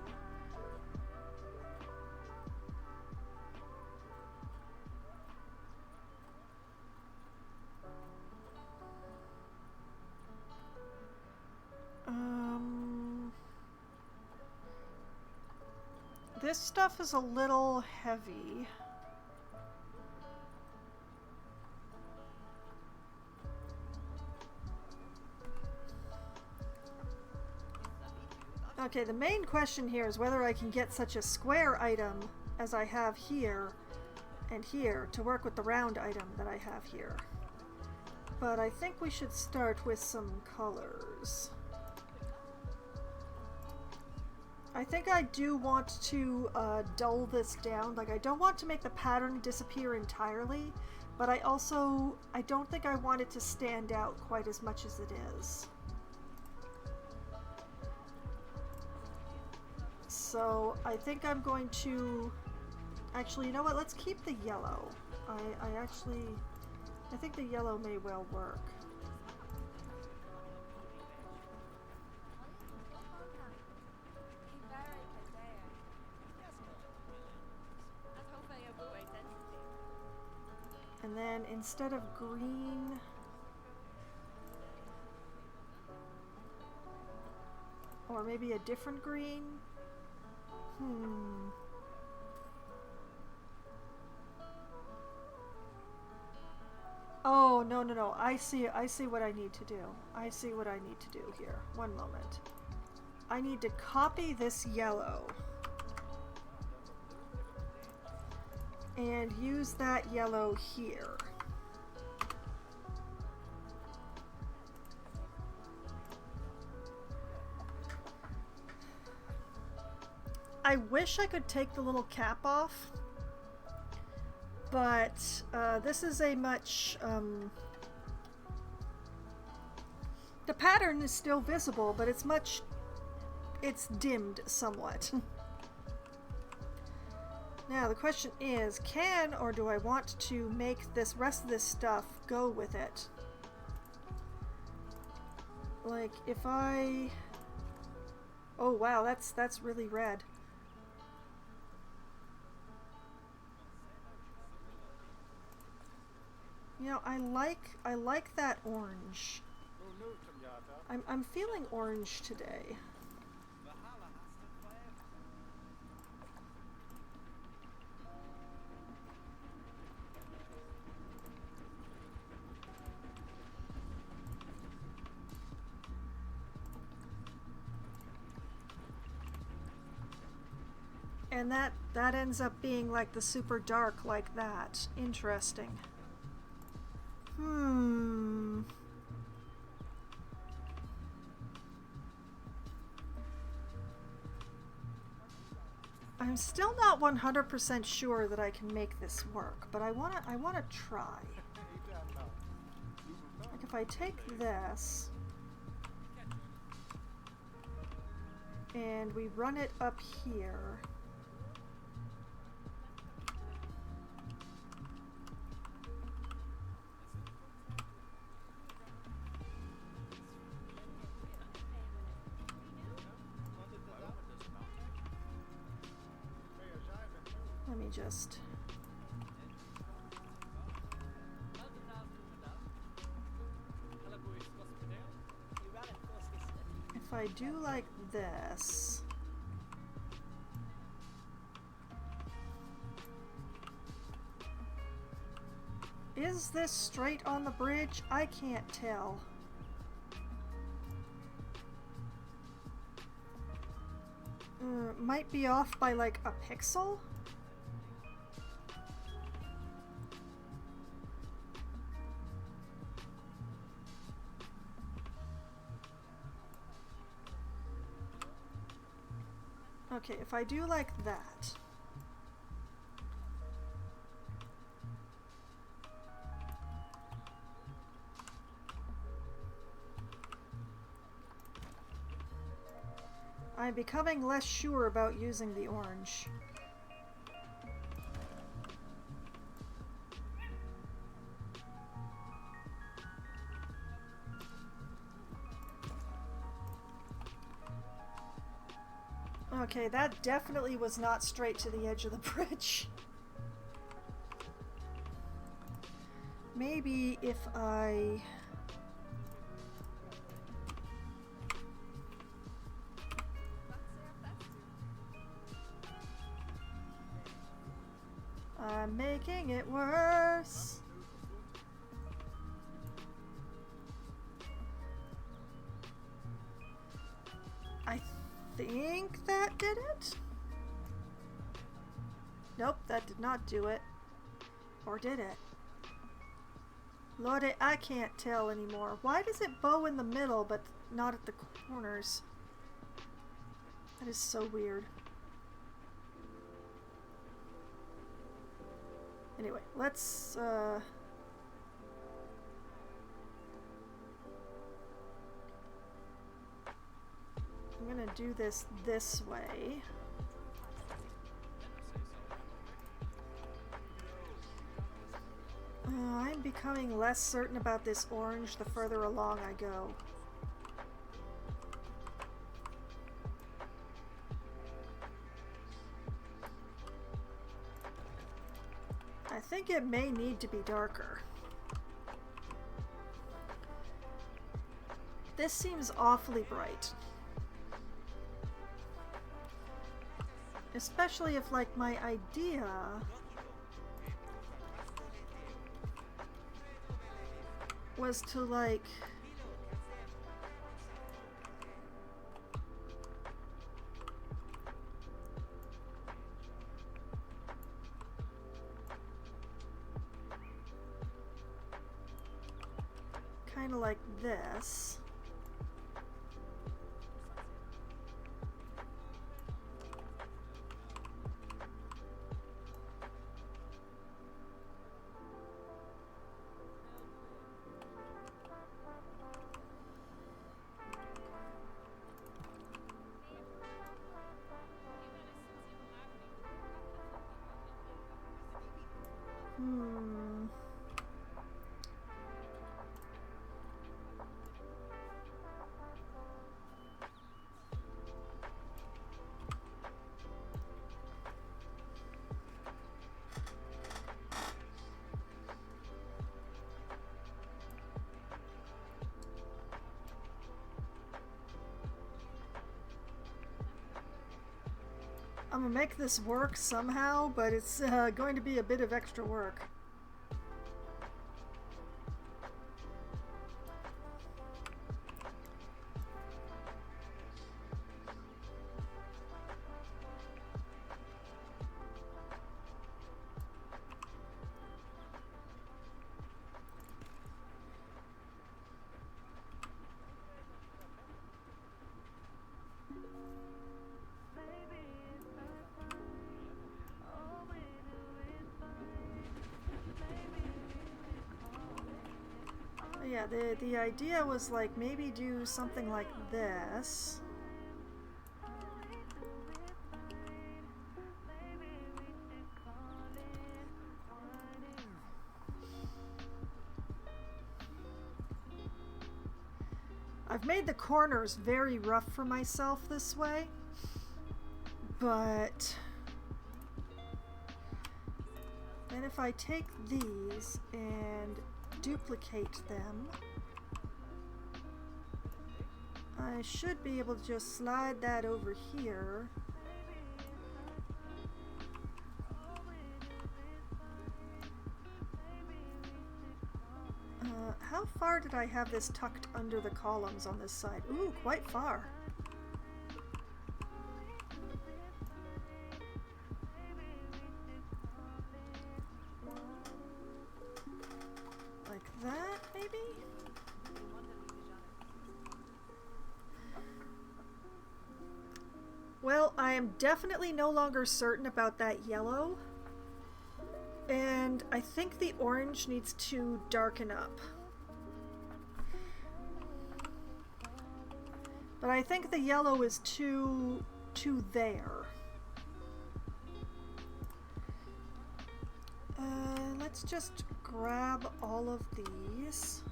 This stuff is a little heavy. Okay, the main question here is whether I can get such a square item as I have here and here to work with the round item that I have here. But I think we should start with some colors. I think I do want to dull this down. Like, I don't want to make the pattern disappear entirely, but I don't think I want it to stand out quite as much as it is. So I think I'm going to, actually, you know what, let's keep the yellow. I think the yellow may well work. And then instead of green, or maybe a different green. Oh, no. I see what I need to do. I see what I need to do here. One moment. I need to copy this yellow and use that yellow here. I wish I could take the little cap off, but this is a much, the pattern is still visible, but it's dimmed somewhat. Now the question is, can or do I want to make this rest of this stuff go with it? Like if I, oh wow, that's really red. You know, I like that orange. I'm feeling orange today. And that ends up being like the super dark like that. Interesting. I'm still not 100% sure that I can make this work, but I wanna try. Like if I take this and we run it up here. Let me just... If I do like this... Is this straight on the bridge? I can't tell. Might be off by like a pixel? Okay, if I do like that. I'm becoming less sure about using the orange. Okay, that definitely was not straight to the edge of the bridge. Maybe if I... I'm making it worse. I think that did it? Nope, that did not do it. Or did it? Lordy, I can't tell anymore. Why does it bow in the middle but not at the corners? That is so weird. Anyway, let's I'm gonna do this way. I'm becoming less certain about this orange the further along I go. I think it may need to be darker. This seems awfully bright. Especially if, like, my idea was to, like, kind of like this. I'm gonna make this work somehow, but it's going to be a bit of extra work. Yeah, the idea was like maybe do something like this. I've made the corners very rough for myself this way, but then if I take these and duplicate them, I should be able to just slide that over here. How far did I have this tucked under the columns on this side? Ooh, quite far. Like that, maybe? Well, I am definitely no longer certain about that yellow. And I think the orange needs to darken up. But I think the yellow is too there. Let's just grab all of these.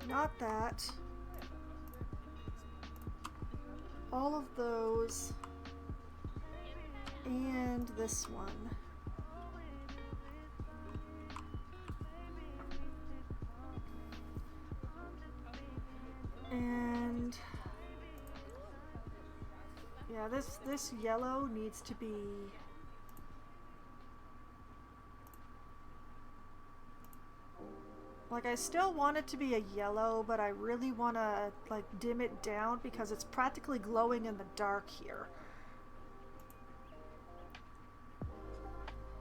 Not that. All of those. And this one. And yeah, this yellow needs to be like, I still want it to be a yellow, but I really want to like dim it down because it's practically glowing in the dark here.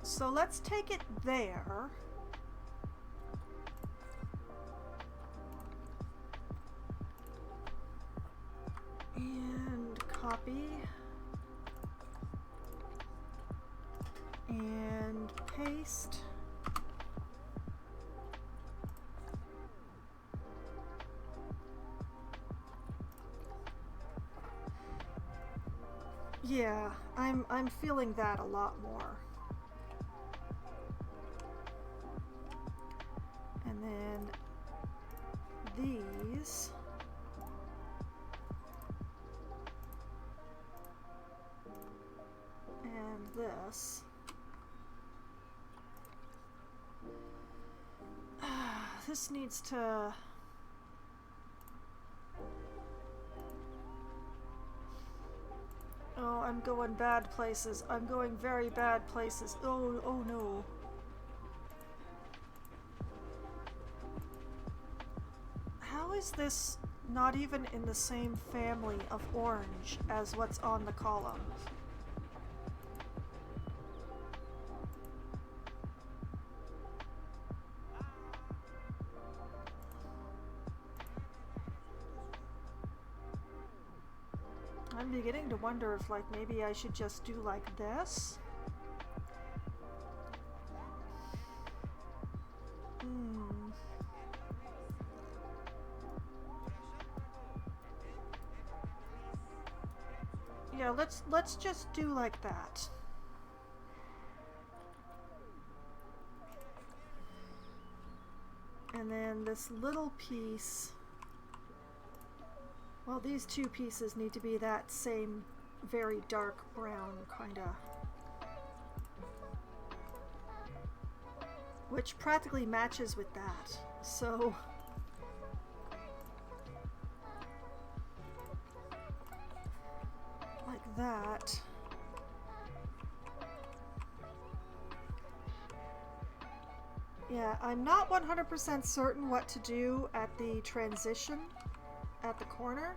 So let's take it there. And copy. And paste. Yeah, I'm feeling that a lot more. And then these. And this. This needs to... Oh, I'm going bad places. I'm going very bad places. Oh, oh no. How is this not even in the same family of orange as what's on the column? I'm beginning to wonder if, like, maybe I should just do like this. Yeah, let's just do like that. And then this little piece. Well, these two pieces need to be that same very dark brown, kinda. Which practically matches with that, so... like that. Yeah, I'm not 100% certain what to do at the transition at the corner,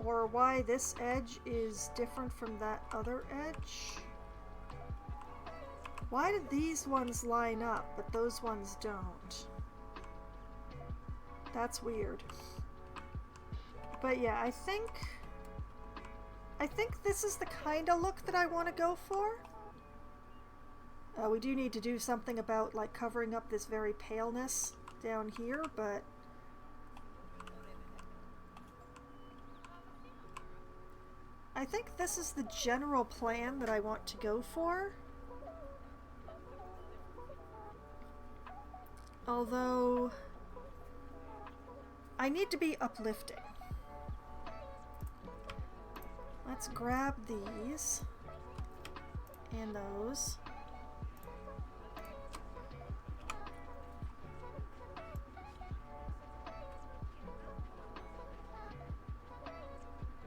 or why this edge is different from that other edge. Why did these ones line up but those ones don't? That's weird. But yeah, I think this is the kind of look that I want to go for. We do need to do something about like covering up this very paleness down here, but I think this is the general plan that I want to go for. Although I need to be uplifting. Let's grab these and those.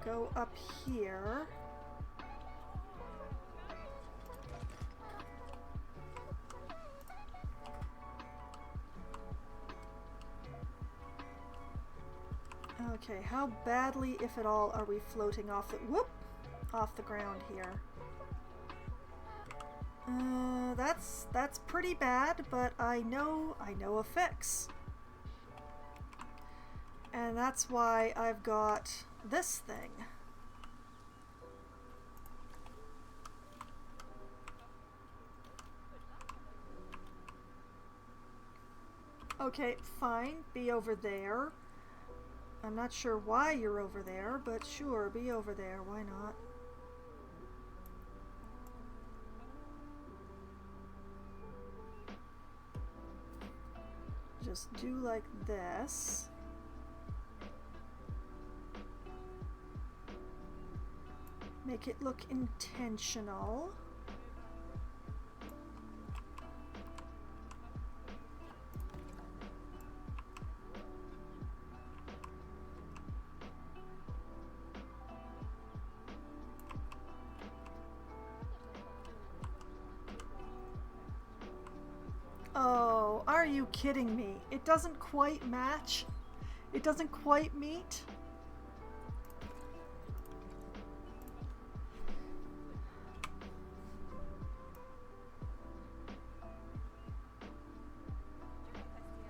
Go up here. Okay, how badly, if at all, are we floating off the off the ground here? That's pretty bad, but I know a fix. And that's why I've got this thing. Okay, fine, be over there. I'm not sure why you're over there, but sure, be over there, why not? just do like this. Make it look intentional. Oh, are you kidding me? It doesn't quite match. It doesn't quite meet.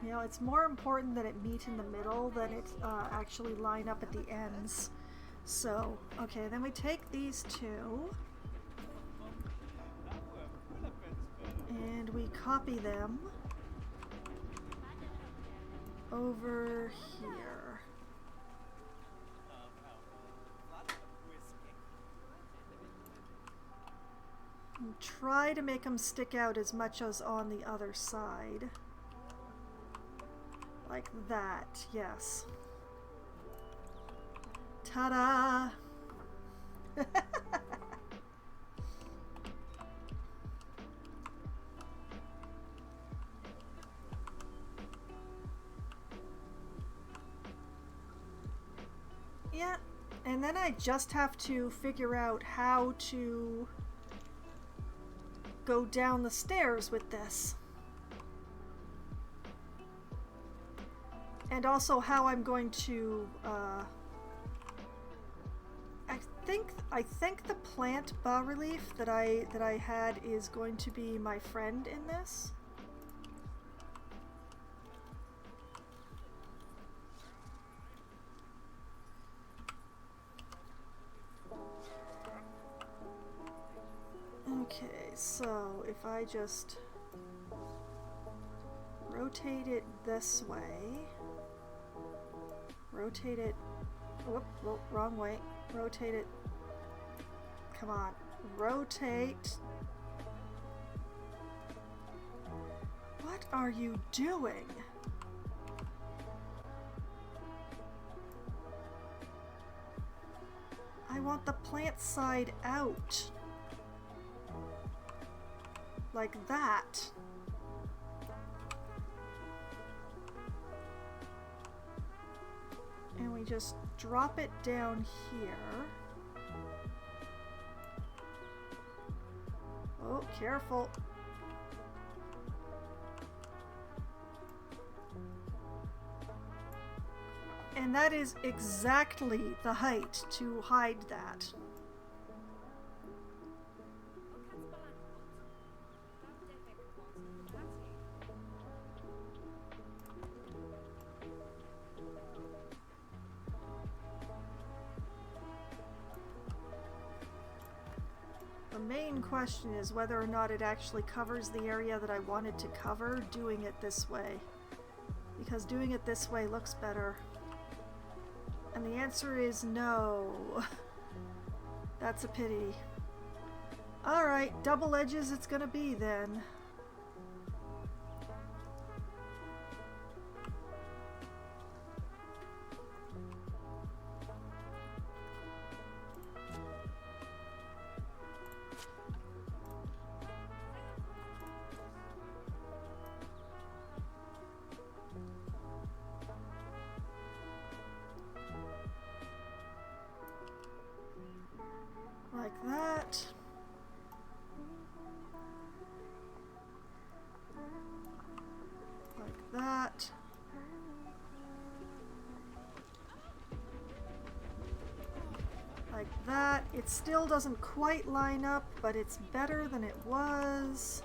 You know, it's more important that it meet in the middle than it actually line up at the ends. So, okay, then we take these two and we copy them over here. And try to make them stick out as much as on the other side. Like that, yes. Ta-da! Yeah, and then I just have to figure out how to go down the stairs with this. And also how I'm going to, I think the plant bas-relief that I had is going to be my friend in this. Okay, so if I just rotate it this way, rotate it, whoop, wrong way, rotate it, come on, rotate. What are you doing? I want the plant side out. Like that. And we just drop it down here. Oh, careful. And that is exactly the height to hide that. The main question is whether or not it actually covers the area that I wanted to cover doing it this way. Because doing it this way looks better. And the answer is no. That's a pity. Alright, double edges it's gonna be then. Like that. Like that. Like that. It still doesn't quite line up, but it's better than it was.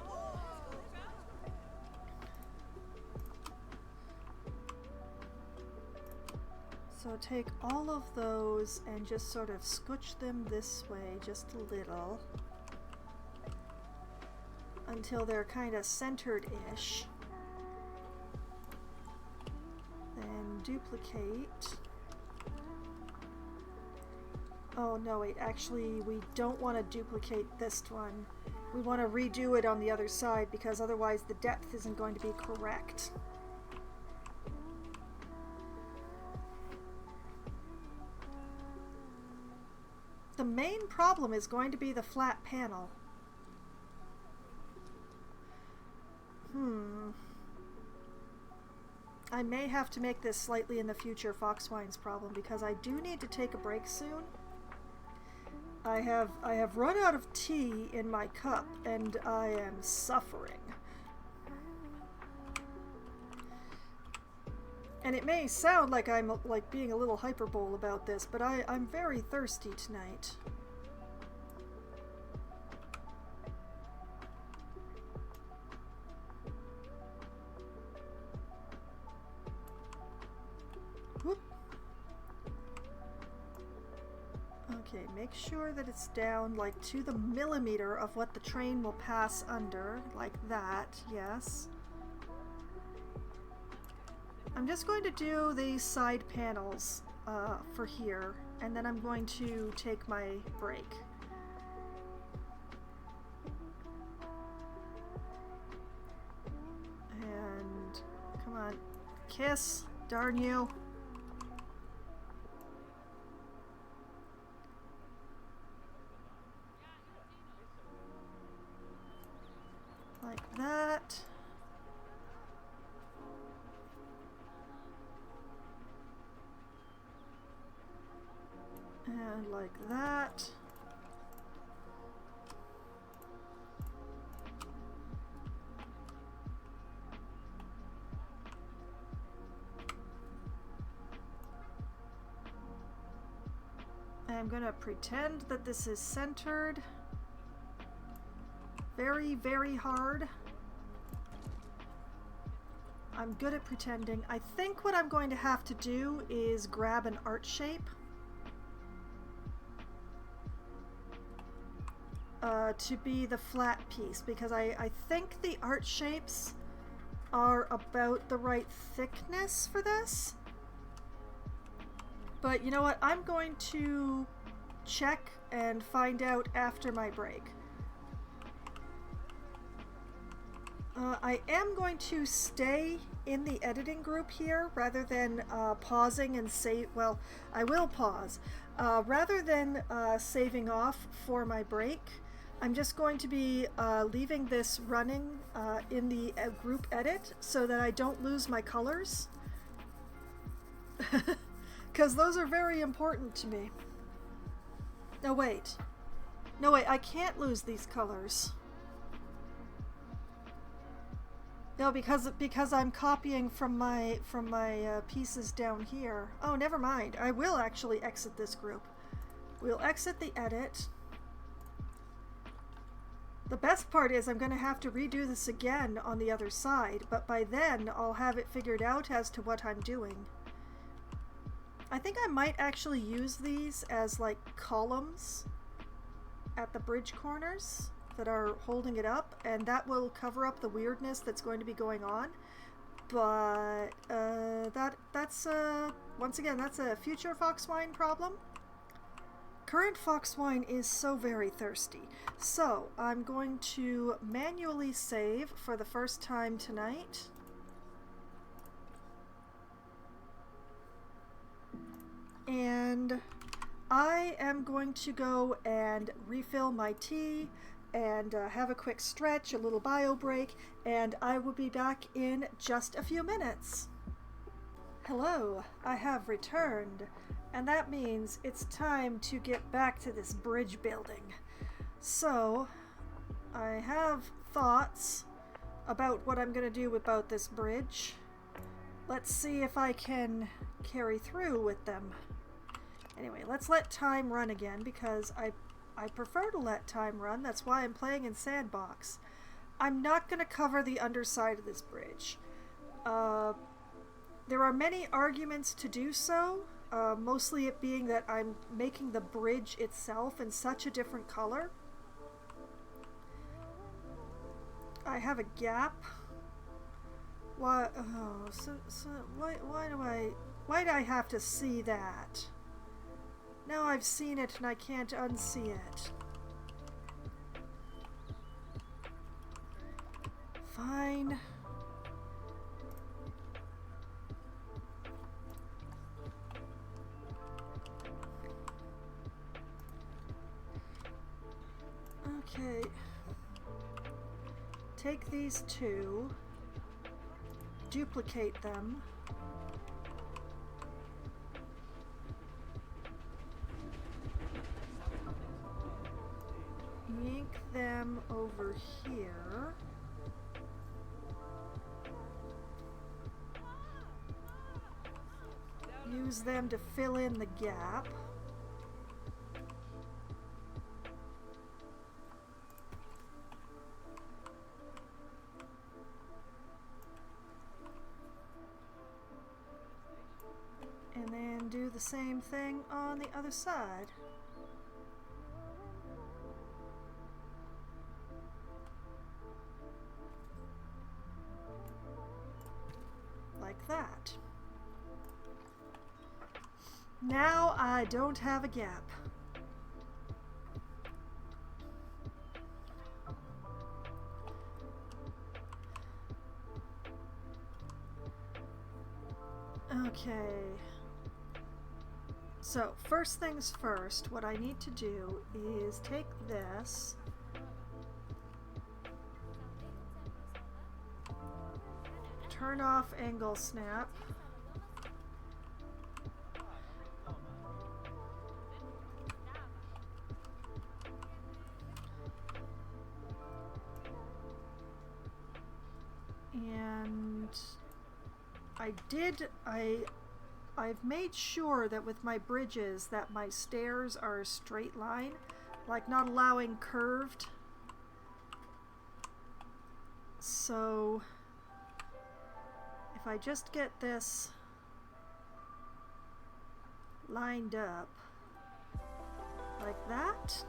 So take all of those and just sort of scooch them this way just a little until they're kind of centered-ish. Then duplicate. Oh no, wait, actually we don't want to duplicate this one. We want to redo it on the other side because otherwise the depth isn't going to be correct. The main problem is going to be the flat panel. I may have to make this slightly in the future Foxwine's problem, because I do need to take a break soon. I have run out of tea in my cup, and I am suffering. And it may sound like I'm like being a little hyperbole about this, but I'm very thirsty tonight. Whoop. Okay, make sure that it's down like to the millimeter of what the train will pass under, like that, yes. I'm just going to do these side panels for here, and then I'm going to take my break. And come on, kiss, darn you. Like that. And like that. I'm going to pretend that this is centered. Very, very hard. I'm good at pretending. I think what I'm going to have to do is grab an art shape to be the flat piece, because I think the art shapes are about the right thickness for this. But you know what? I'm going to check and find out after my break. I am going to stay in the editing group here rather than pausing and save. Well, I will pause. Rather than saving off for my break, I'm just going to be leaving this running in the group edit so that I don't lose my colors. Because those are very important to me. No, wait. No, wait, I can't lose these colors. No, because I'm copying from my pieces down here. Oh, never mind. I will actually exit this group. We'll exit the edit. The best part is I'm going to have to redo this again on the other side, but by then I'll have it figured out as to what I'm doing. I think I might actually use these as like columns at the bridge corners that are holding it up, and that will cover up the weirdness that's going to be going on. But that's once again, that's a future Foxwine problem. Current Foxwine is so very thirsty, so I'm going to manually save for the first time tonight. And I am going to go and refill my tea and have a quick stretch, a little bio break, and I will be back in just a few minutes. Hello, I have returned, and that means it's time to get back to this bridge building. So, I have thoughts about what I'm going to do about this bridge. Let's see if I can carry through with them. Anyway, let's let time run again, because I prefer to let time run. That's why I'm playing in sandbox. I'm not going to cover the underside of this bridge. There are many arguments to do so, mostly it being that I'm making the bridge itself in such a different color. I have a gap. Why? Oh, why do I have to see that? Now I've seen it and I can't unsee it. Fine. Okay. Take these two, duplicate them. Yank them over here. Use them to fill in the gap. And then do the same thing on the other side. Like that. Now I don't have a gap. Okay. So, first things first, what I need to do is take this, turn off angle snap, and I've made sure that with my bridges that my stairs are a straight line, like not allowing curved. So if I just get this lined up like that,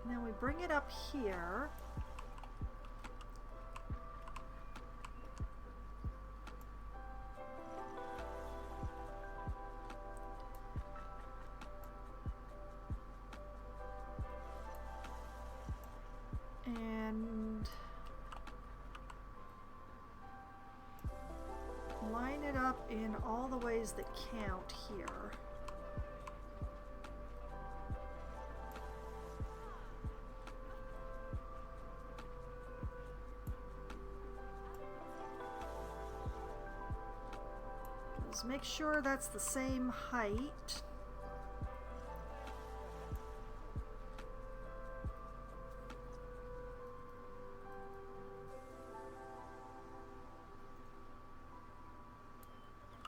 and then we bring it up here. And line it up in all the ways that count here. Just make sure that's the same height.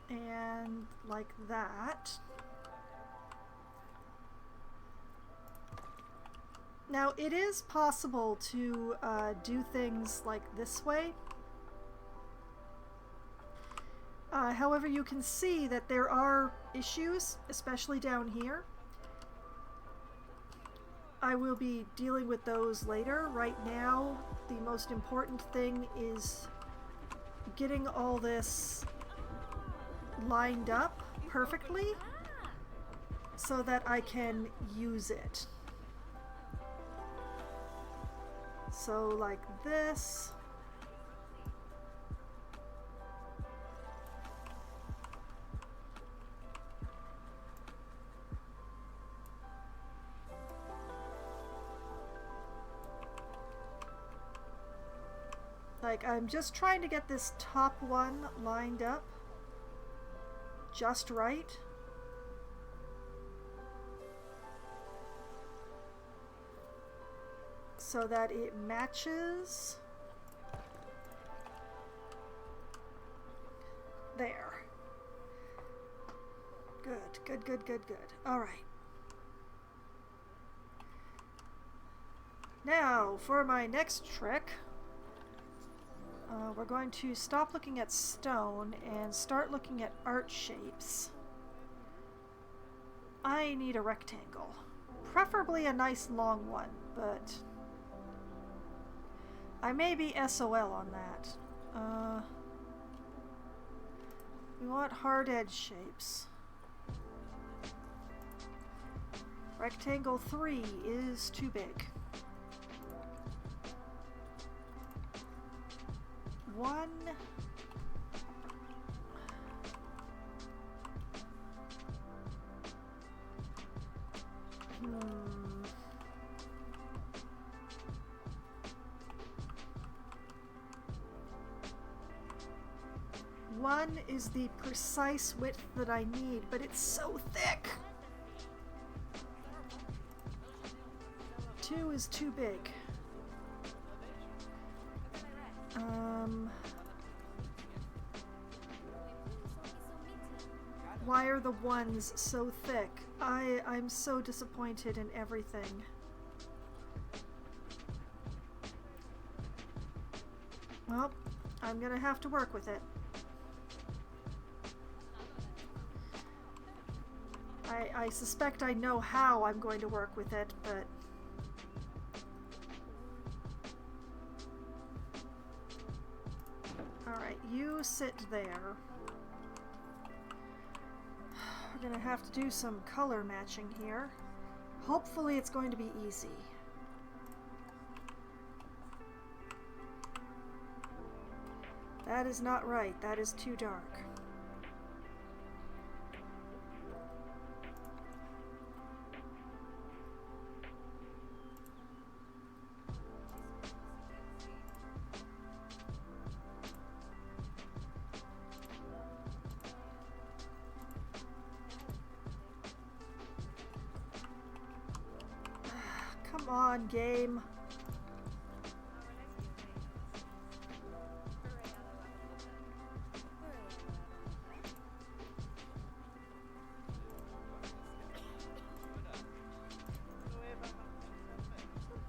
And like that. Now it is possible to do things like this way. However, you can see that there are issues, especially down here. I will be dealing with those later. Right now, the most important thing is getting all this lined up perfectly so that I can use it. So like this. Like I'm just trying to get this top one lined up just right. So that it matches. There. Good, good, good, good, good. All right. Now, for my next trick, we're going to stop looking at stone and start looking at art shapes. I need a rectangle. Preferably a nice long one, but I may be SOL on that. We want hard edge shapes. Rectangle 3 is too big. 1. 1 is the precise width that I need, but it's so thick. 2 is too big. Why are the 1s so thick? I'm so disappointed in everything. Well, I'm gonna have to work with it. I suspect I know how I'm going to work with it, but... Alright, you sit there. We're gonna have to do some color matching here. Hopefully it's going to be easy. That is not right. That is too dark. Come on, game.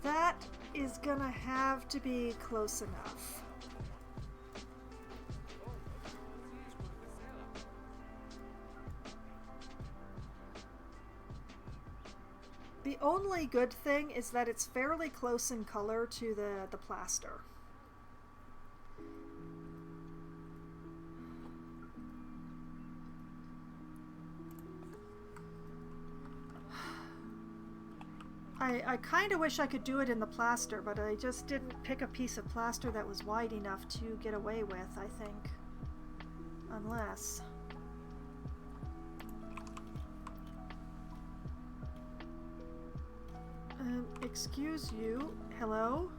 That is gonna have to be close enough. The only good thing is that it's fairly close in color to the plaster. I kind of wish I could do it in the plaster, but I just didn't pick a piece of plaster that was wide enough to get away with, I think. Unless... excuse you. Hello?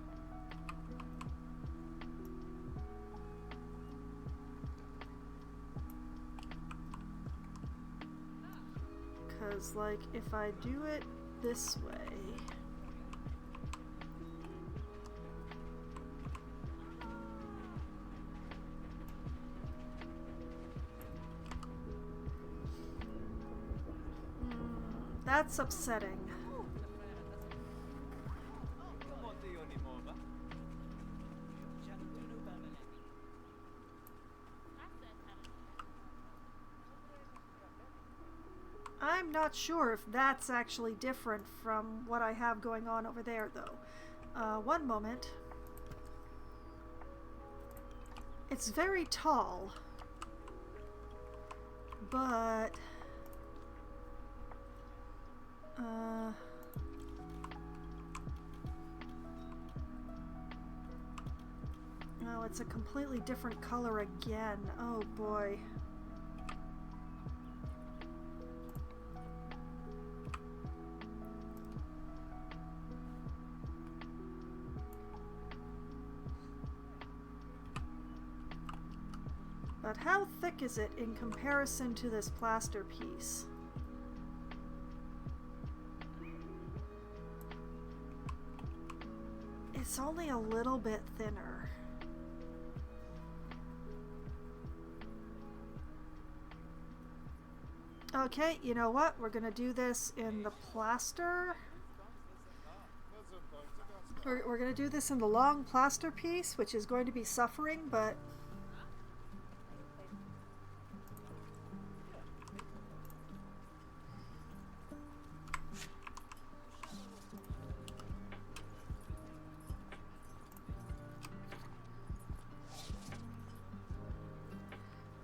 Because, like, if I do it this way... that's upsetting. I'm not sure if that's actually different from what I have going on over there, though. One moment. It's very tall, but... no, it's a completely different color again. Oh boy. But how thick is it in comparison to this plaster piece? It's only a little bit thinner. Okay, you know what? We're gonna do this in the plaster. We're gonna do this in the long plaster piece, which is going to be suffering, but...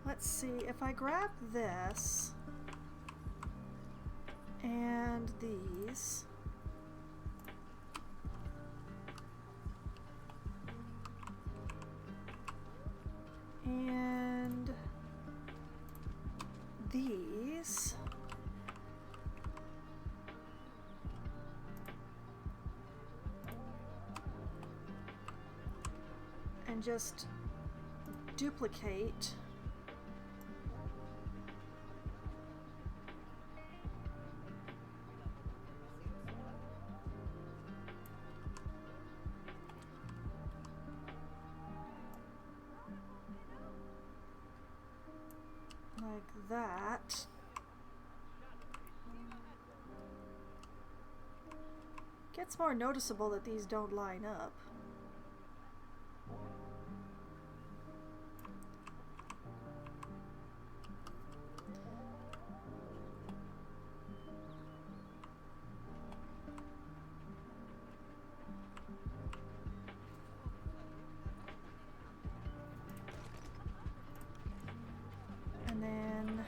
let's see, if I grab this and these, and these, and just duplicate that. Gets more noticeable that these don't line up. And then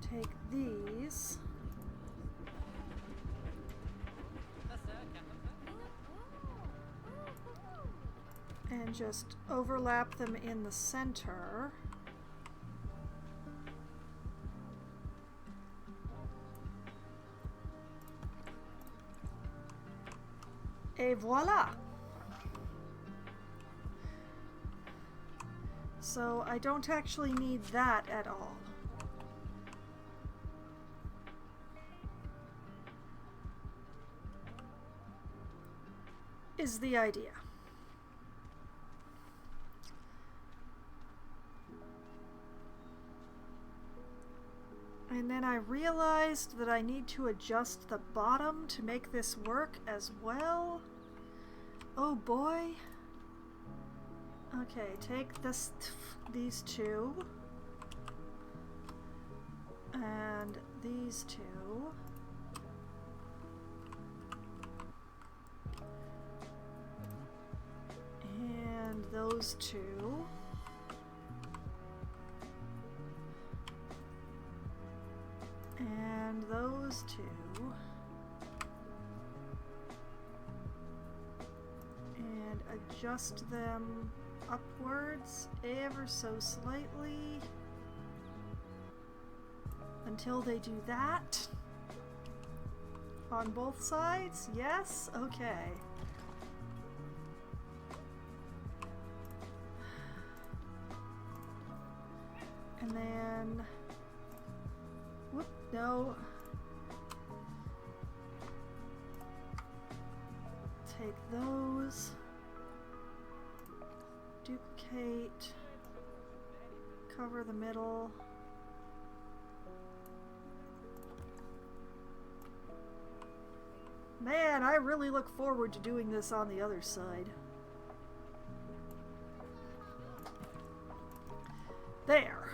take these. And just overlap them in the center. Et voila! So I don't actually need that at all. Is the idea. And then I realized that I need to adjust the bottom to make this work as well. Oh boy. Okay, take these two. And these two. And those two. And those two. And adjust them upwards ever so slightly until they do that. On both sides? Yes? Okay. And then... whoop, no. Take those. Duplicate. Cover the middle. Man, I really look forward to doing this on the other side. There.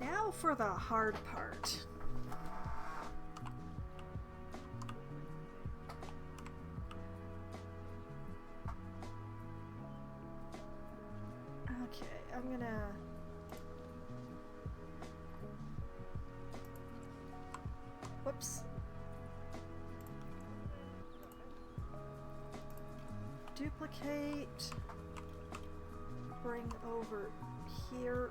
Now for the hard part. Okay, I'm gonna... whoops. Duplicate. Bring over here.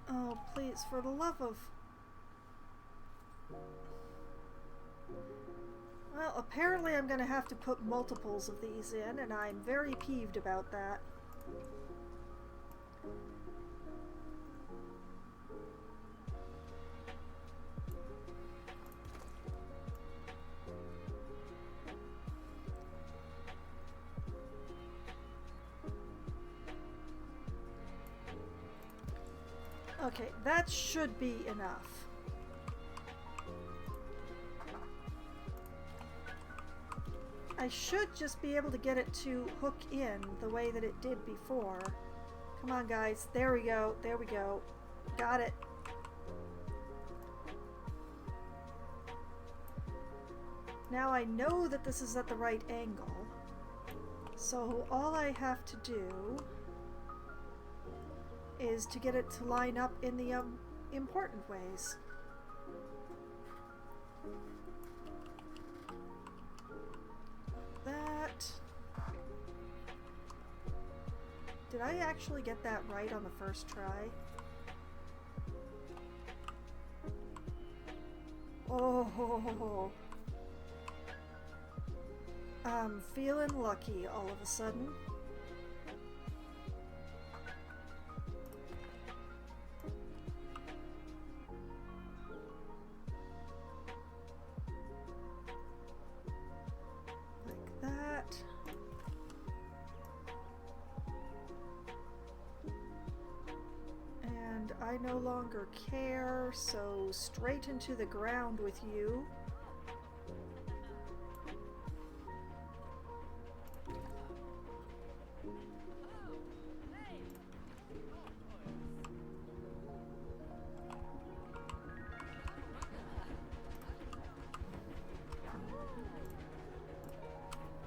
Oh, please, for the love of... Well, apparently I'm going to have to put multiples of these in, and I'm very peeved about that. Okay, that should be enough. I should just be able to get it to hook in the way that it did before. Come on, guys. There we go. There we go. Got it. Now I know that this is at the right angle. So all I have to do is to get it to line up in the important ways. That... Did I actually get that right on the first try? Oh, I'm feeling lucky all of a sudden. I no longer care, so straight into the ground with you.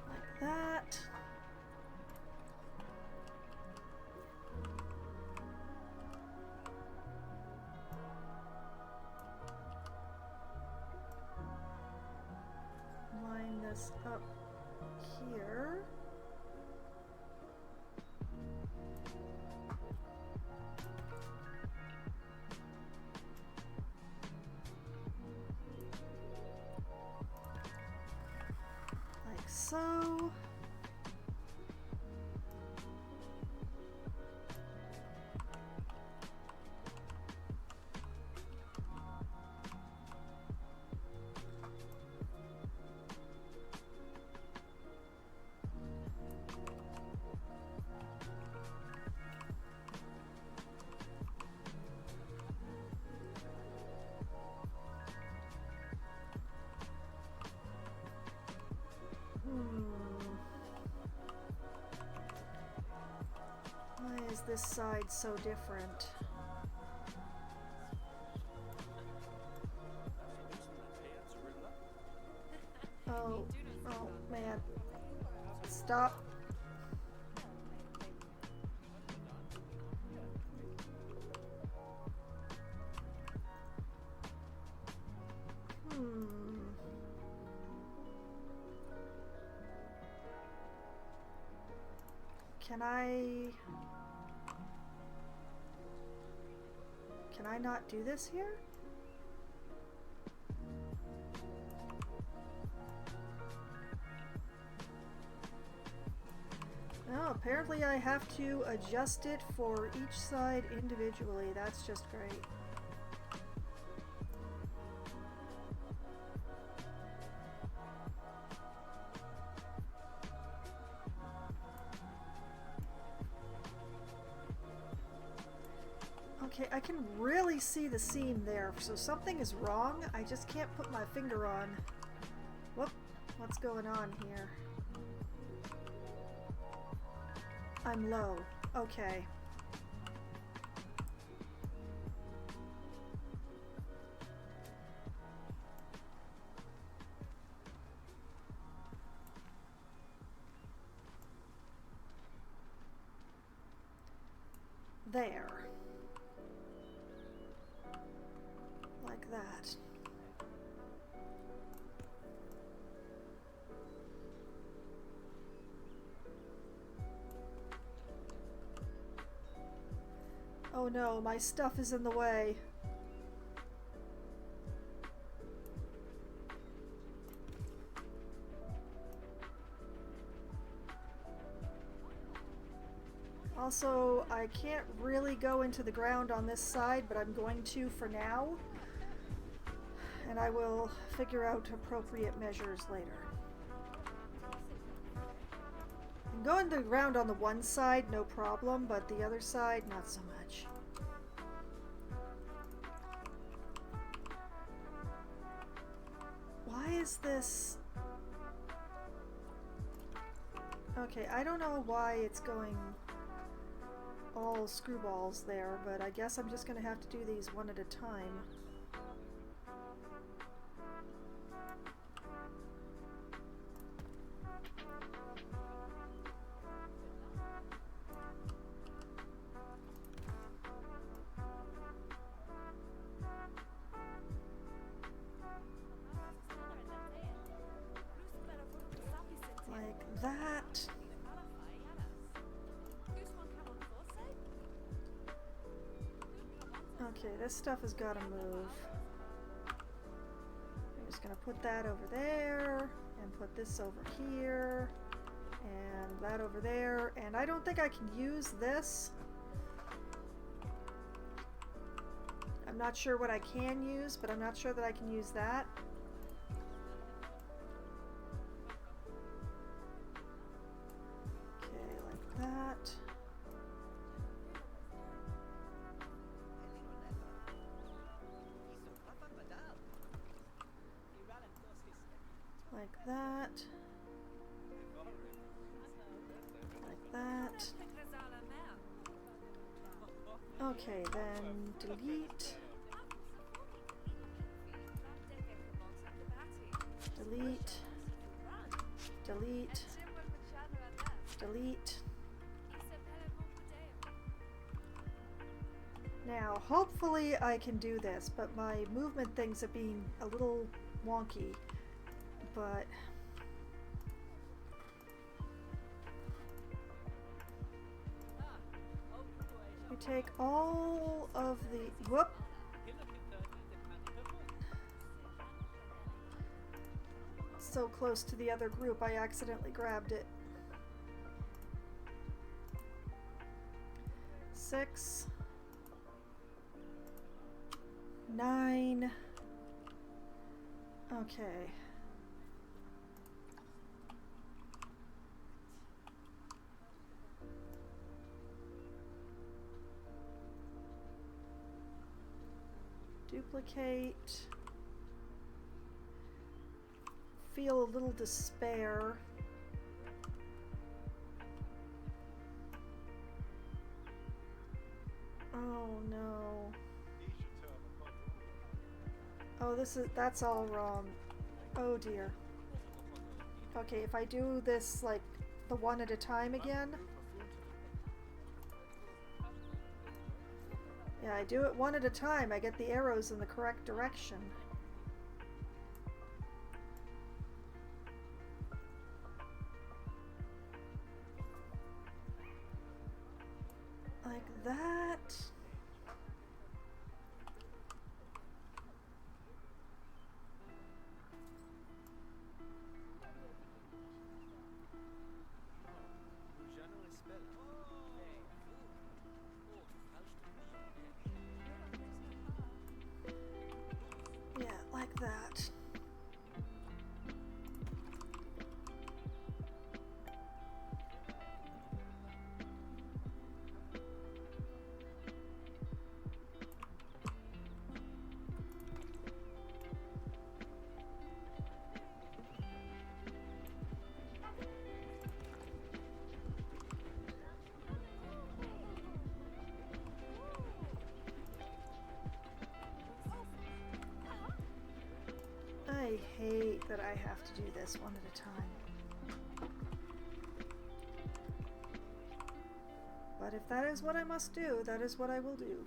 Like that. Line this up here. Like so. Why is this side so different? Oh, oh man. Stop. Can I not do this here? No, apparently I have to adjust it for each side individually. That's just great. Okay, I can really see the seam there, so something is wrong. I just can't put my finger on. Whoop, what's going on here? I'm low. Okay. There. Like that. Oh no, my stuff is in the way. Also, I can't really go into the ground on this side, but I'm going to for now. And I will figure out appropriate measures later. And going to the ground on the one side, no problem, but the other side, not so much. Why is this... Okay, I don't know why it's going all screwballs there, but I guess I'm just going to have to do these one at a time. Like that. Okay, this stuff has got to move. I'm just going to put that over there, and put this over here, and that over there, and I don't think I can use this. I'm not sure what I can use, but I'm not sure that I can use that. Okay, like that. Like that. Like that. Okay, then delete. Delete. Delete. Delete. Now, hopefully I can do this, but my movement things have been a little wonky. But we take all of the whoop. So close to the other group, I accidentally grabbed it. 6, 9. Okay. Duplicate. Feel a little despair. Oh no. Oh, that's all wrong. Oh dear. Okay, if I do this like the one at a time again. Yeah, I do it one at a time. I get the arrows in the correct direction. Like that. Yeah, like that. I hate that I have to do this one at a time. But if that is what I must do, that is what I will do.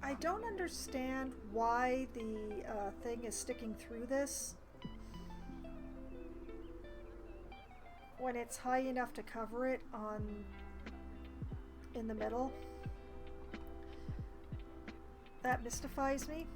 I don't understand why the thing is sticking through this when it's high enough to cover it in the middle. That mystifies me.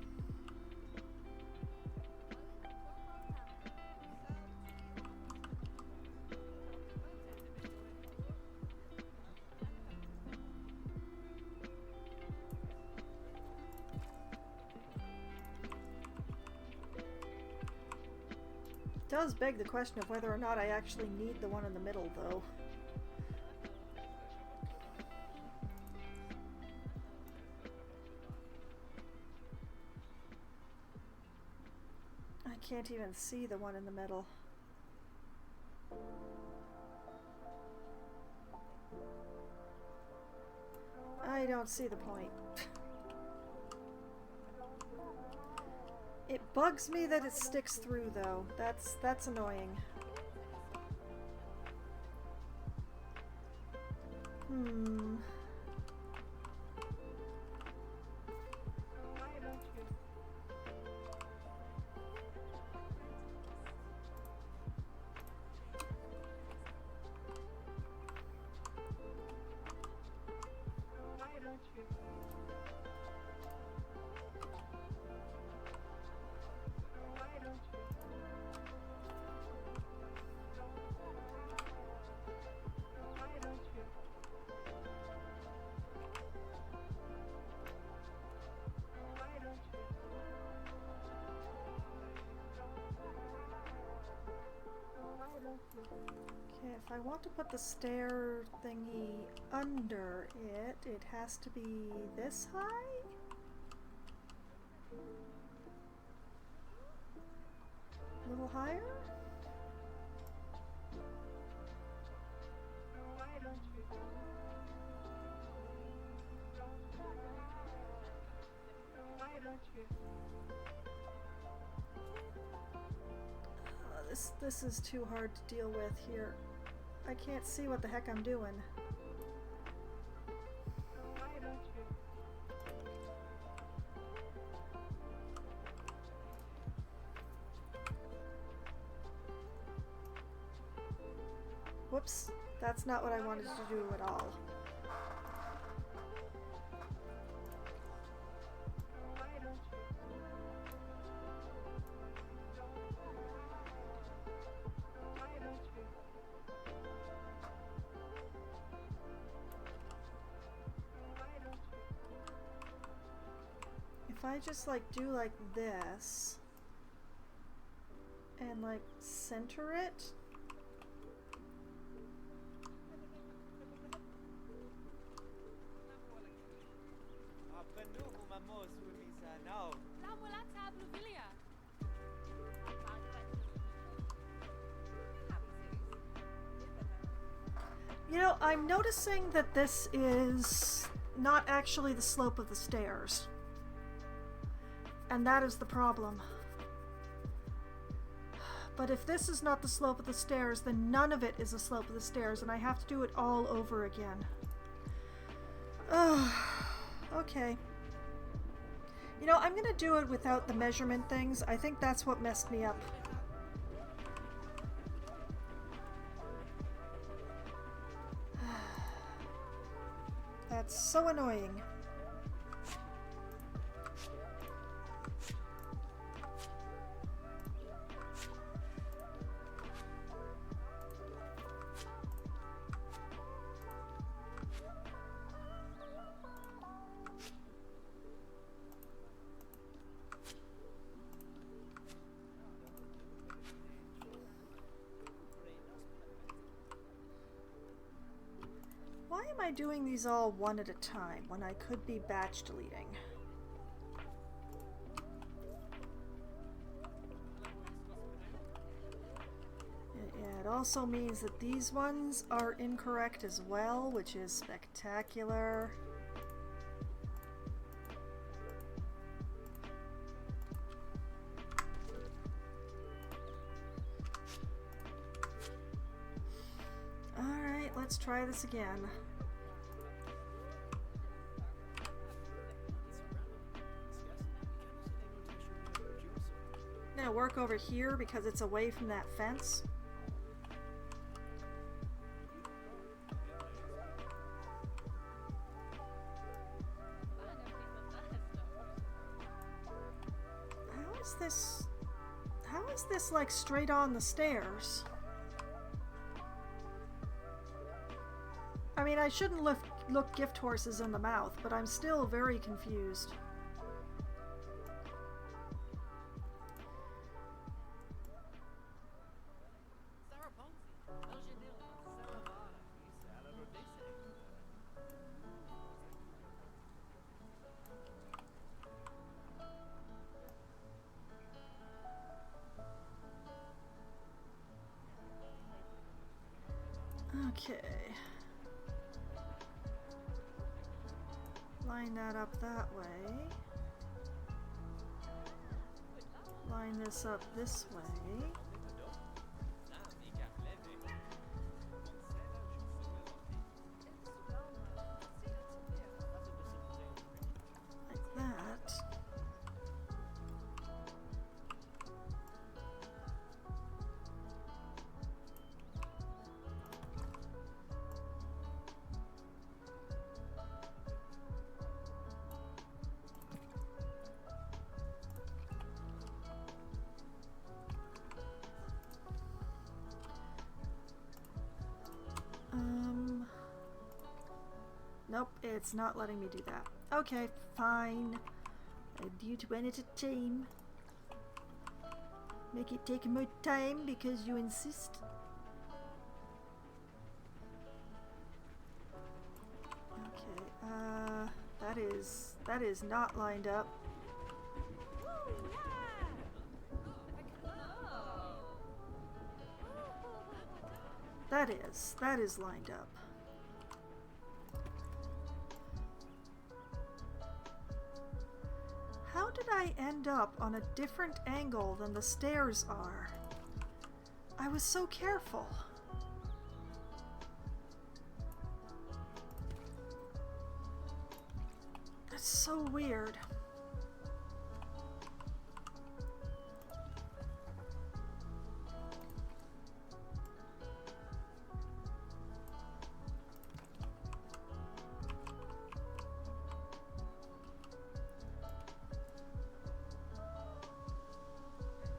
Does beg the question of whether or not I actually need the one in the middle, though. I can't even see the one in the middle. I don't see the point. It bugs me that it sticks through, though. That's annoying. Okay, if I want to put the stair thingy under it, it has to be this high? A little higher? This is too hard to deal with here. I can't see what the heck I'm doing. Whoops, that's not what I wanted to do at all. If I just like do like this and like center it. You know, I'm noticing that this is not actually the slope of the stairs. And that is the problem. But if this is not the slope of the stairs, then none of it is the slope of the stairs, and I have to do it all over again. Okay. You know, I'm gonna do it without the measurement things. I think that's what messed me up. That's so annoying. Why am I doing these all one at a time when I could be batch deleting? It also means that these ones are incorrect as well, which is spectacular. Alright, let's try this again. I'm gonna work over here because it's away from that fence. How is this like straight on the stairs? I mean, I shouldn't look gift horses in the mouth, but I'm still very confused. Okay. Line that up that way. Line this up this way. Like that. Nope, it's not letting me do that. Okay, fine. I'll do it one at a time. Make it take more time because you insist. that is not lined up. That is lined up. How did I end up on a different angle than the stairs are? I was so careful. That's so weird.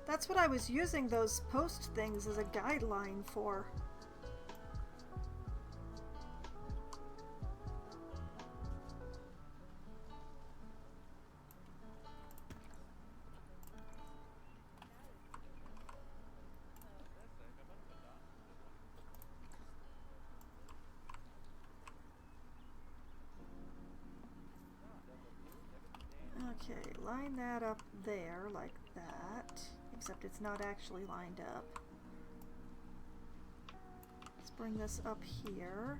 That's what I was using those post things as a guideline for. Okay, line that up there like that. Except it's not actually lined up. Let's bring this up here.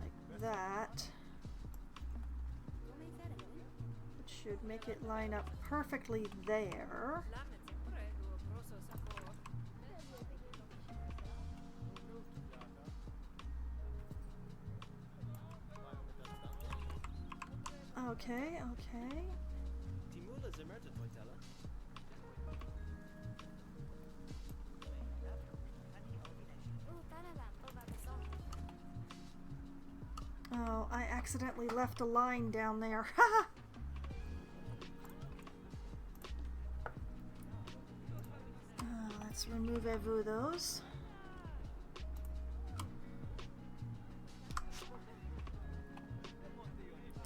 Like that. It should make it line up perfectly there. Okay, okay. Oh, I accidentally left a line down there. Haha! Let's remove those.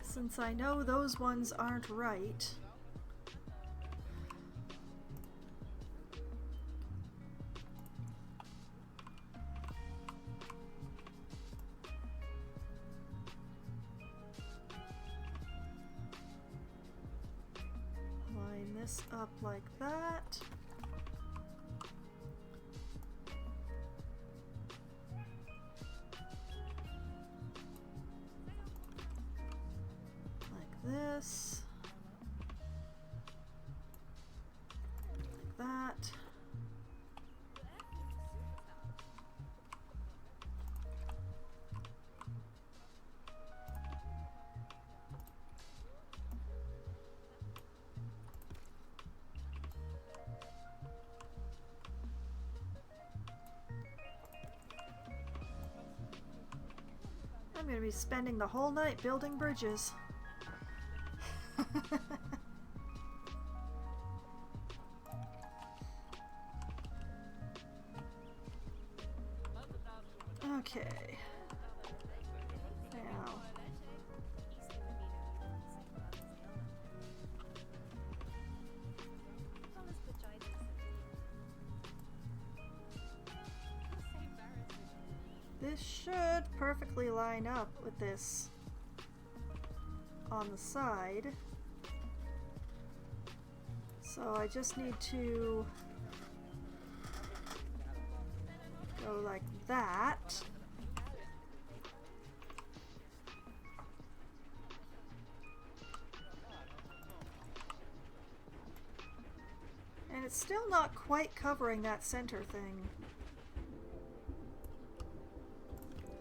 Since I know those ones aren't right. Line this up like that. This, like that. I'm going to be spending the whole night building bridges. Okay. Now. This should perfectly line up with this on the side. So I just need to go like that. And it's still not quite covering that center thing.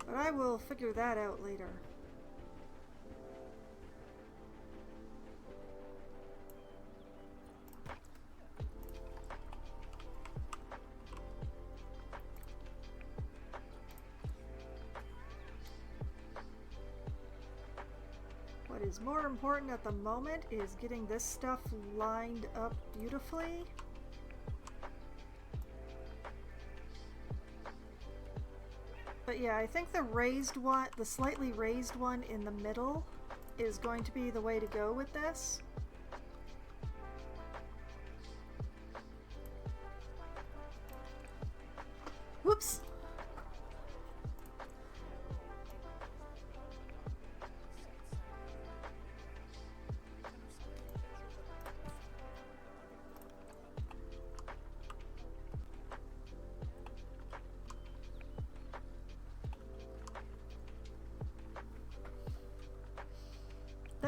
But I will figure that out later. What is more important at the moment is getting this stuff lined up beautifully. But yeah, I think the raised one, the slightly raised one in the middle is going to be the way to go with this.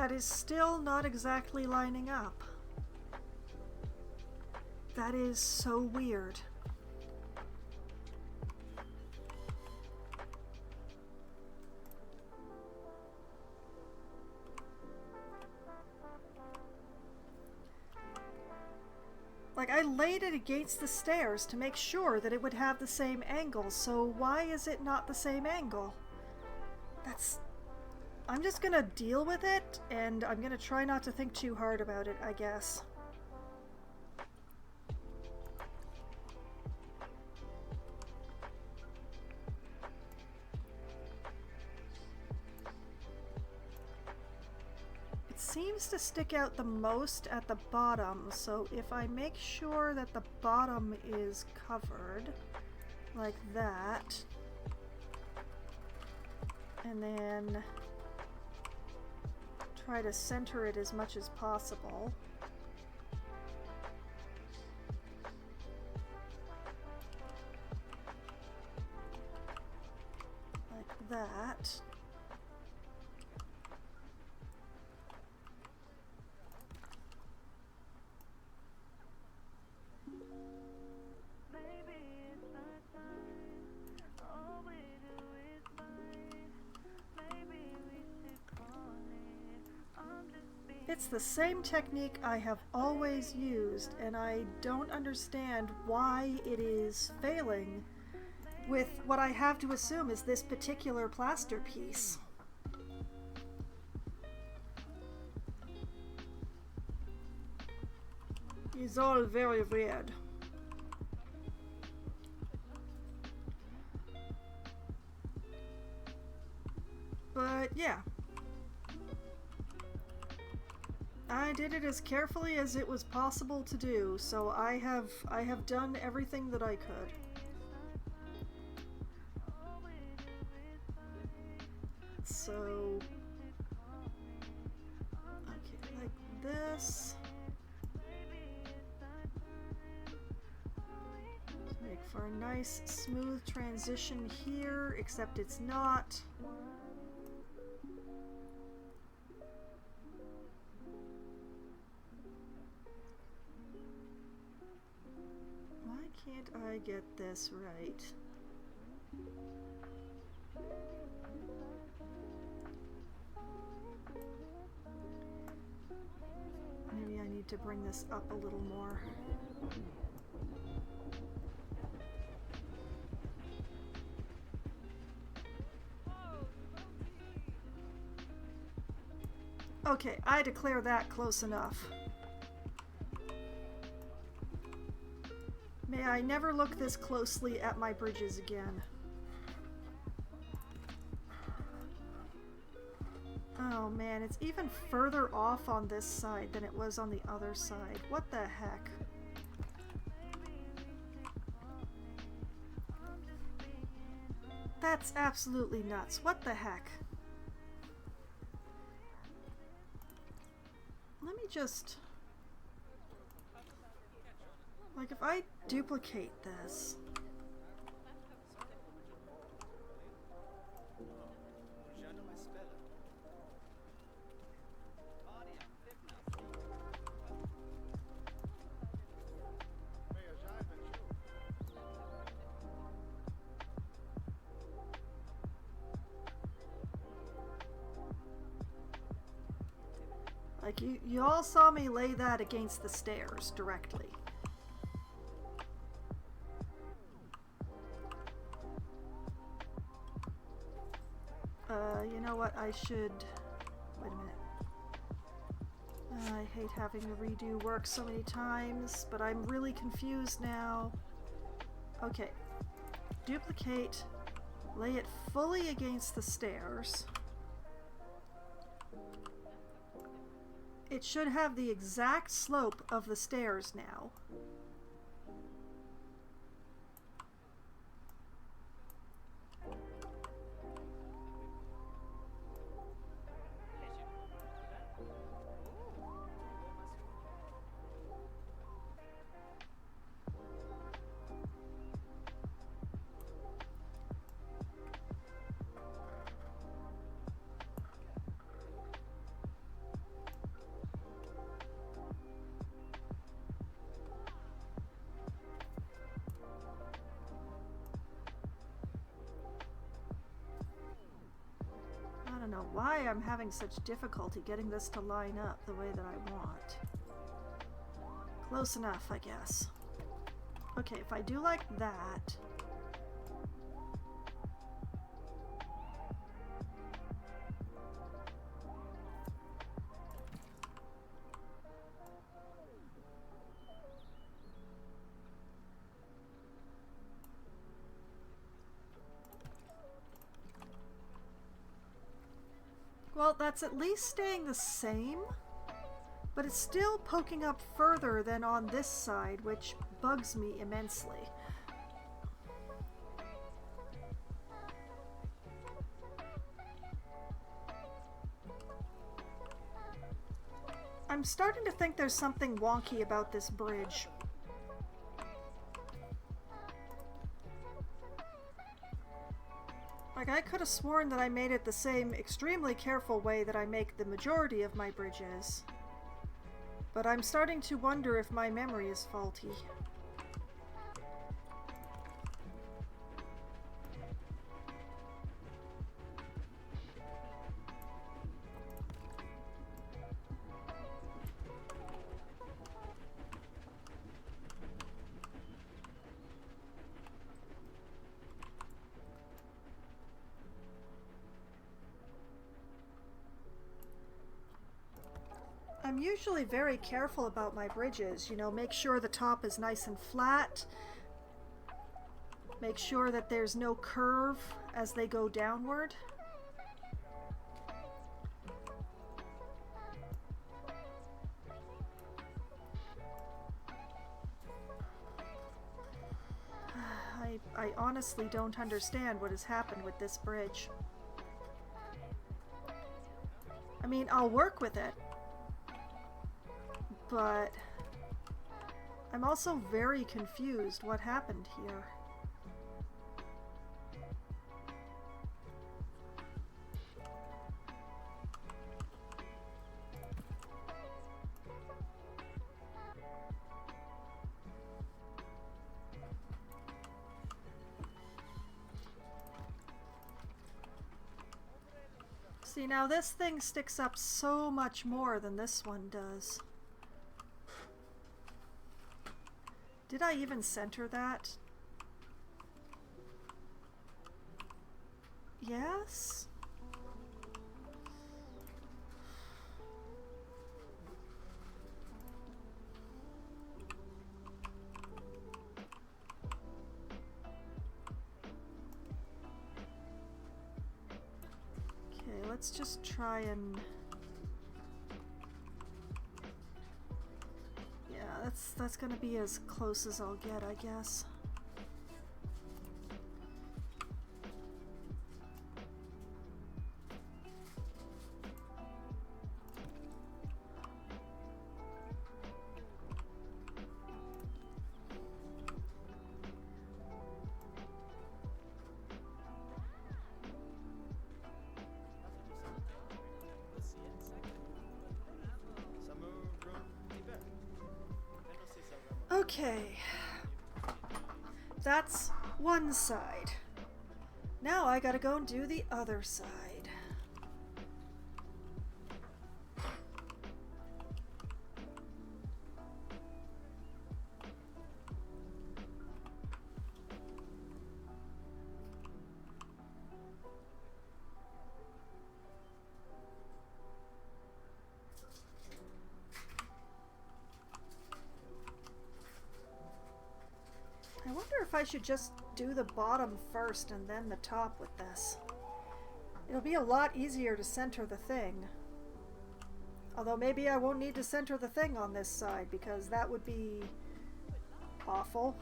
That is still not exactly lining up. That is so weird. Like, I laid it against the stairs to make sure that it would have the same angle, so why is it not the same angle? I'm just gonna deal with it, and I'm gonna try not to think too hard about it, I guess. It seems to stick out the most at the bottom, so if I make sure that the bottom is covered, like that, and then try to center it as much as possible. Like that. It's the same technique I have always used, and I don't understand why it is failing with what I have to assume is this particular plaster piece. It's all very weird. But yeah. I did it as carefully as it was possible to do, so I have done everything that I could. So, okay, like this. Make for a nice smooth transition here, except it's not. Why can't I get this right? Maybe I need to bring this up a little more. Okay, I declare that close enough. May I never look this closely at my bridges again. Oh man, it's even further off on this side than it was on the other side. What the heck? That's absolutely nuts. What the heck? Let me just... Like, if I duplicate this... Like, you all saw me lay that against the stairs directly. You know what, I should... Wait a minute. I hate having to redo work so many times, but I'm really confused now. Okay. Duplicate, lay it fully against the stairs. It should have the exact slope of the stairs now. why I'm having such difficulty getting this to line up the way that I want. Close enough, I guess. Okay, if I do like that... Well, that's at least staying the same, but it's still poking up further than on this side, which bugs me immensely. I'm starting to think there's something wonky about this bridge. Like, I could have sworn that I made it the same extremely careful way that I make the majority of my bridges. But I'm starting to wonder if my memory is faulty. I'm usually very careful about my bridges, you know, make sure the top is nice and flat, make sure that there's no curve as they go downward. I honestly don't understand what has happened with this bridge. I mean, I'll work with it. But I'm also very confused what happened here. See, now this thing sticks up so much more than this one does. Did I even center that? Yes? Okay, let's just try and... That's gonna be as close as I'll get, I guess. Okay, that's one side. Now I gotta go and do the other side. I wonder if I should just do the bottom first and then the top with this. It'll be a lot easier to center the thing. Although maybe I won't need to center the thing on this side because that would be awful.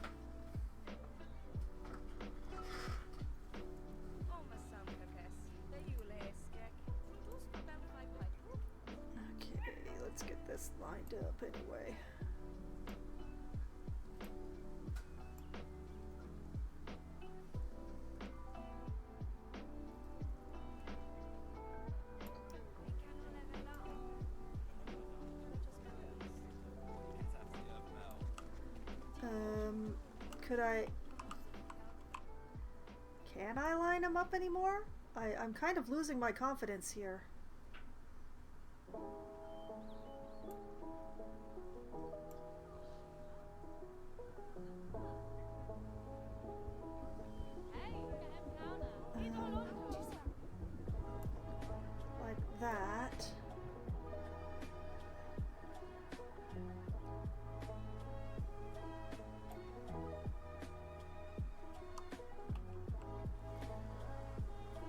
Okay, let's get this lined up anyway. Can I line them up anymore? I'm kind of losing my confidence here. Like that.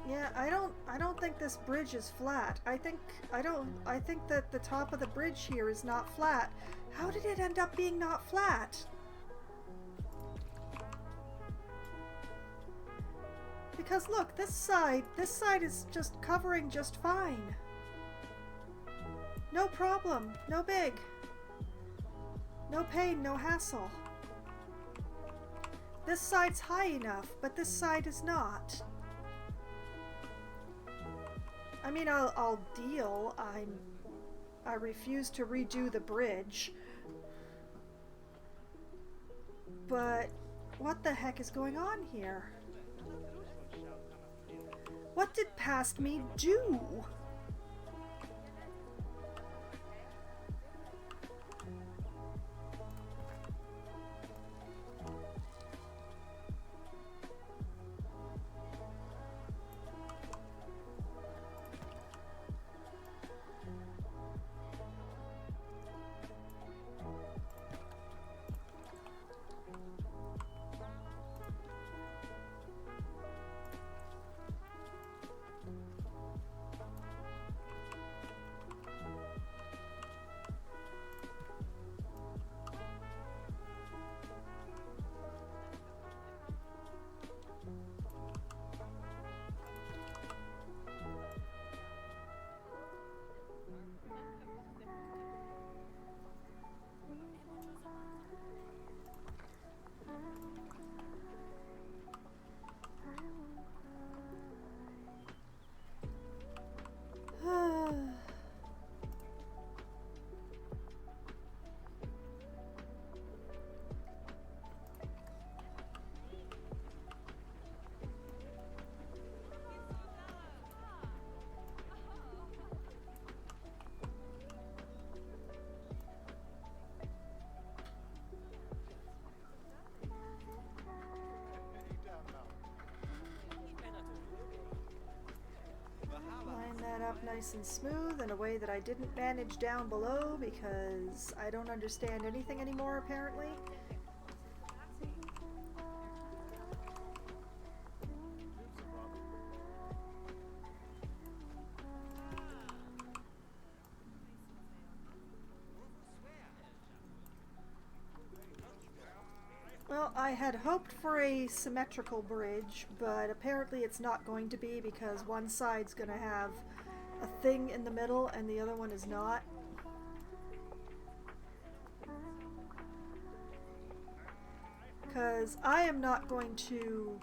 Yeah, I don't think this bridge is flat. I think that the top of the bridge here is not flat. How did it end up being not flat? Because look, this side is just covering just fine. No problem, no big. No pain, no hassle. This side's high enough, but this side is not. I mean, I'll deal. I refuse to redo the bridge. But what the heck is going on here? What did past me do? Line that up nice and smooth in a way that I didn't manage down below because I don't understand anything anymore apparently. Well, I had hoped for a symmetrical bridge, but apparently it's not going to be because one side's going to have a thing in the middle and the other one is not. Because I am not going to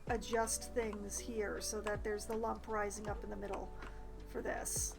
adjust things here so that there's the lump rising up in the middle for this.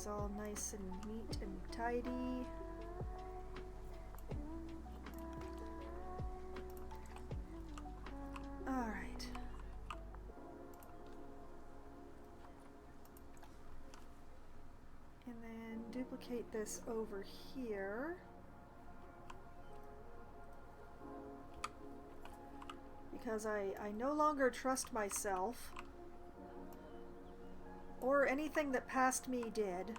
All nice and neat and tidy. All right. And then duplicate this over here. Because I no longer trust myself. Or anything that past me did.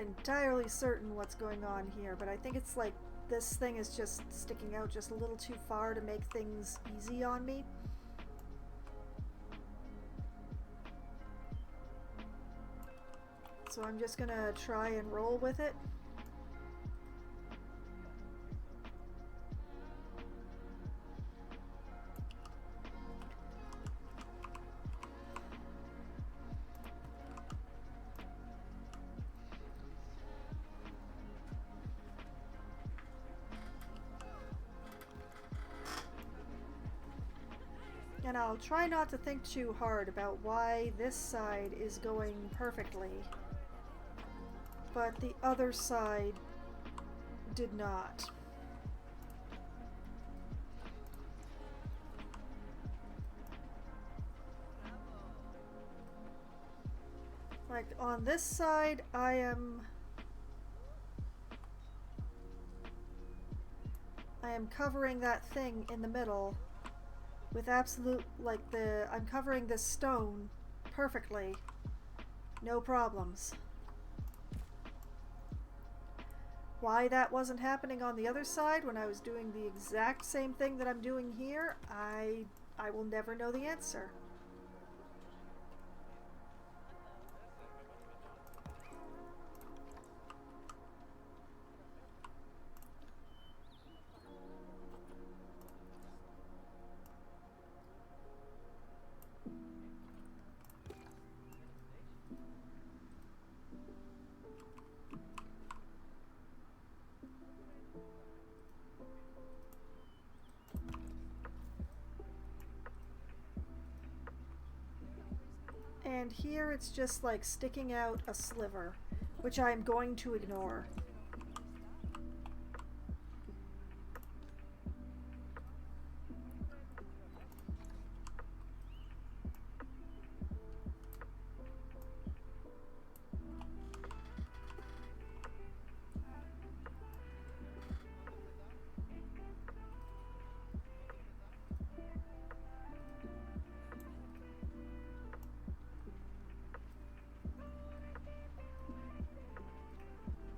entirely certain what's going on here, but I think it's like this thing is just sticking out just a little too far to make things easy on me. So I'm just gonna try and roll with it. And I'll try not to think too hard about why this side is going perfectly, but the other side did not. Like on this side, I am covering that thing in the middle with absolute, like I'm covering this stone perfectly. No problems. Why that wasn't happening on the other side when I was doing the exact same thing that I'm doing here, I will never know the answer. And here it's just like sticking out a sliver, which I'm going to ignore.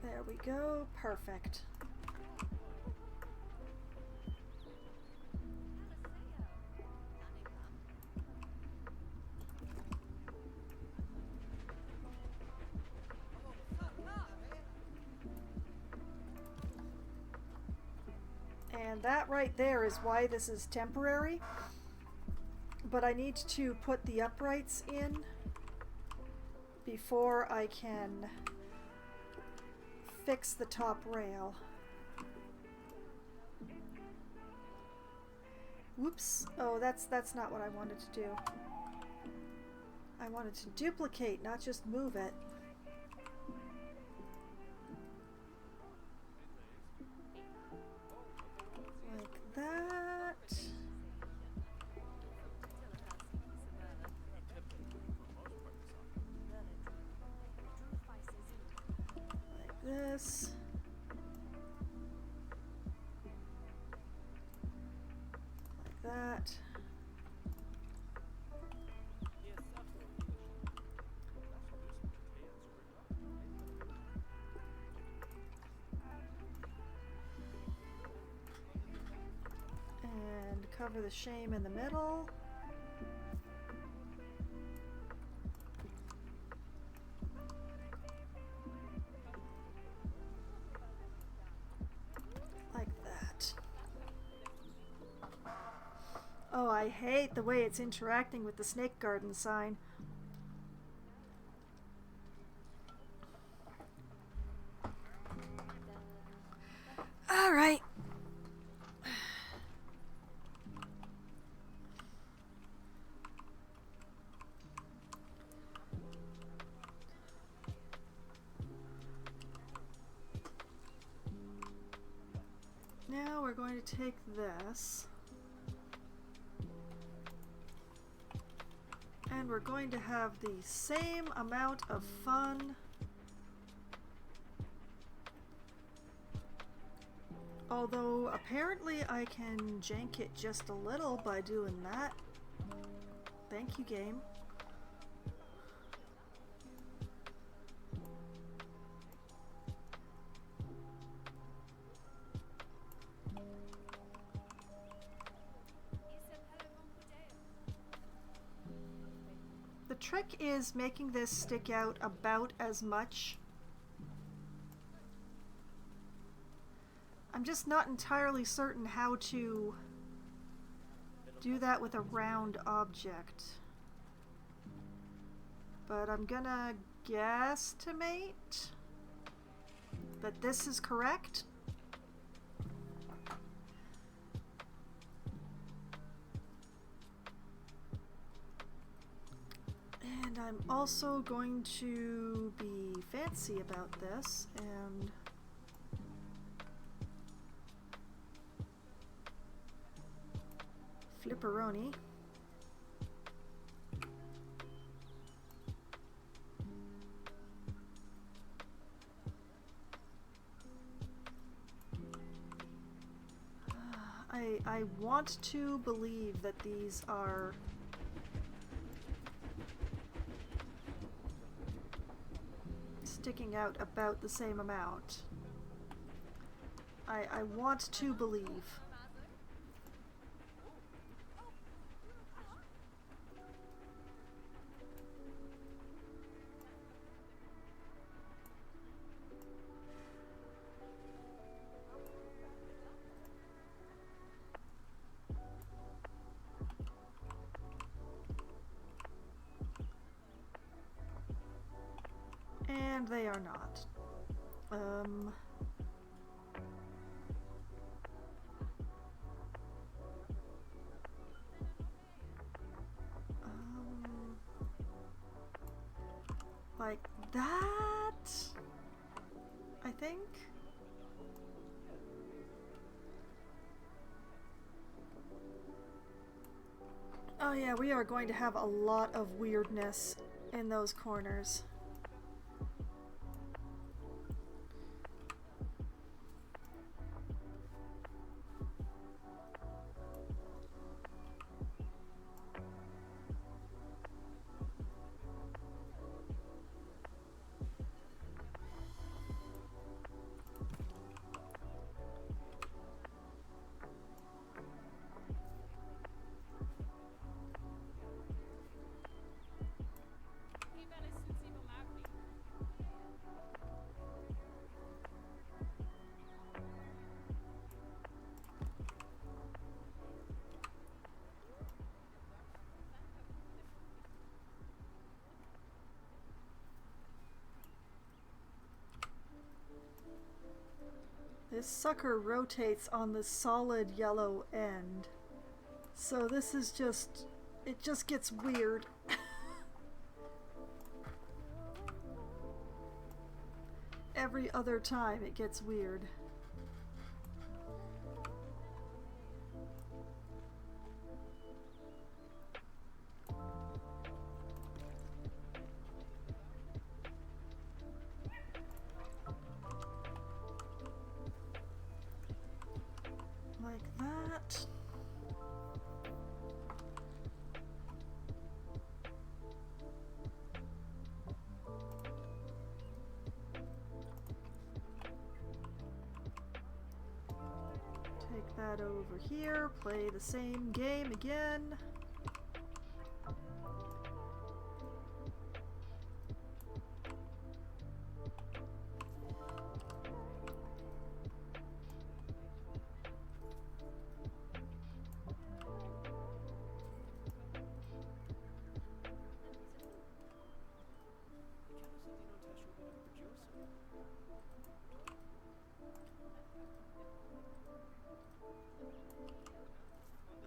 There we go. Perfect. And that right there is why this is temporary. But I need to put the uprights in before I can fix the top rail. Whoops. Oh, that's not what I wanted to do. I wanted to duplicate, not just move it. Like that. Like this. Like that. And cover the shame in the middle. Like that. Oh, I hate the way it's interacting with the snake garden sign. All right. Now we're going to take this and we're going to have the same amount of fun. Although apparently I can jank it just a little by doing that. Thank you, game. trick is making this stick out about as much. I'm just not entirely certain how to do that with a round object. But I'm gonna guesstimate that this is correct. And I'm also going to be fancy about this and flipperoni. I want to believe that these are sticking out about the same amount. I want to believe. And they are not. Like that, I think. Oh yeah, we are going to have a lot of weirdness in those corners. This sucker rotates on the solid yellow end. So this is just, it just gets weird. Every other time it gets weird. Like that. Take that over here, play the same game again.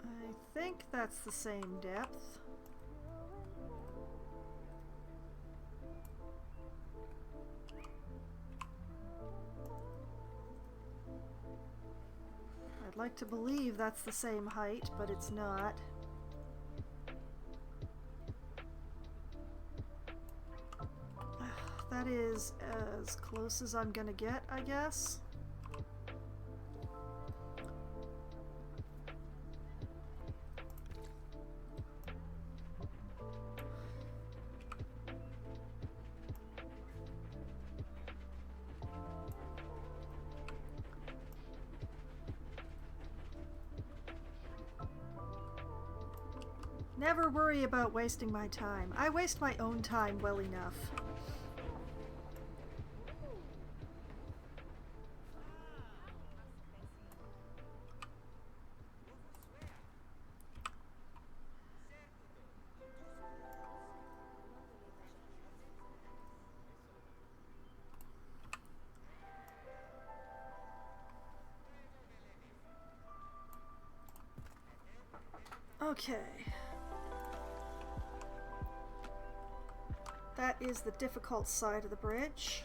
I think that's the same depth. I'd like to believe that's the same height, but it's not. That is as close as I'm gonna get, I guess. Never worry about wasting my time. I waste my own time well enough. Okay. That is the difficult side of the bridge.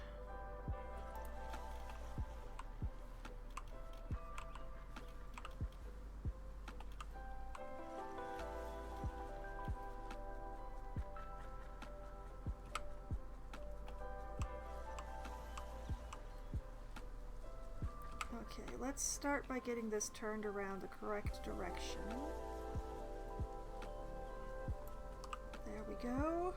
Okay, let's start by getting this turned around the correct direction. There we go.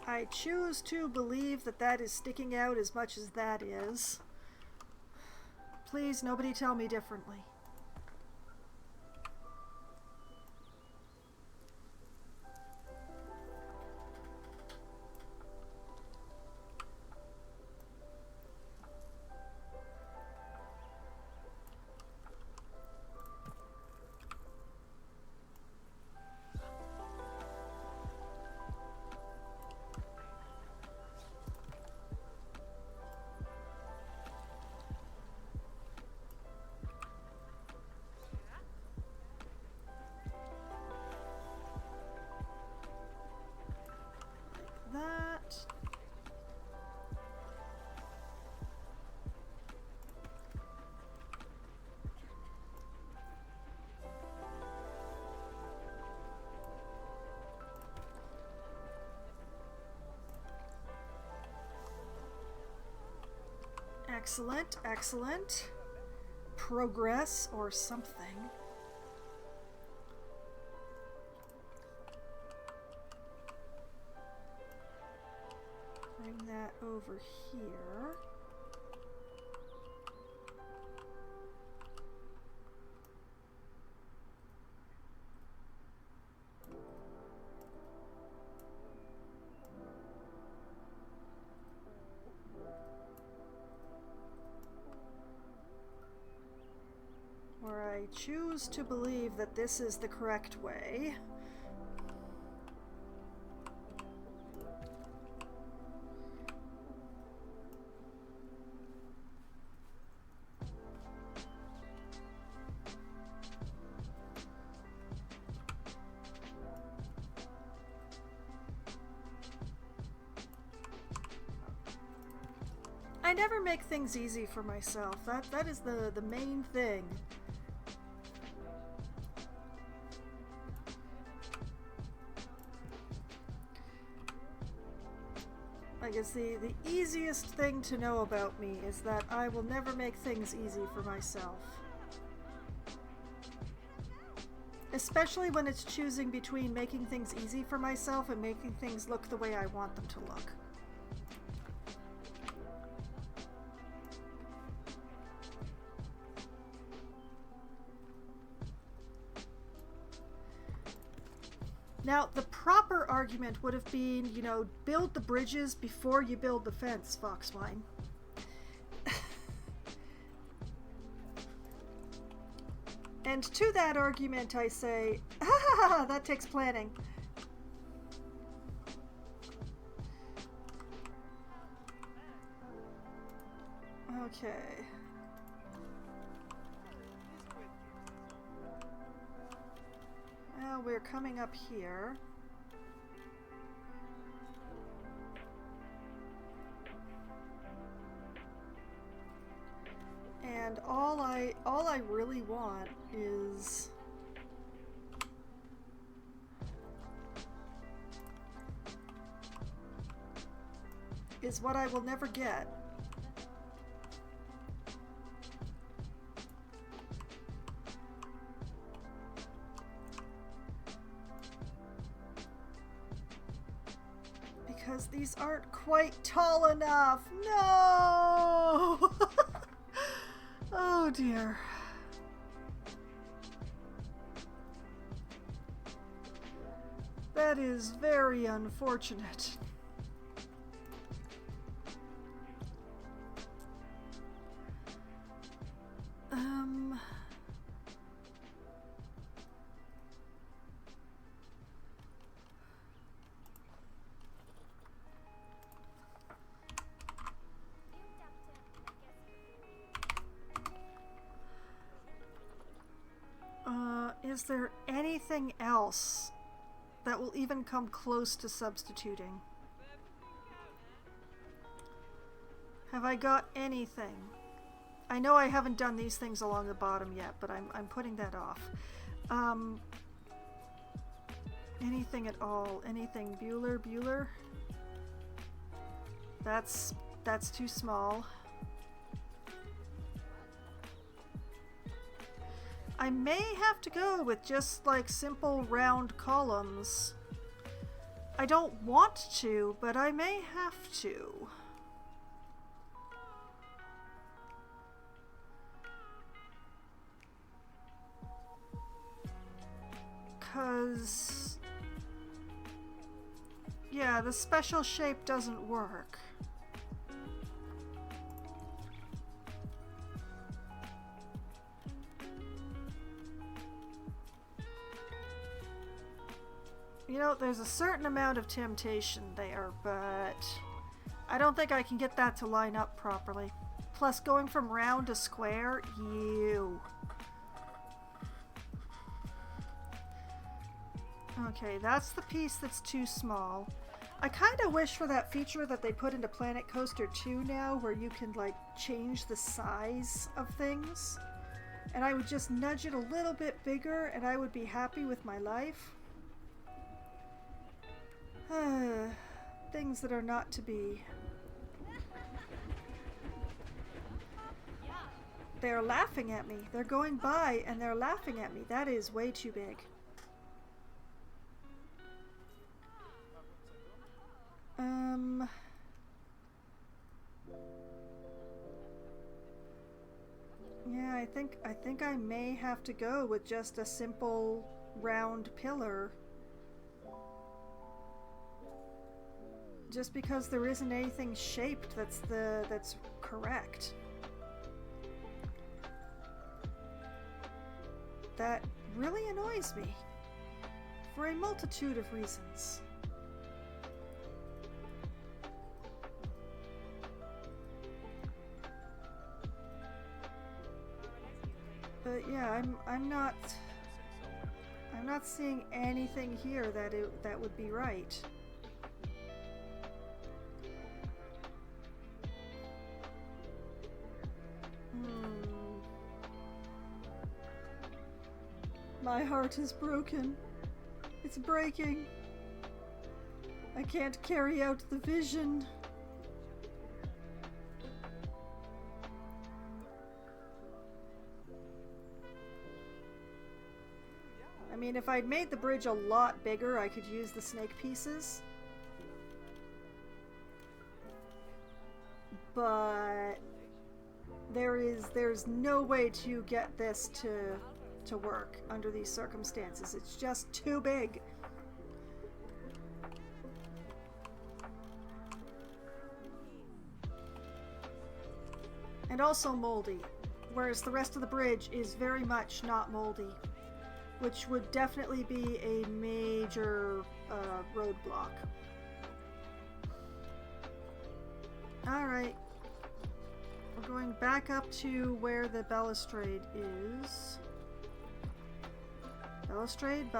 I choose to believe that that is sticking out as much as that is. Please, nobody tell me differently. That. Excellent, excellent. Progress or something. Bring that over here. Or I choose to believe that this is the correct way. I never make things easy for myself. That is the main thing. I guess the easiest thing to know about me is that I will never make things easy for myself. Especially when it's choosing between making things easy for myself and making things look the way I want them to look. Now, the proper argument would have been, you know, build the bridges before you build the fence, Foxwine. And to that argument I say, ah, that takes planning. Okay. Well, we're coming up here. And all I really want is what I will never get. These aren't quite tall enough. No! Oh dear. That is very unfortunate. Is there anything else that will even come close to substituting? Have I got anything? I know I haven't done these things along the bottom yet, but I'm putting that off. Anything at all? Anything? Bueller? That's too small. I may have to go with just like simple round columns. I don't want to, but I may have to. 'Cause yeah, the special shape doesn't work. You know, there's a certain amount of temptation there, but I don't think I can get that to line up properly. Plus, going from round to square, ew. Okay, that's the piece that's too small. I kind of wish for that feature that they put into Planet Coaster 2 now, where you can, like, change the size of things. And I would just nudge it a little bit bigger, and I would be happy with my life. Things that are not to be. They're laughing at me. They're going by and they're laughing at me. That is way too big. Yeah, I think I may have to go with just a simple round pillar. Just because there isn't anything shaped that's correct. That really annoys me for a multitude of reasons. But yeah, I'm not seeing anything here that would be right. My heart is broken. It's breaking. I can't carry out the vision. I mean, if I'd made the bridge a lot bigger, I could use the snake pieces. But there's no way to get this to work under these circumstances. It's just too big. And also moldy, whereas the rest of the bridge is very much not moldy, which would definitely be a major roadblock. Alright, we're going back up to where the balustrade is. Balustrade?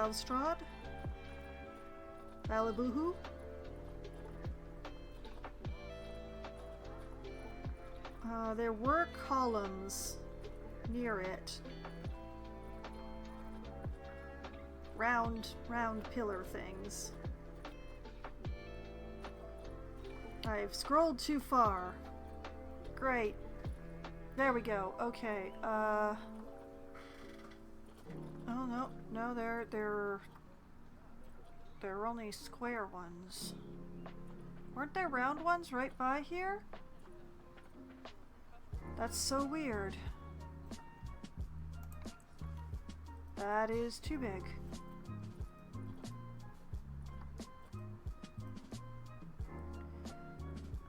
Balabuhu? There were columns near it. Round pillar things. I've scrolled too far. Great. There we go. Okay. Oh no, they're only square ones. Weren't there round ones right by here? That's so weird. That is too big.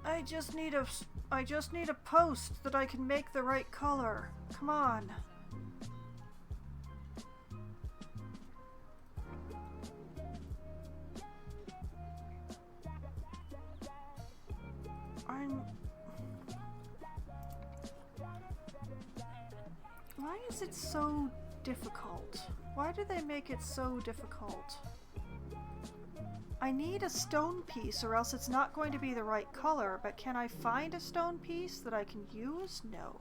I just need a post that I can make the right color. Come on. Why is it so difficult? Why do they make it so difficult? I need a stone piece or else it's not going to be the right color, but can I find a stone piece that I can use? No.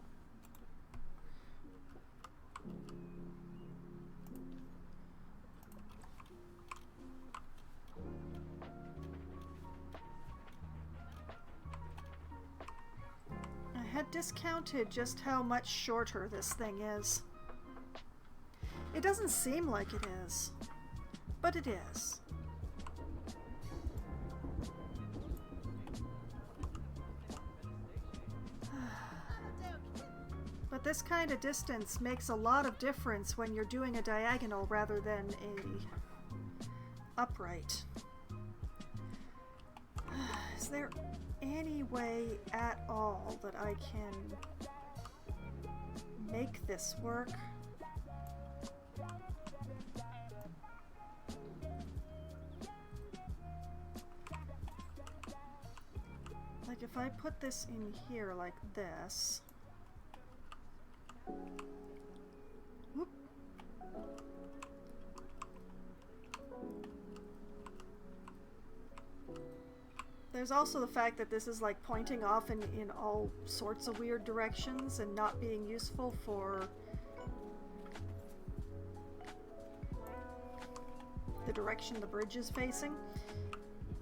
I had discounted just how much shorter this thing is. It doesn't seem like it is, but it is. But this kind of distance makes a lot of difference when you're doing a diagonal rather than a upright. Is there any way at all that I can make this work? Like if I put this in here like this. Whoop. There's also the fact that this is like pointing off in all sorts of weird directions and not being useful for the direction the bridge is facing.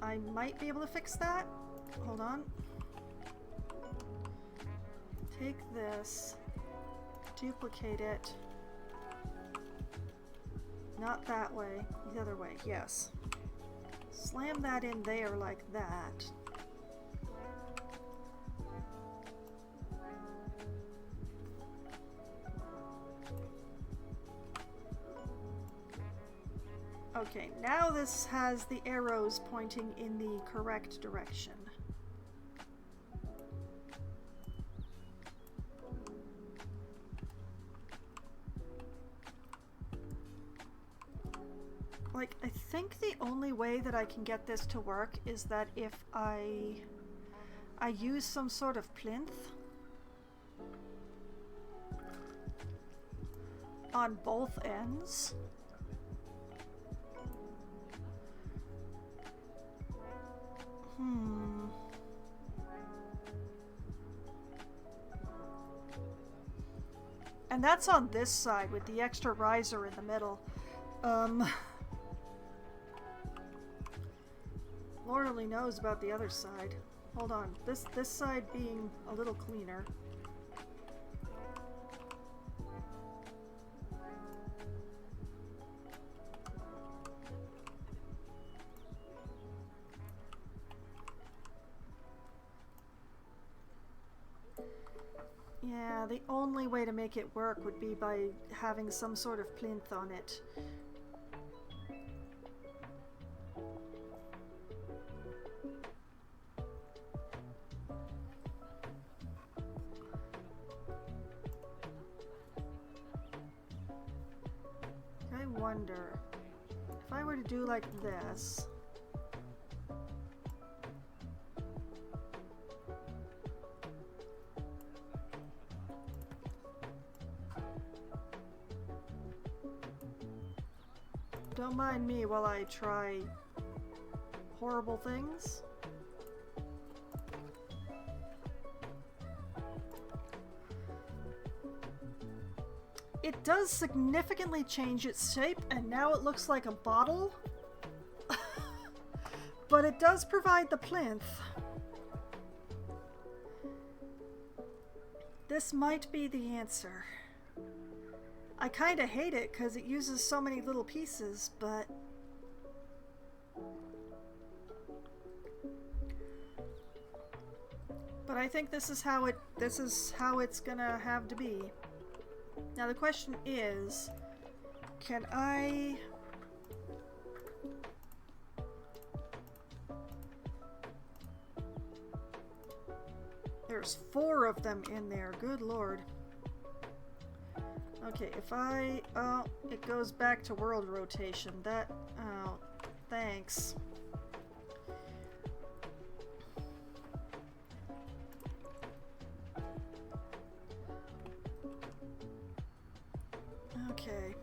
I might be able to fix that. Hold on. Take this, duplicate it. Not that way, the other way, yes. Slam that in there like that. Okay, now this has the arrows pointing in the correct direction. Like, I think the only way that I can get this to work is that if I use some sort of plinth on both ends. And that's on this side with the extra riser in the middle. Lord only knows about the other side. Hold on. This side being a little cleaner. Yeah, the only way to make it work would be by having some sort of plinth on it. I wonder if I were to do like this. Don't mind me while I try horrible things. It does significantly change its shape, and now it looks like a bottle. But it does provide the plinth. This might be the answer. I kind of hate it because it uses so many little pieces, but But I think this is how it's gonna have to be. Now the question is, can I... There's 4 of them in there, good lord. Okay, if I... Oh, it goes back to world rotation. That... Oh, thanks. Okay.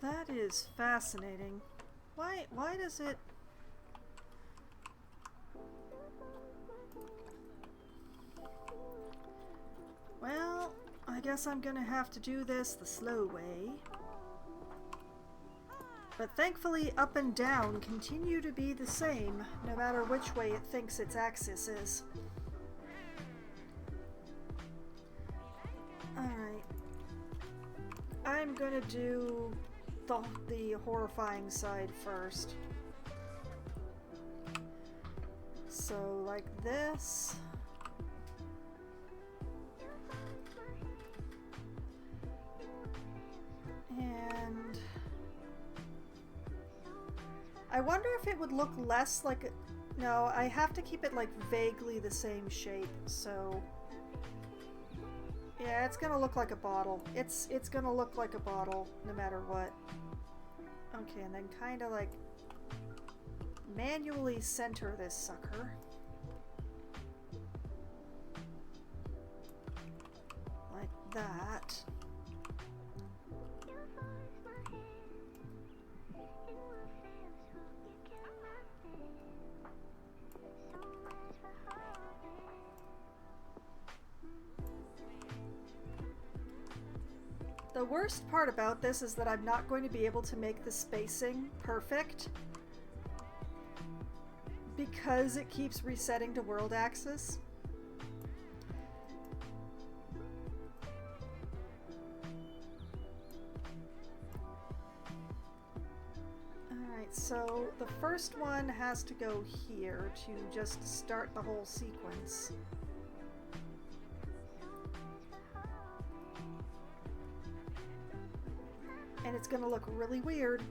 That is fascinating. Why does it... Well, I guess I'm gonna have to do this the slow way. But thankfully, up and down continue to be the same, no matter which way it thinks its axis is. Alright. I'm gonna do the horrifying side first. So, like this. And I wonder if it would look less like a... No, I have to keep it like vaguely the same shape, so... Yeah, it's gonna look like a bottle. It's gonna look like a bottle no matter what. Okay, and then kind of like manually center this sucker. Like that. The worst part about this is that I'm not going to be able to make the spacing perfect because it keeps resetting to world axis. Alright, so the first one has to go here to just start the whole sequence. And it's gonna look really weird.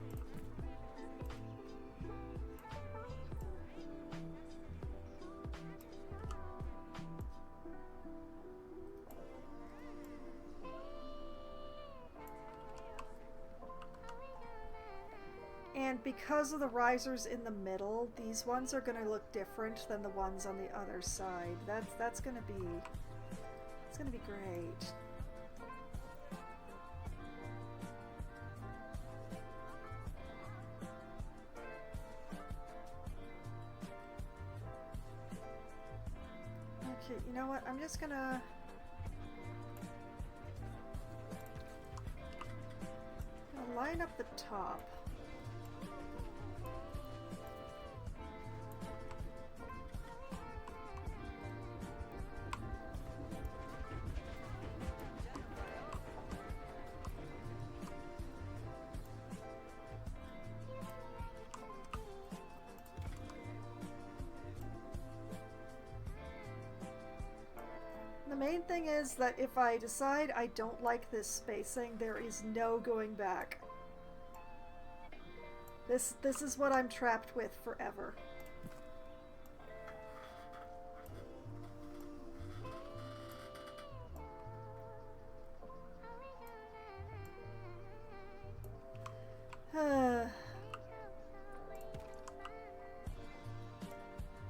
And because of the risers in the middle, these ones are gonna look different than the ones on the other side. It's gonna be great. Okay, you know what? I'm just gonna... line up the top. The main thing is that if I decide I don't like this spacing, there is no going back. This is what I'm trapped with forever.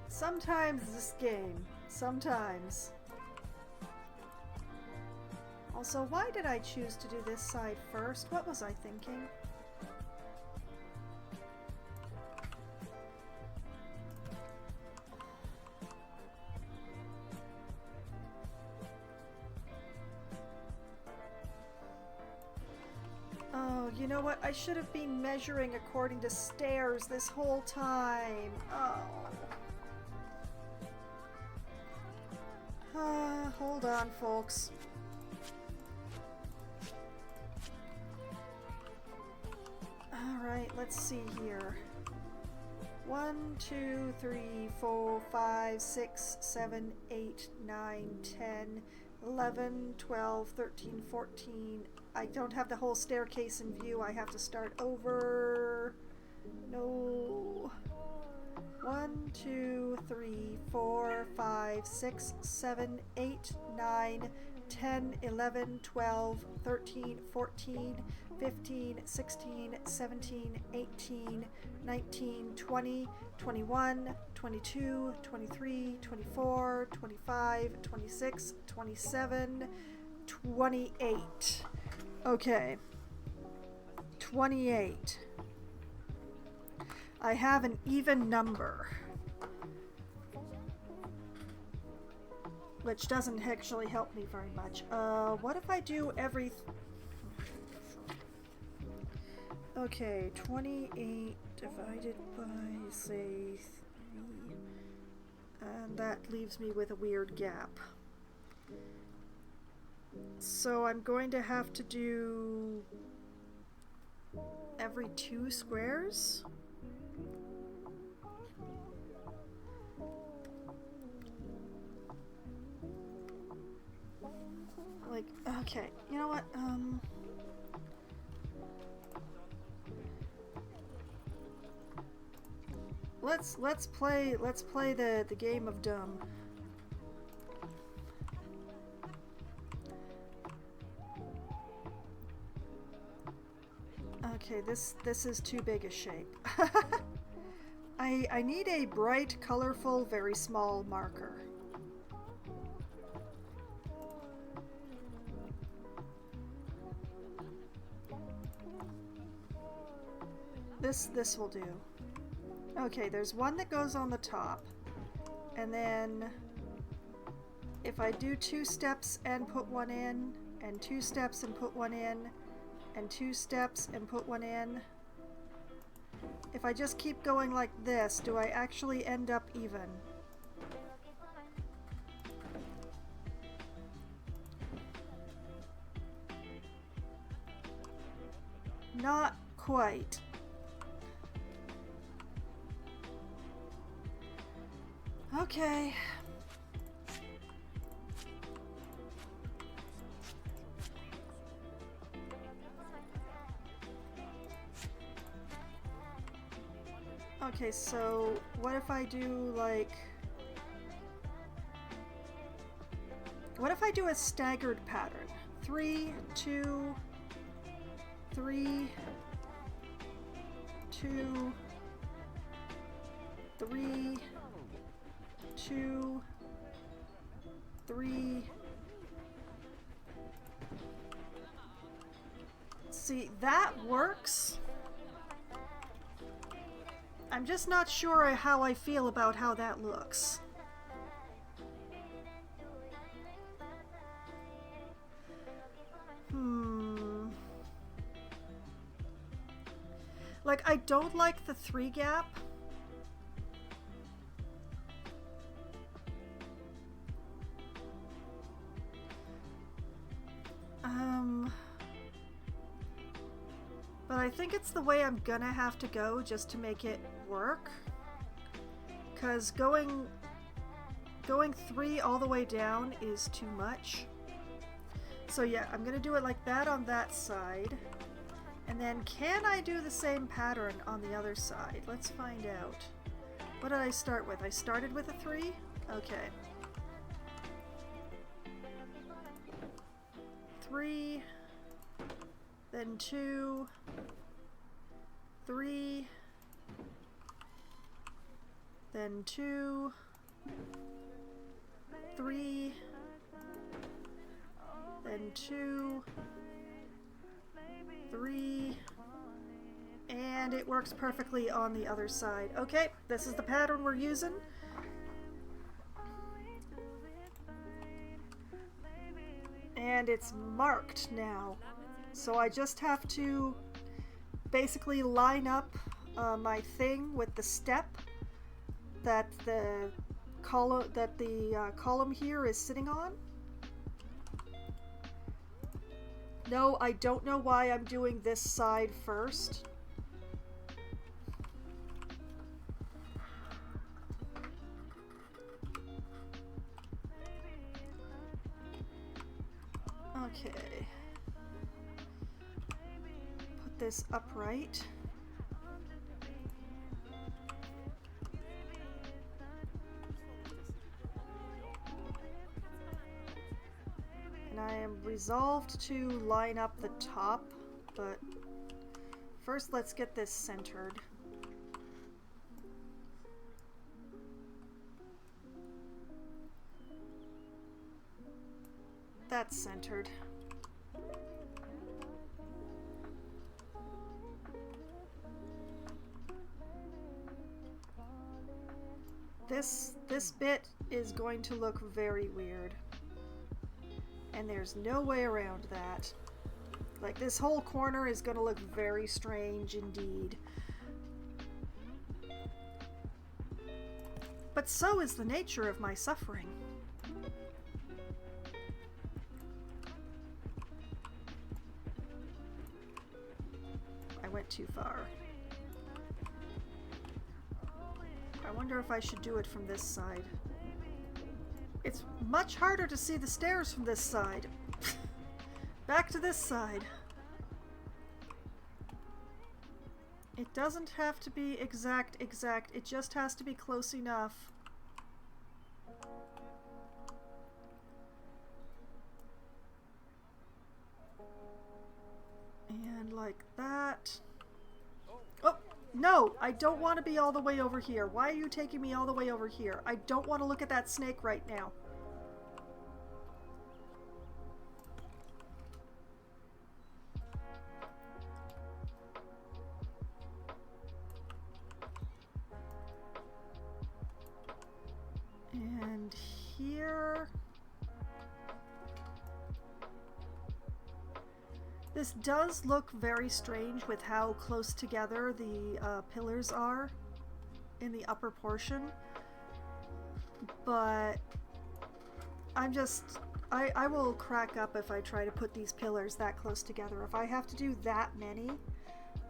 Sometimes this game. Sometimes. Also, why did I choose to do this side first? What was I thinking? Oh, you know what? I should have been measuring according to stairs this whole time. Oh. Hold on, folks. Alright, let's see here. 1, 2, 3, 4, 5, 6, 7, 8, 9, 10, 11, 12, 13, 14. I don't have the whole staircase in view. I have to start over. No. 1, 2, 3, 4, 5, 6, 7, 8, 9, 10, 11, 12, 13, 14, 15, 16, 17, 18, 19, 20, 21, 22, 23, 24, 25, 26, 27, 28. Okay. 28. I have an even number, which doesn't actually help me very much. What if I do every... Okay, 28 divided by, say, 3, and that leaves me with a weird gap. So I'm going to have to do every 2 squares? Like, okay, you know what, let's play the game of dumb. Okay, this is too big a shape. I need a bright, colorful, very small marker. This will do. Okay, there's one that goes on the top, and then if I do 2 steps and put one in, and 2 steps and put one in, and 2 steps and put one in, if I just keep going like this, do I actually end up even? Not quite. Okay. Okay, so what if I do like... What if I do a staggered pattern? 3, 2, 3, 2, 3, 2, 3. See, that works. I'm just not sure how I feel about how that looks. Like, I don't like the 3 gap. But I think it's the way I'm gonna have to go just to make it work. 'Cause going 3 all the way down is too much. So yeah, I'm gonna do it like that on that side. And then can I do the same pattern on the other side? Let's find out. What did I start with? I started with a 3? Okay. 3, then 2, 3, then 2, 3, then 2, 3, and it works perfectly on the other side. Okay, this is the pattern we're using. And it's marked now. So I just have to basically line up my thing with the step that the column here is sitting on. No, I don't know why I'm doing this side first. Okay. Put this upright. And I am resolved to line up the top, but first let's get this centered. That's centered. This bit is going to look very weird. And there's no way around that. Like, this whole corner is going to look very strange indeed. But so is the nature of my suffering. I went too far. I wonder if I should do it from this side. It's much harder to see the stairs from this side. Back to this side. It doesn't have to be exact. It just has to be close enough. And like that. Oh, no! I don't want to be all the way over here. Why are you taking me all the way over here? I don't want to look at that snake right now. And here... This does look very strange with how close together the pillars are in the upper portion, but I will crack up if I try to put these pillars that close together. If I have to do that many,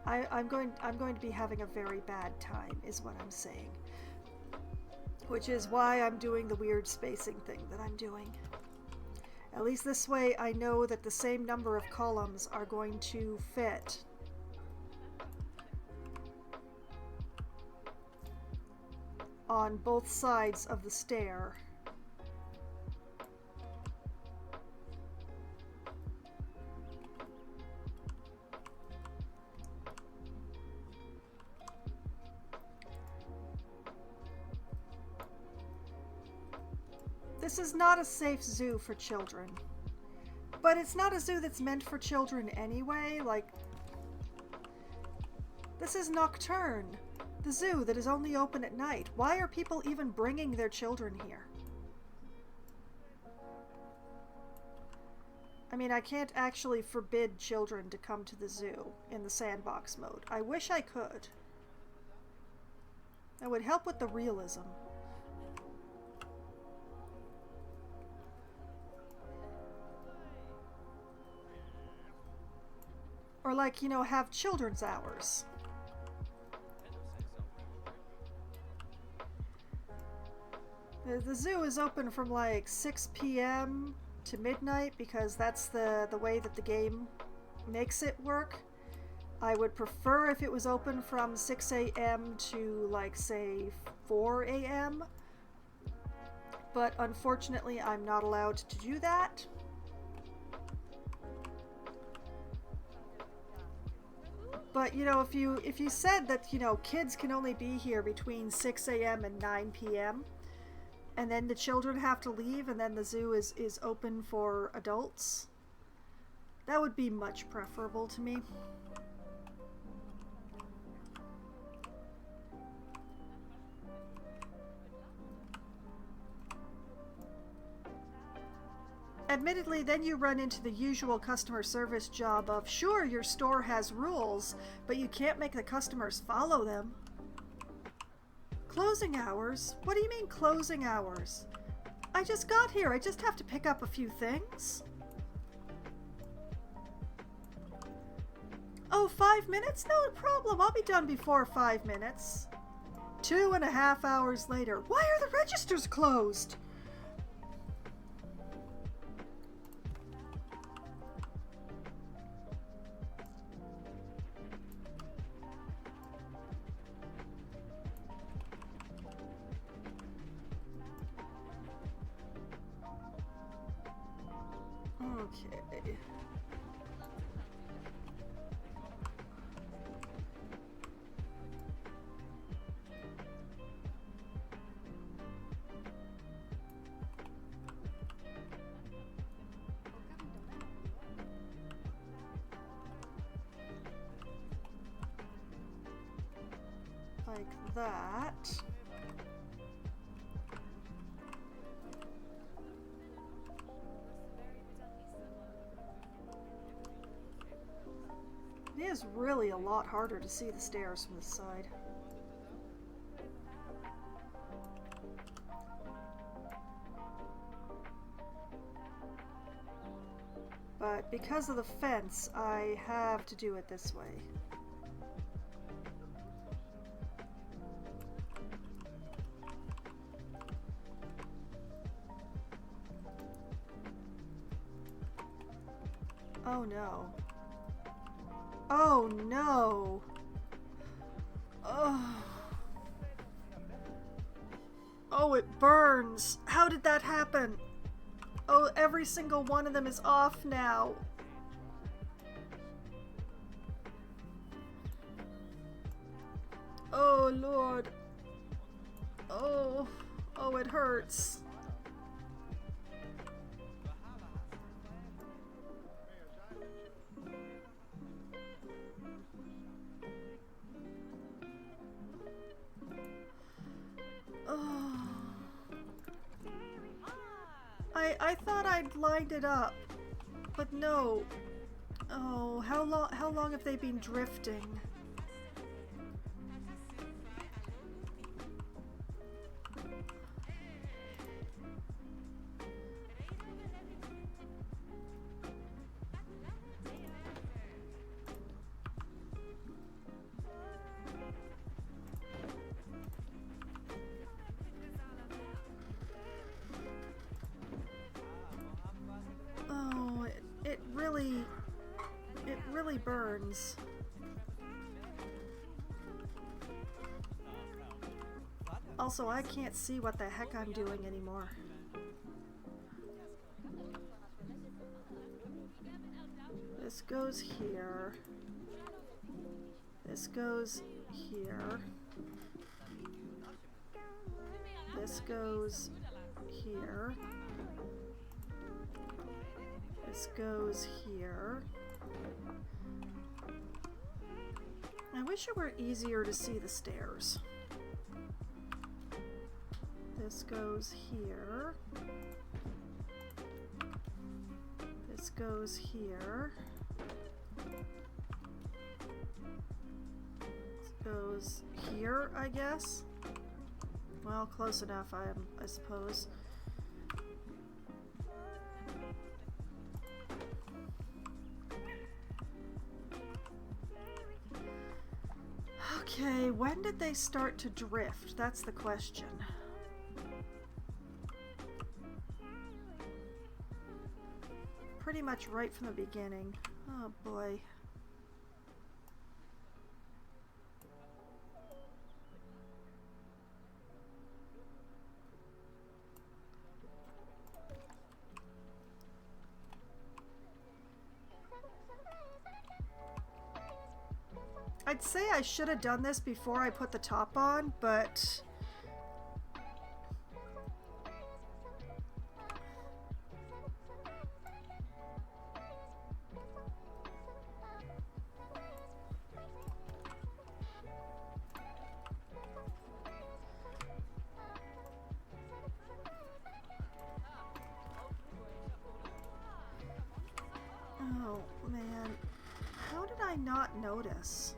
I'm going to be having a very bad time, is what I'm saying. Which is why I'm doing the weird spacing thing that I'm doing. At least this way I know that the same number of columns are going to fit. On both sides of the stair. This is not a safe zoo for children. But it's not a zoo that's meant for children anyway. Like, this is Nocturne, the zoo that is only open at night. Why are people even bringing their children here? I mean, I can't actually forbid children to come to the zoo in the sandbox mode. I wish I could. That would help with the realism. Or like, you know, have children's hours. The zoo is open from like 6 p.m. to midnight because that's the way that the game makes it work. I would prefer if it was open from 6 a.m. to like, say, 4 a.m. But unfortunately, I'm not allowed to do that. But, you know, if you said that, you know, kids can only be here between 6 a.m. and 9 p.m., and then the children have to leave, and then the zoo is open for adults, that would be much preferable to me. Admittedly, then you run into the usual customer service job of, sure, your store has rules, but you can't make the customers follow them. Closing hours? What do you mean closing hours? I just got here. I just have to pick up a few things. Oh, 5 minutes? No problem. I'll be done before 5 minutes. 2.5 hours later. Why are the registers closed? Okay. Like that. It is really a lot harder to see the stairs from this side. But because of the fence, I have to do it this way. Oh no. Oh no. Oh. Oh, it burns. How did that happen? Oh, every single one of them is off now. Oh, Lord. Oh. Oh, it hurts. Oh. I thought I'd lined it up, but no. Oh, how long have they been drifting? Oh, it really burns. Also, I can't see what the heck I'm doing anymore. This goes here. This goes here. This goes here. This goes here. I wish it were easier to see the stairs. This goes here. This goes here. This goes here, I guess. Well, close enough, I suppose. Okay, when did they start to drift? That's the question. Pretty much right from the beginning. Oh boy. I'd say I should have done this before I put the top on, but oh man, how did I not notice?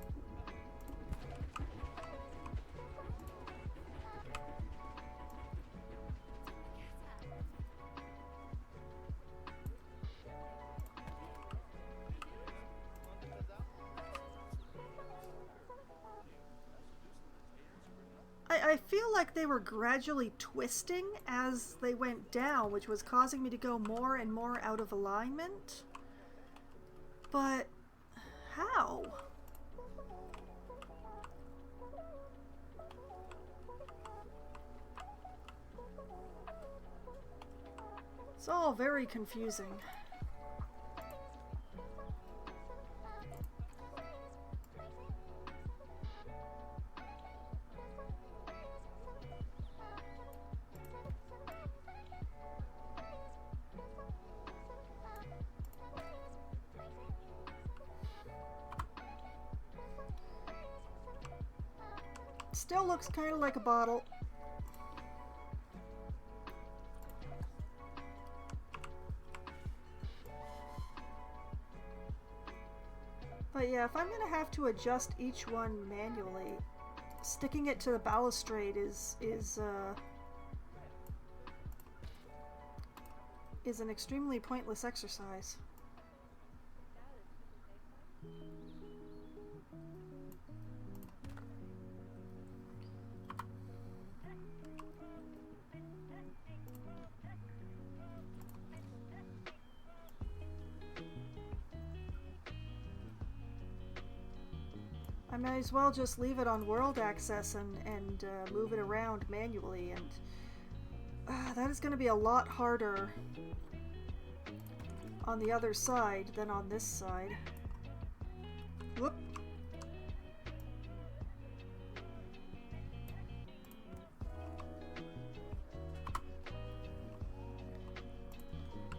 I feel like they were gradually twisting as they went down, which was causing me to go more and more out of alignment. But how? It's all very confusing. Still looks kind of like a bottle. But yeah, if I'm gonna have to adjust each one manually, sticking it to the balustrade is an extremely pointless exercise. I might as well just leave it on world access and move it around manually, and that is going to be a lot harder on the other side than on this side. Whoop.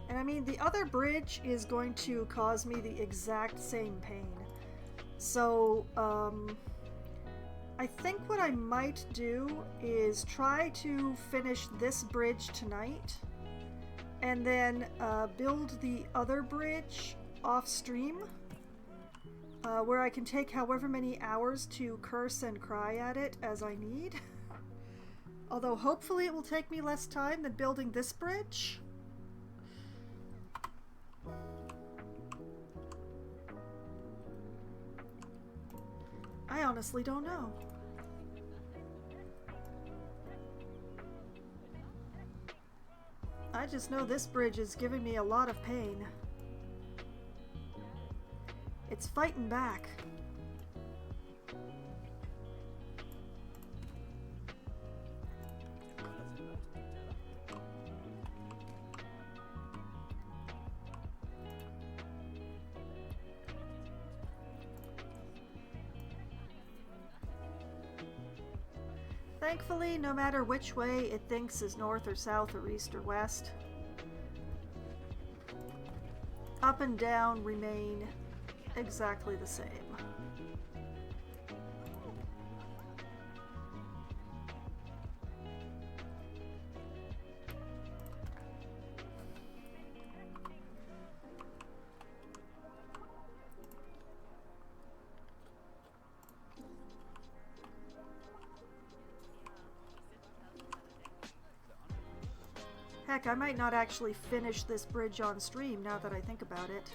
And I mean, the other bridge is going to cause me the exact same pain. So, I think what I might do is try to finish this bridge tonight, and then build the other bridge off stream, where I can take however many hours to curse and cry at it as I need. Although hopefully it will take me less time than building this bridge. I honestly don't know. I just know this bridge is giving me a lot of pain. It's fighting back. Thankfully, no matter which way it thinks is north or south or east or west, up and down remain exactly the same. Heck, I might not actually finish this bridge on stream now that I think about it.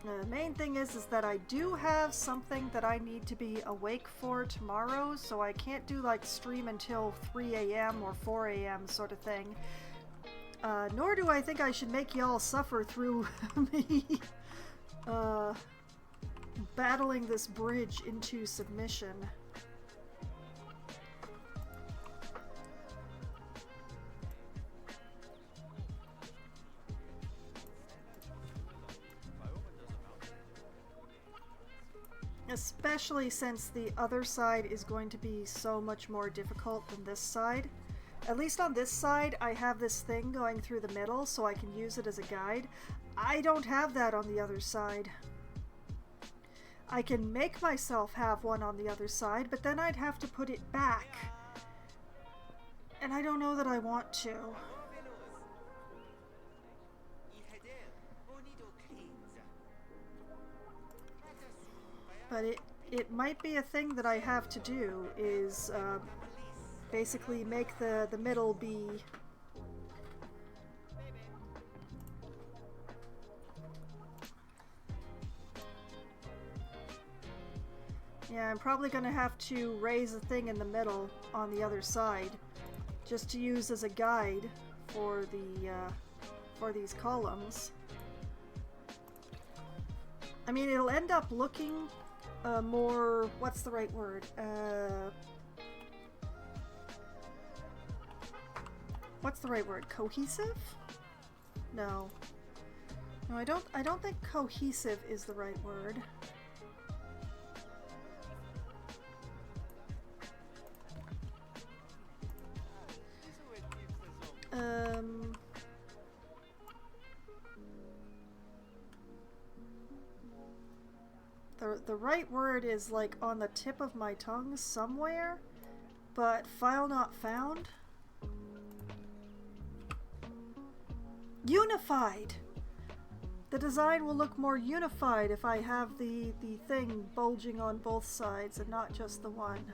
The main thing is that I do have something that I need to be awake for tomorrow, so I can't do like stream until 3 a.m. or 4 a.m. sort of thing. Nor do I think I should make y'all suffer through me battling this bridge into submission. Especially since the other side is going to be so much more difficult than this side. At least on this side, I have this thing going through the middle, so I can use it as a guide. I don't have that on the other side. I can make myself have one on the other side, but then I'd have to put it back. And I don't know that I want to. But it might be a thing that I have to do, is basically make the middle be Yeah, I'm probably going to have to raise a thing in the middle on the other side just to use as a guide for these columns. I mean, it'll end up looking more, what's the right word? What's the right word? Cohesive? No. No, I don't think cohesive is the right word. The right word is like on the tip of my tongue somewhere, but file not found. Unified! The design will look more unified if I have the thing bulging on both sides and not just the one.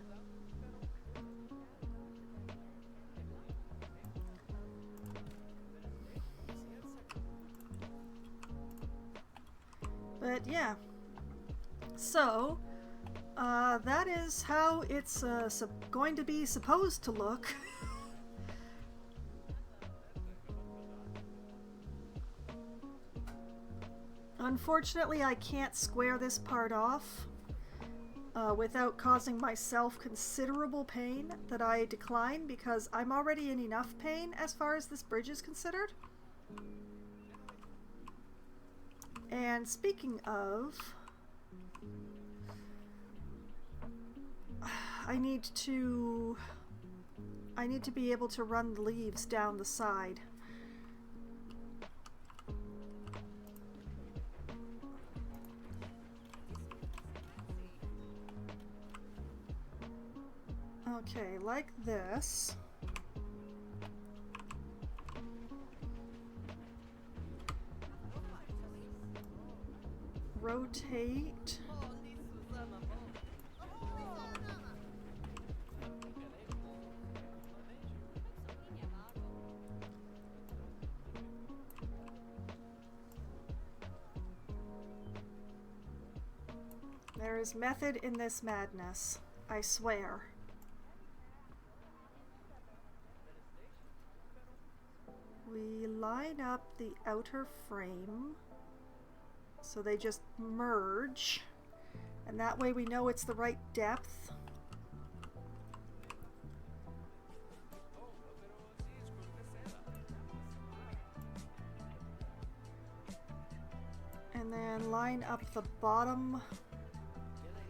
But yeah. So, that is how it's going to be supposed to look. Unfortunately, I can't square this part off without causing myself considerable pain that I decline, because I'm already in enough pain as far as this bridge is considered. And speaking of, I need to be able to run the leaves down the side. Okay, like this. Rotate. There is method in this madness, I swear. We line up the outer frame so they just merge, and that way we know it's the right depth. And then line up the bottom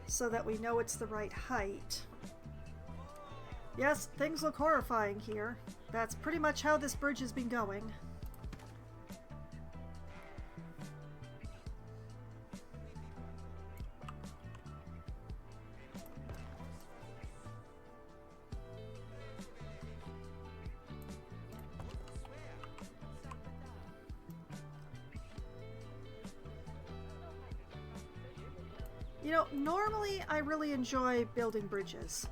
so that we know it's the right height. Yes, things look horrifying here. That's pretty much how this bridge has been going. You know, normally I really enjoy building bridges.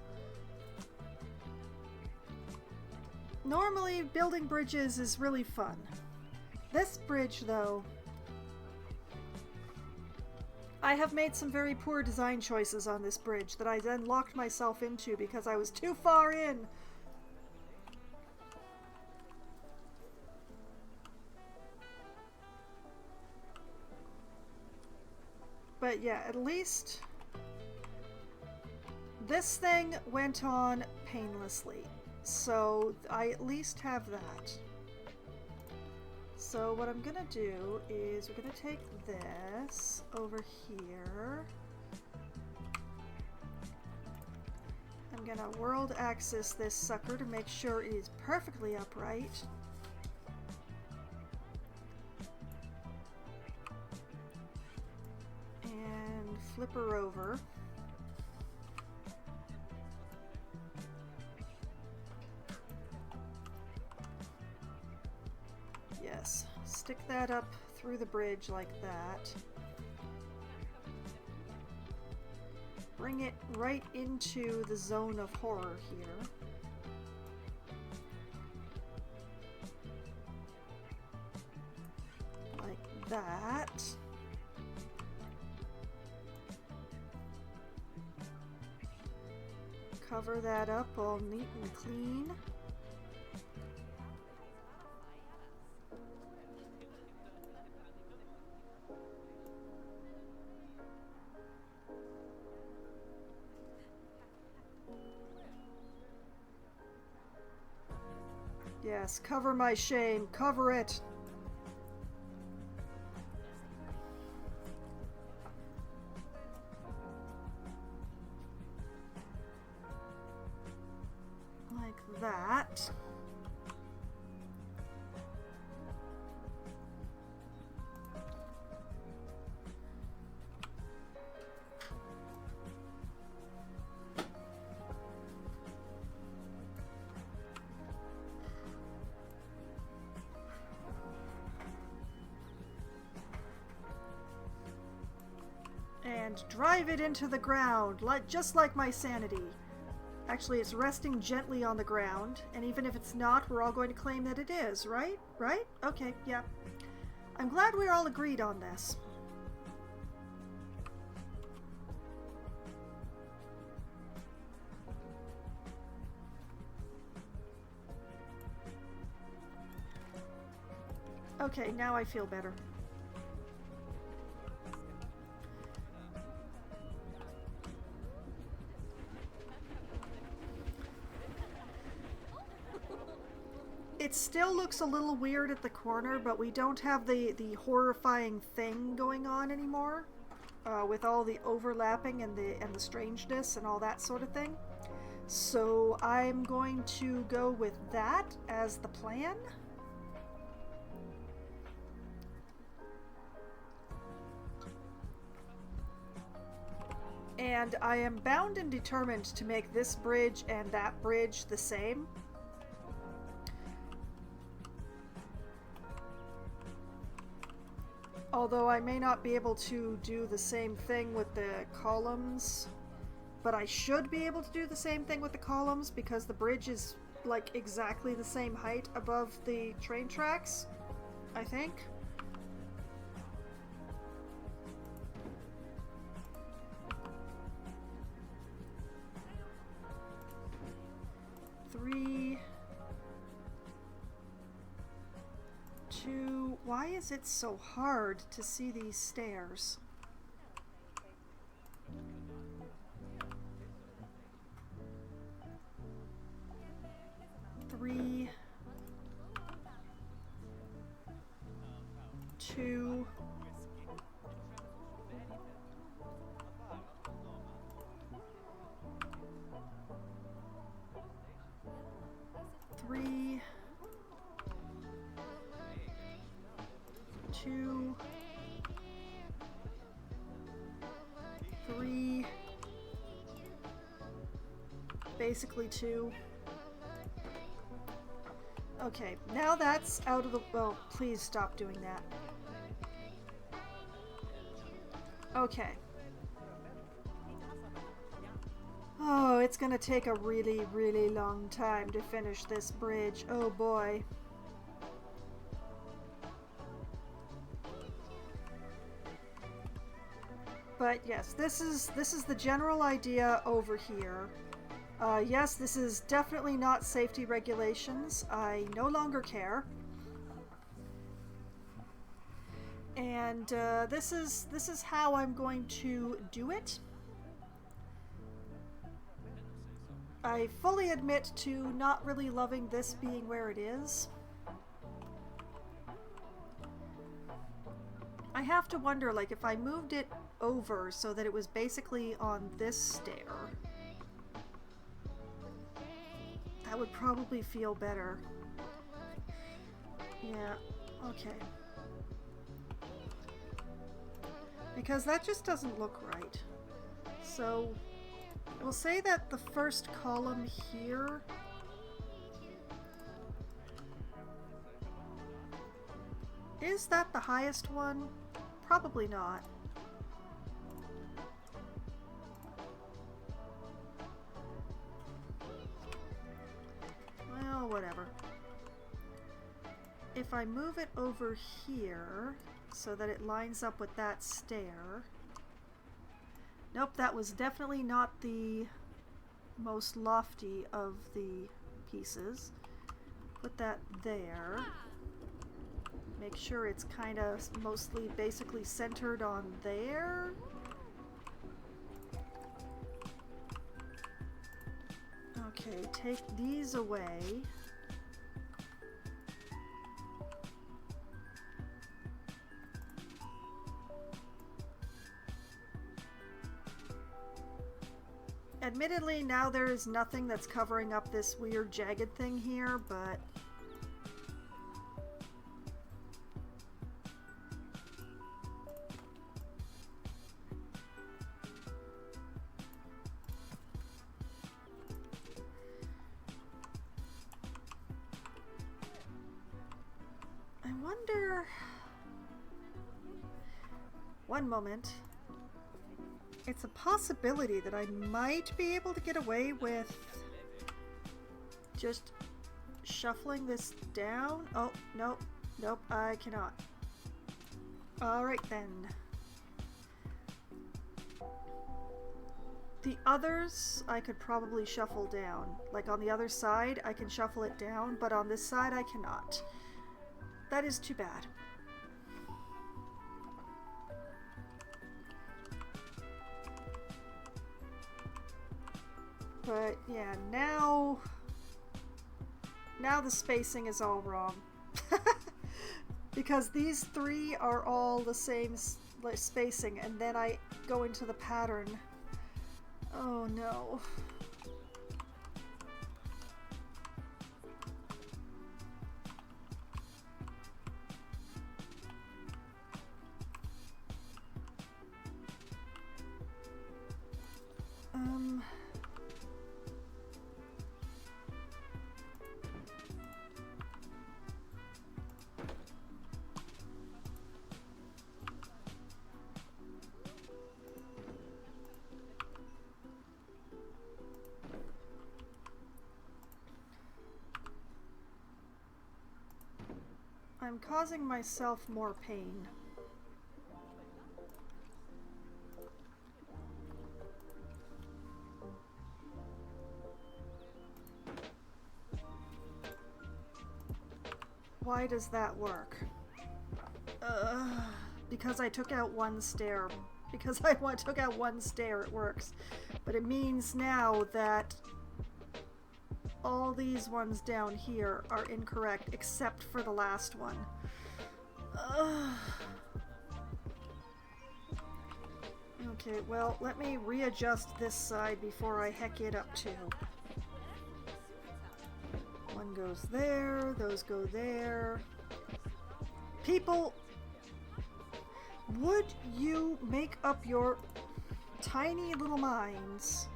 Normally, building bridges is really fun. This bridge, though, I have made some very poor design choices on this bridge that I then locked myself into because I was too far in. But yeah, at least this thing went on painlessly. So I at least have that. So what I'm gonna do is we're gonna take this over here. I'm gonna world axis this sucker to make sure it is perfectly upright. And flip her over. Yes, stick that up through the bridge like that. Bring it right into the zone of horror here. Like that. cover that up all neat and clean. Yes, cover my shame. Cover it. Like that. And drive it into the ground, just like my sanity. Actually, it's resting gently on the ground, and even if it's not, we're all going to claim that it is, right? Right? Okay, yeah. I'm glad we're all agreed on this. Okay, now I feel better. It still looks a little weird at the corner, but we don't have the horrifying thing going on anymore, with all the overlapping and the strangeness and all that sort of thing. So I'm going to go with that as the plan. And I am bound and determined to make this bridge and that bridge the same. Although I may not be able to do the same thing with the columns, but I should be able to do the same thing with the columns because the bridge is like exactly the same height above the train tracks, I think. Three, two. Why is it so hard to see these stairs? Three, two, three, two, three, basically two. Okay, now that's out of the... Well, please stop doing that. Okay. Oh, it's gonna take a really, really long time to finish this bridge. Oh boy. But yes, this is the general idea over here. Yes, this is definitely not safety regulations. I no longer care. And this is how I'm going to do it. I fully admit to not really loving this being where it is. I have to wonder, like, if I moved it over so that it was basically on this stair, that would probably feel better. Yeah, okay. Because that just doesn't look right. So we'll say that the first column here is that the highest one? Probably not. Well, whatever. If I move it over here so that it lines up with that stair. Nope, that was definitely not the most lofty of the pieces. Put that there. Make sure it's kind of mostly basically centered on there. Okay, take these away. Admittedly, now there is nothing that's covering up this weird jagged thing here, but I wonder... One moment. It's a possibility that I might be able to get away with just shuffling this down. Oh, nope, nope, I cannot. Alright then. The others I could probably shuffle down. Like on the other side, I can shuffle it down, but on this side I cannot. That is too bad. But yeah, now the spacing is all wrong. Because these three are all the same spacing, and then I go into the pattern. Oh no. I'm causing myself more pain. Why does that work? Because I took out one stair. Because I took out one stair, it works. But it means now that all these ones down here are incorrect except for the last one. Okay, well, let me readjust this side before I heck it up too. One goes there, those go there. People, would you make up your tiny little minds?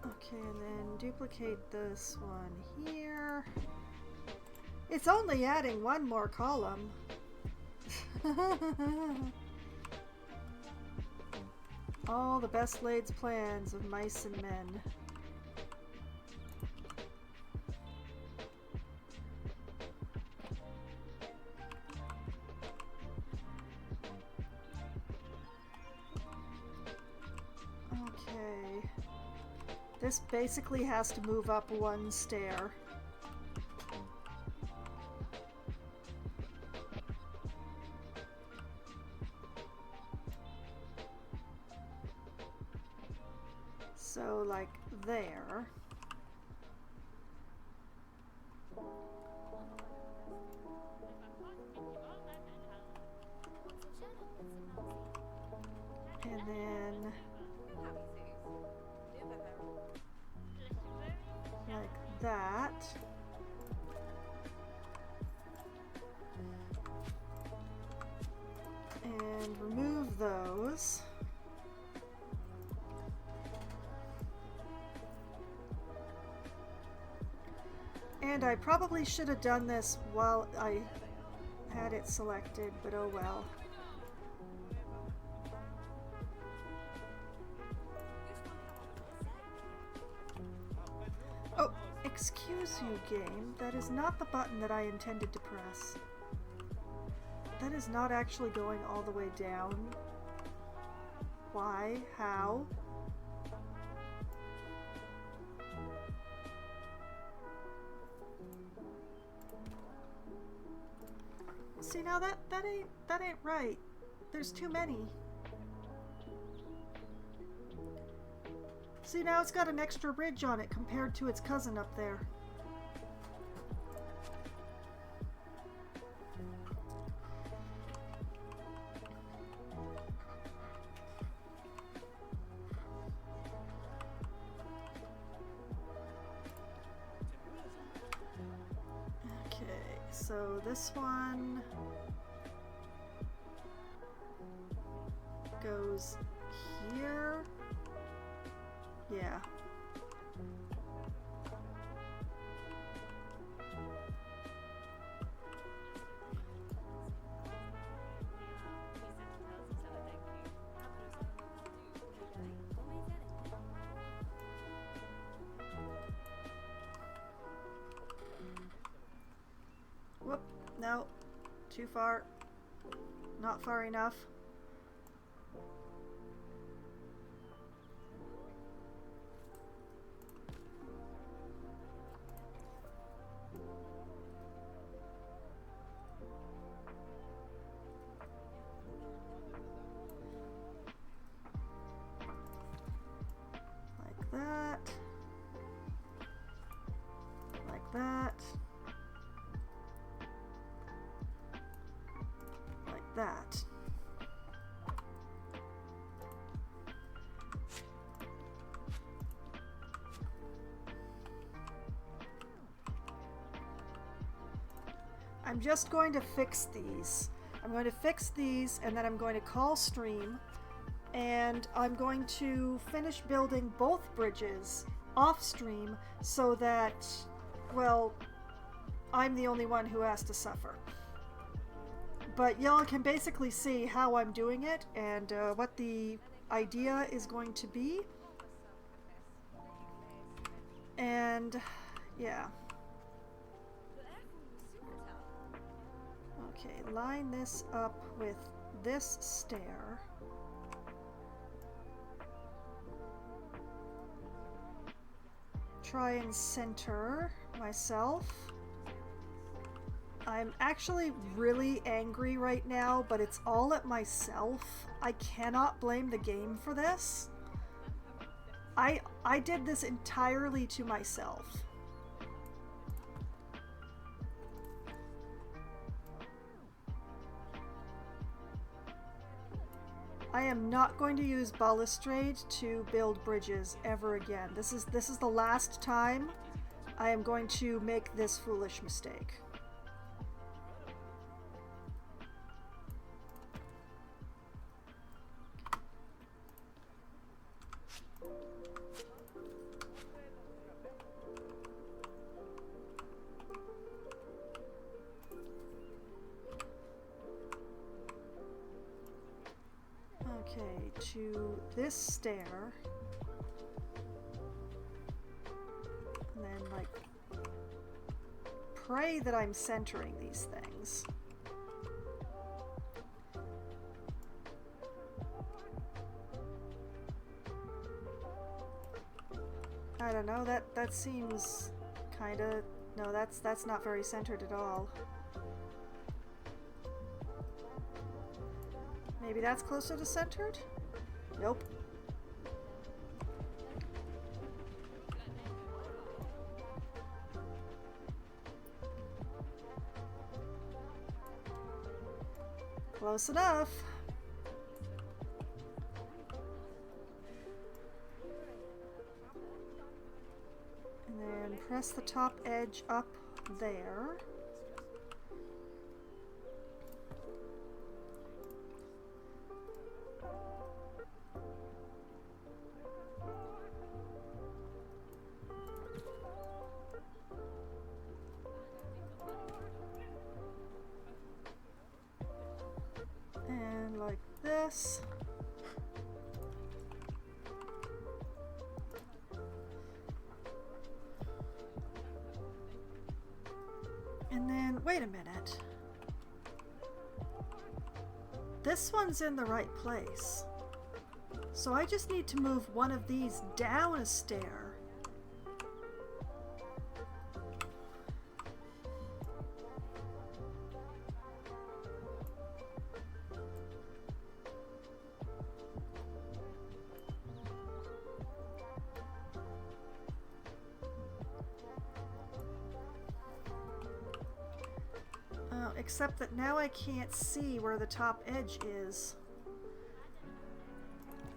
Okay, and then duplicate this one here. It's only adding one more column. All the best laid plans of mice and men. Okay. This basically has to move up one stair. So, like there. And then like that. And remove those. And I probably should have done this while I had it selected, but oh well. Oh, excuse you, game. That is not the button that I intended to press. That is not actually going all the way down. Why? How? See, now that ain't right. There's too many. See, now it's got an extra ridge on it compared to its cousin up there. Okay, so this one goes here. Yeah. Whoop, no, too far, not far enough. Like that, like that. That. I'm just going to fix these. I'm going to fix these and then I'm going to call stream and I'm going to finish building both bridges off stream so that, well, I'm the only one who has to suffer. But y'all can basically see how I'm doing it and what the idea is going to be. And yeah. Okay, line this up with this stair. Try and center myself. I'm actually really angry right now, but it's all at myself. I cannot blame the game for this. I did this entirely to myself. I am not going to use balustrade to build bridges ever again. This is the last time I am going to make this foolish mistake. Okay, to this stair. And then, like, pray that I'm centering these things. I don't know, that seems kinda... No, that's not very centered at all. Maybe that's closer to centered? Nope. Close enough. And then press the top edge up there. wait a minute. This one's in the right place. So I just need to move one of these down a stair. Except that now I can't see where the top edge is.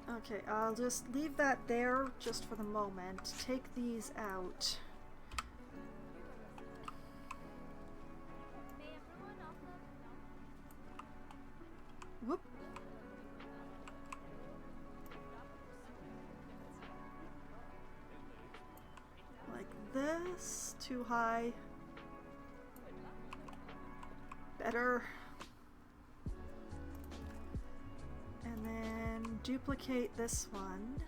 Okay, I'll just leave that there just for the moment. Take these out. Whoop. Like this. Too high. Better. And then duplicate this one.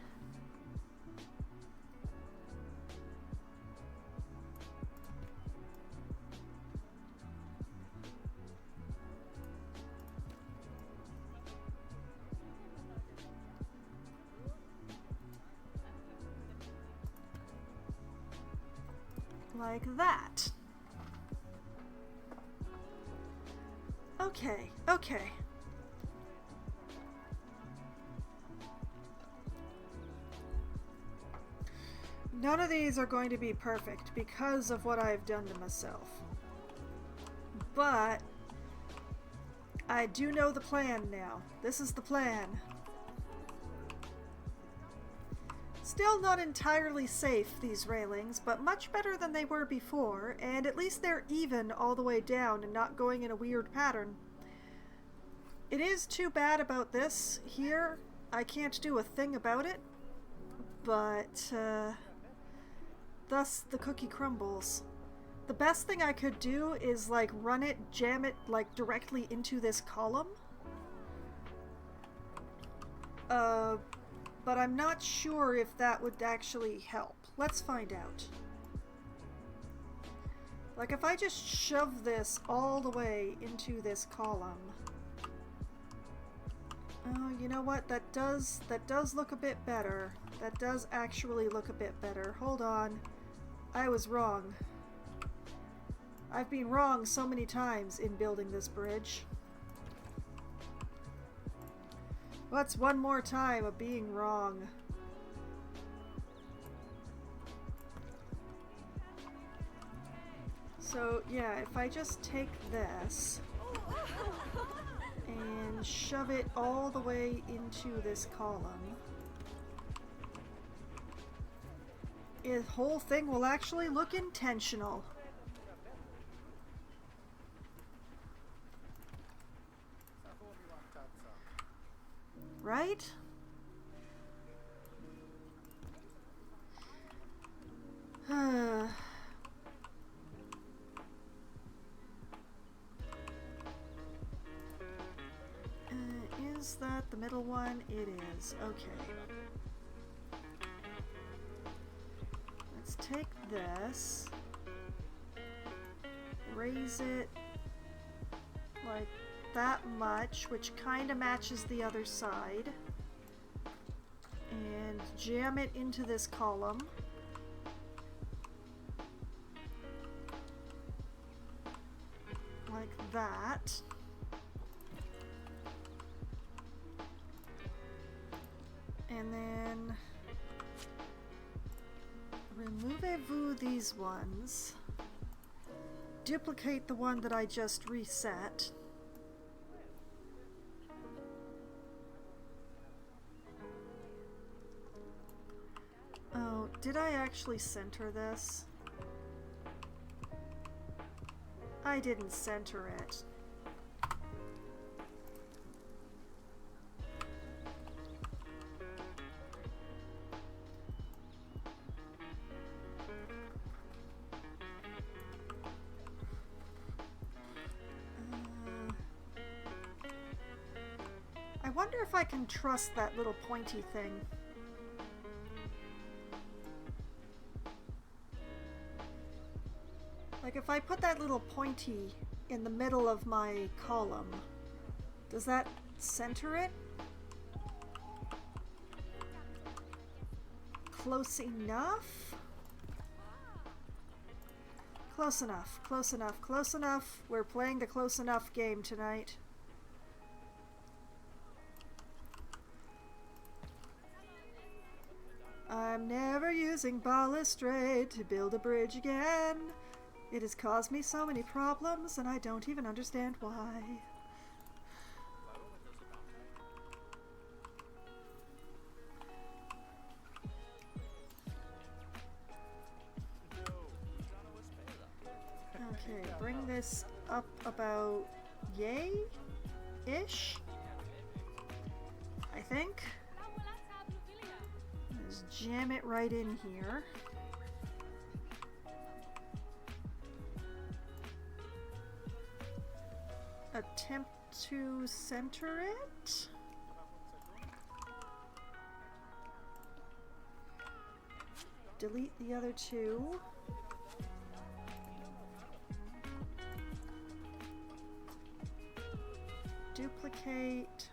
Like that. Okay, okay. None of these are going to be perfect because of what I've done to myself. But I do know the plan now. This is the plan. Still not entirely safe, these railings, but much better than they were before, and at least they're even all the way down and not going in a weird pattern. It is too bad about this here. I can't do a thing about it, but thus the cookie crumbles. The best thing I could do is like run it, jam it like directly into this column. But I'm not sure if that would actually help. Let's find out. Like if I just shove this all the way into this column. Oh, you know what? That does look a bit better. That does actually look a bit better. Hold on. I was wrong. I've been wrong so many times in building this bridge. What's one more time of being wrong? So yeah, if I just take this and shove it all the way into this column, the whole thing will actually look intentional. Right? Is that the middle one? It is. Okay. Let's take this, raise it like that much, which kind of matches the other side, and jam it into this column. Like that. And then removez-vous these ones. Duplicate the one that I just reset. Oh, did I actually center this? I didn't center it. I wonder if I can trust that little pointy thing. Like if I put that little pointy in the middle of my column. Does that center it? Close enough? Close enough, close enough, close enough. We're playing the close enough game tonight. I'm never using balustrade to build a bridge again. It has caused me so many problems and I don't even understand why. Okay, bring this up about yay-ish, I think. Just jam it right in here. Attempt to center it. Delete the other two. Duplicate.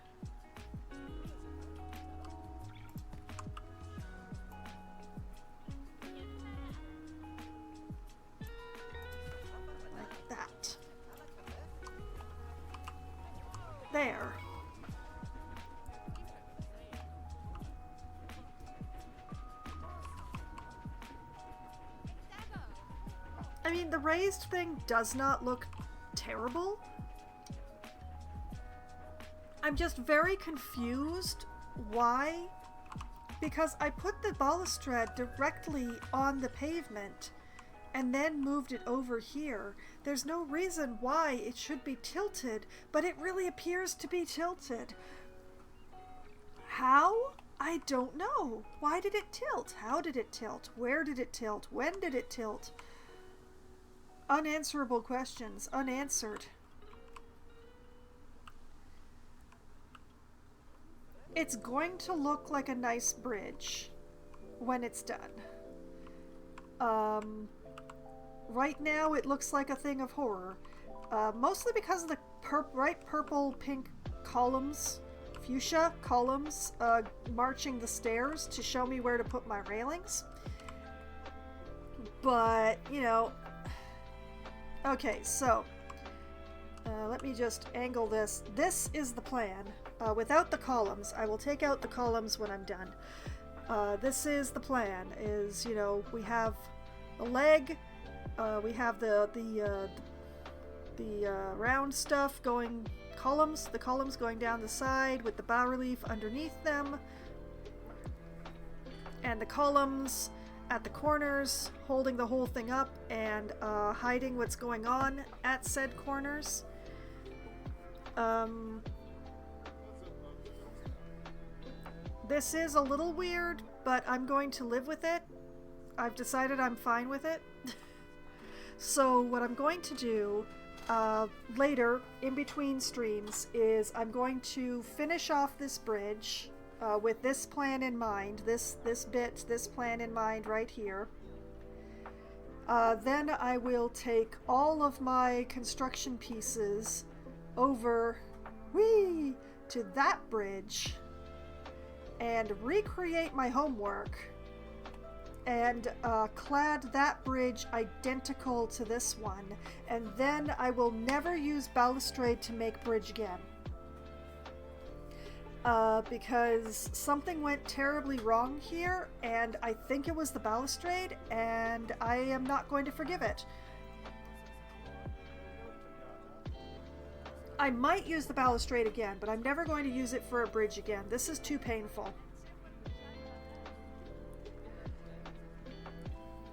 Like that. There. I mean, the raised thing does not look terrible. I'm just very confused why, because I put the balustrade directly on the pavement and then moved it over here. There's no reason why it should be tilted, but it really appears to be tilted. How? I don't know. Why did it tilt? How did it tilt? Where did it tilt? When did it tilt? Unanswerable questions, unanswered. It's going to look like a nice bridge when it's done. Right now it looks like a thing of horror. Mostly because of the bright purple pink columns, fuchsia columns, marching the stairs to show me where to put my railings. But, you know... Okay, so... let me just angle this. This is the plan. Without the columns. I will take out the columns when I'm done. This is the plan, is, you know, we have a leg, we have the round stuff going, the columns going down the side with the bas-relief underneath them, and the columns at the corners holding the whole thing up and hiding what's going on at said corners. This is a little weird, but I'm going to live with it. I've decided I'm fine with it. So what I'm going to do later, in between streams, is I'm going to finish off this bridge with this plan in mind, this plan in mind right here. Then I will take all of my construction pieces over to that bridge and recreate my homework and clad that bridge identical to this one, and then I will never use balustrade to make bridge again. Because something went terribly wrong here, and I think it was the balustrade, and I am not going to forgive it. I might use the balustrade again, but I'm never going to use it for a bridge again. This is too painful.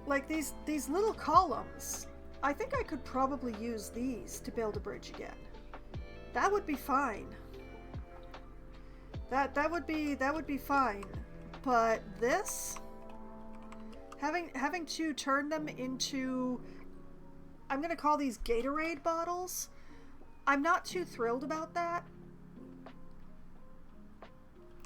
Like these little columns, I think I could probably use these to build a bridge again. That would be fine. That would be fine. But this, having to turn them into, I'm gonna call these Gatorade bottles. I'm not too thrilled about that.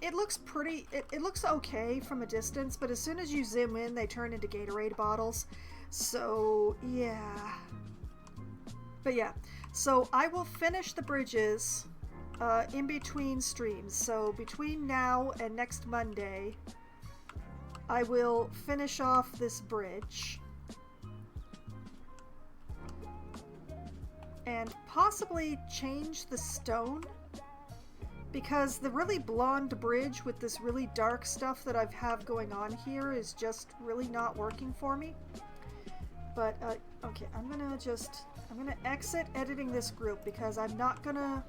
It looks pretty, it looks okay from a distance, but as soon as you zoom in, they turn into Gatorade bottles. So, yeah. But yeah, so I will finish the bridges in between streams. So between now and next Monday, I will finish off this bridge. And possibly change the stone. Because the really blonde bridge with this really dark stuff that I have going on here is just really not working for me. But, okay, I'm gonna exit editing this group because I'm not gonna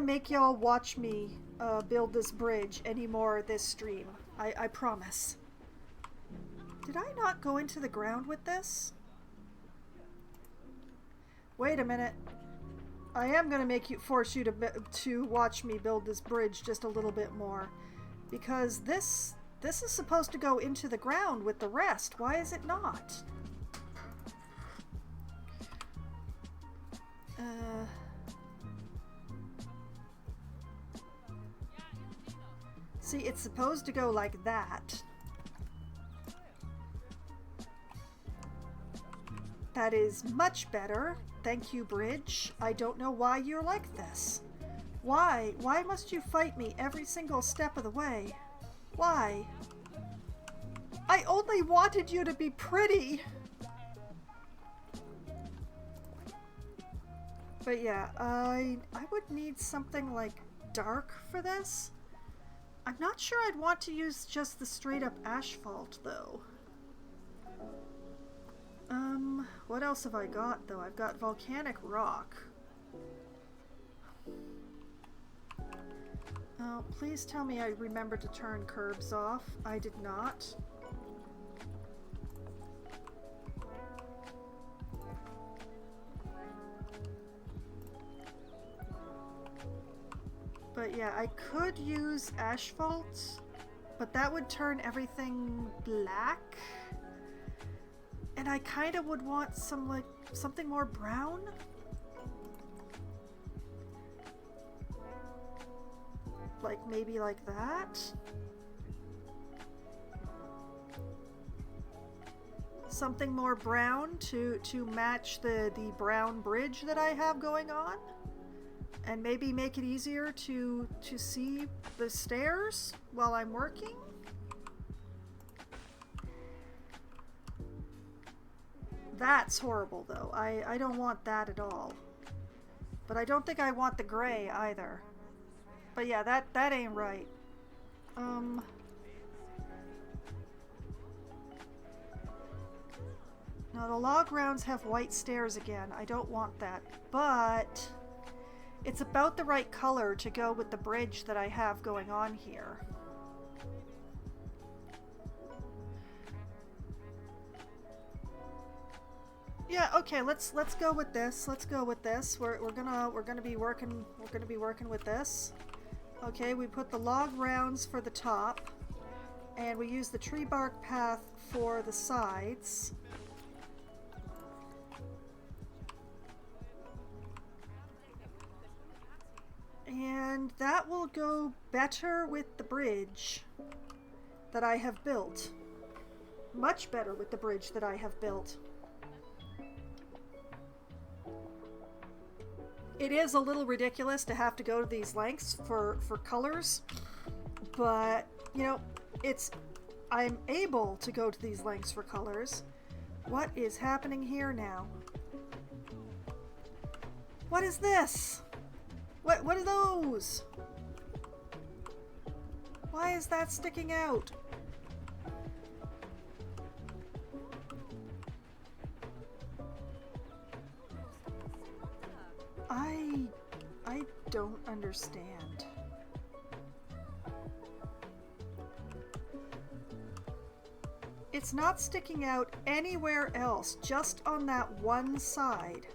make y'all watch me build this bridge anymore this stream. I promise. Did I not go into the ground with this? Wait a minute. I am gonna force you to watch me build this bridge just a little bit more, because this is supposed to go into the ground with the rest. Why is it not? See, it's supposed to go like that. That is much better. Thank you, bridge. I don't know why you're like this. Why? Why must you fight me every single step of the way? Why? I only wanted you to be pretty. But yeah, I would need something like dark for this. I'm not sure I'd want to use just the straight up asphalt though. What else have I got though? I've got volcanic rock. Oh, please tell me I remembered to turn curbs off. I did not. But yeah, I could use asphalt, but that would turn everything black. And I kind of would want something more brown. Like maybe like that. Something more brown to match the brown bridge that I have going on. And maybe make it easier to see the stairs while I'm working. That's horrible though. I don't want that at all. But I don't think I want the gray either. But yeah, that ain't right. Now the log rounds have white stairs again. I don't want that. But it's about the right color to go with the bridge that I have going on here. Yeah, okay, let's go with this. Let's go with this. We're gonna be working with this. Okay, we put the log rounds for the top, and we use the tree bark path for the sides. And that will go better with the bridge that I have built. Much better with the bridge that I have built. It is a little ridiculous to have to go to these lengths for colors, but, you know, I'm able to go to these lengths for colors. What is happening here now? What is this? What are those? Why is that sticking out? I don't understand. It's not sticking out anywhere else, just on that one side.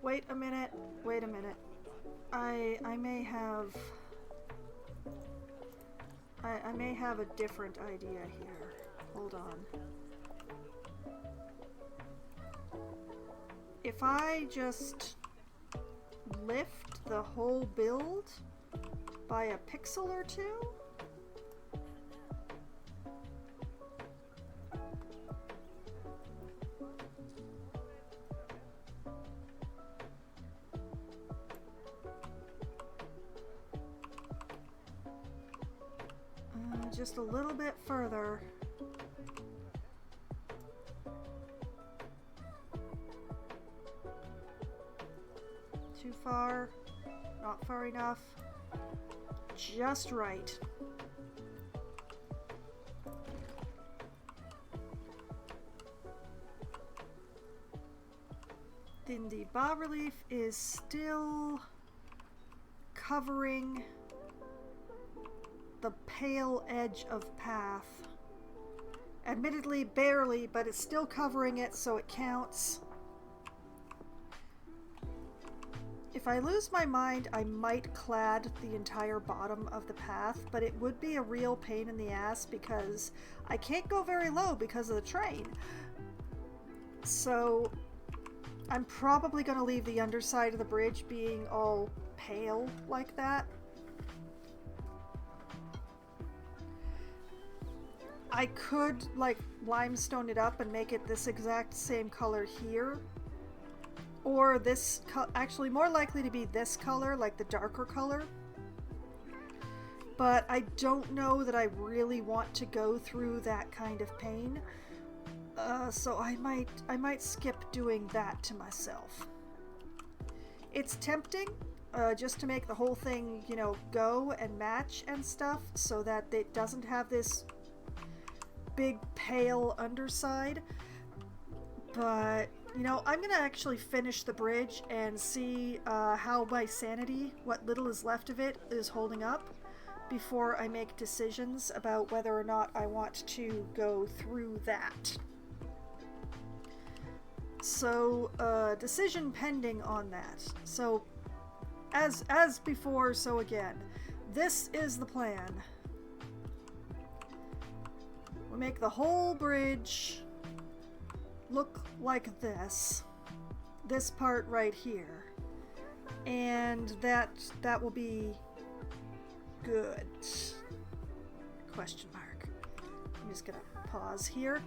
Wait a minute. Wait a minute. I may have a different idea here. Hold on. If I just lift the whole build by a pixel or two. Just a little bit further. Too far, not far enough, just right. Then the bas-relief is still covering the pale edge of path. Admittedly, barely, but it's still covering it, so it counts. If I lose my mind, I might clad the entire bottom of the path, but it would be a real pain in the ass because I can't go very low because of the train. So I'm probably going to leave the underside of the bridge being all pale like that. I could like limestone it up and make it this exact same color here. Or this, actually more likely to be this color, like the darker color. But I don't know that I really want to go through that kind of pain. So I might skip doing that to myself. It's tempting, just to make the whole thing, you know, go and match and stuff so that it doesn't have this big pale underside. But you know, I'm gonna actually finish the bridge and see how my sanity, what little is left of it, is holding up before I make decisions about whether or not I want to go through that. So decision pending on that. So as before, so again, this is the plan. We make the whole bridge look like this part right here, and that will be good, question mark. I'm just gonna pause here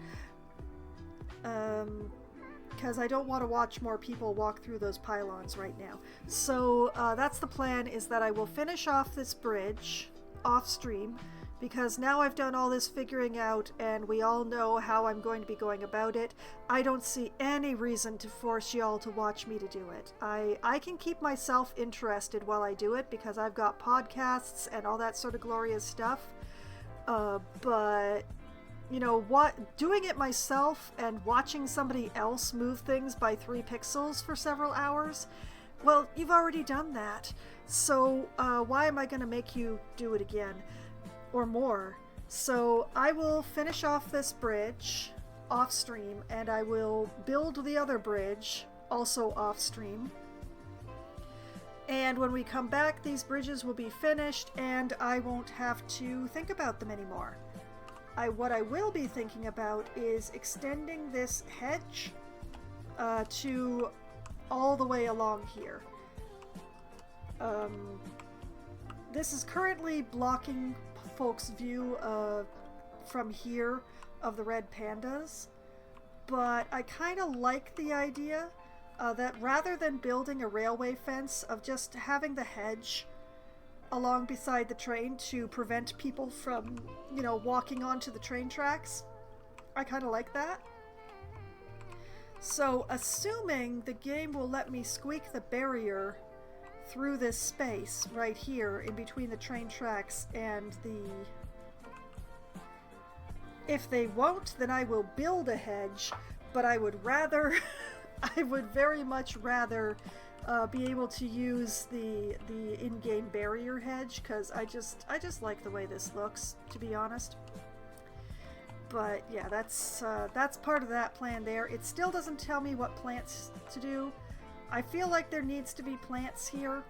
because I don't want to watch more people walk through those pylons right now. So that's the plan, is that I will finish off this bridge off stream, because now I've done all this figuring out and we all know how I'm going to be going about it. I don't see any reason to force y'all to watch me to do it. I can keep myself interested while I do it because I've got podcasts and all that sort of glorious stuff. But you know what, doing it myself and watching somebody else move things by 3 pixels for several hours, well, you've already done that. So why am I going to make you do it again? Or more. So I will finish off this bridge off stream, and I will build the other bridge also off stream. And when we come back, these bridges will be finished and I won't have to think about them anymore. What I will be thinking about is extending this hedge to all the way along here. This is currently blocking folks' view from here of the red pandas, but I kind of like the idea that rather than building a railway fence, of just having the hedge along beside the train to prevent people from, you know, walking onto the train tracks. I kind of like that. So assuming the game will let me squeak the barrier through this space right here in between the train tracks and the... If they won't, then I will build a hedge, but I would rather... I would very much rather be able to use the in-game barrier hedge, because I just like the way this looks, to be honest. But yeah, that's part of that plan there. It still doesn't tell me what plants to do. I feel like there needs to be plants here.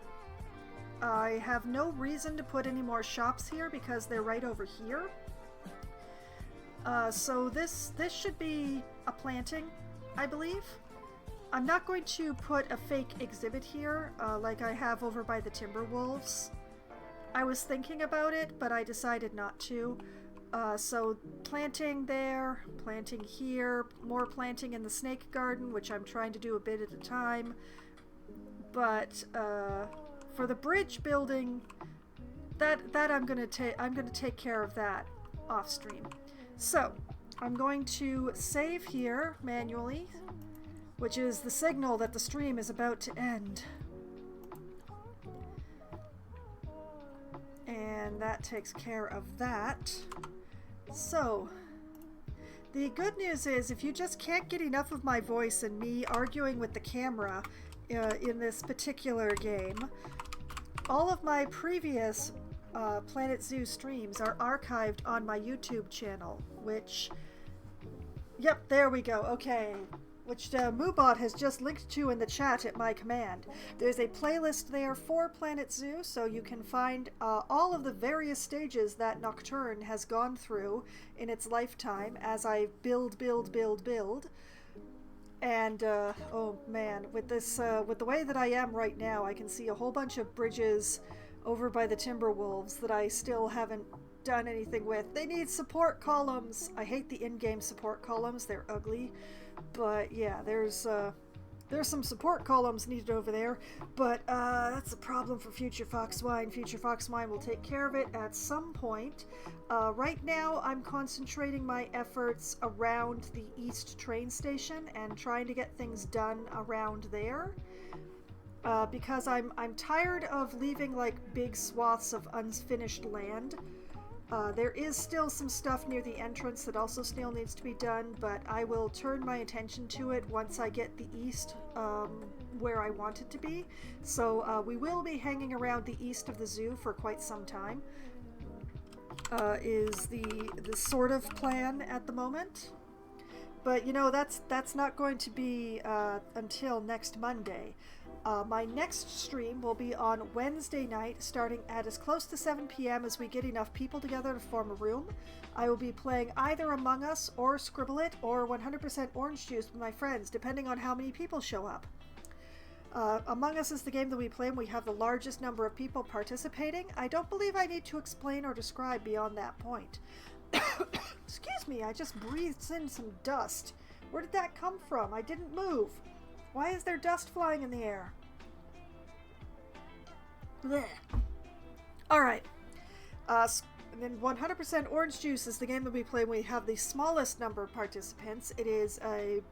I have no reason to put any more shops here because they're right over here. So this should be a planting, I believe. I'm not going to put a fake exhibit here like I have over by the Timberwolves. I was thinking about it, but I decided not to. So planting there, planting here, more planting in the snake garden, which I'm trying to do a bit at a time. But for the bridge building, that I'm gonna take care of that off stream. So I'm going to save here manually, which is the signal that the stream is about to end. And that takes care of that. So, the good news is if you just can't get enough of my voice and me arguing with the camera in this particular game, all of my previous Planet Zoo streams are archived on my YouTube channel, which... Yep, there we go, okay. Which Moobot has just linked to in the chat at my command. There's a playlist there for Planet Zoo, so you can find all of the various stages that Nocturne has gone through in its lifetime as I build. And, oh man, with this, with the way that I am right now, I can see a whole bunch of bridges over by the Timberwolves that I still haven't done anything with. They need support columns. I hate the in-game support columns. They're ugly. But yeah, there's some support columns needed over there, but that's a problem for Future Foxwine. Future Foxwine will take care of it at some point. Right now, I'm concentrating my efforts around the East train station and trying to get things done around there. Because I'm tired of leaving like big swaths of unfinished land. There is still some stuff near the entrance that also still needs to be done, but I will turn my attention to it once I get the east where I want it to be. So we will be hanging around the east of the zoo for quite some time, is the sort of plan at the moment. But you know, that's not going to be until next Monday. My next stream will be on Wednesday night, starting at as close to 7 p.m. as we get enough people together to form a room. I will be playing either Among Us or Scribble It or 100% Orange Juice with my friends, depending on how many people show up. Among Us is the game that we play when we have the largest number of people participating. I don't believe I need to explain or describe beyond that point. Excuse me, I just breathed in some dust. Where did that come from? I didn't move. Why is there dust flying in the air? Blech. Alright. And then 100% Orange Juice is the game that we play when we have the smallest number of participants. It is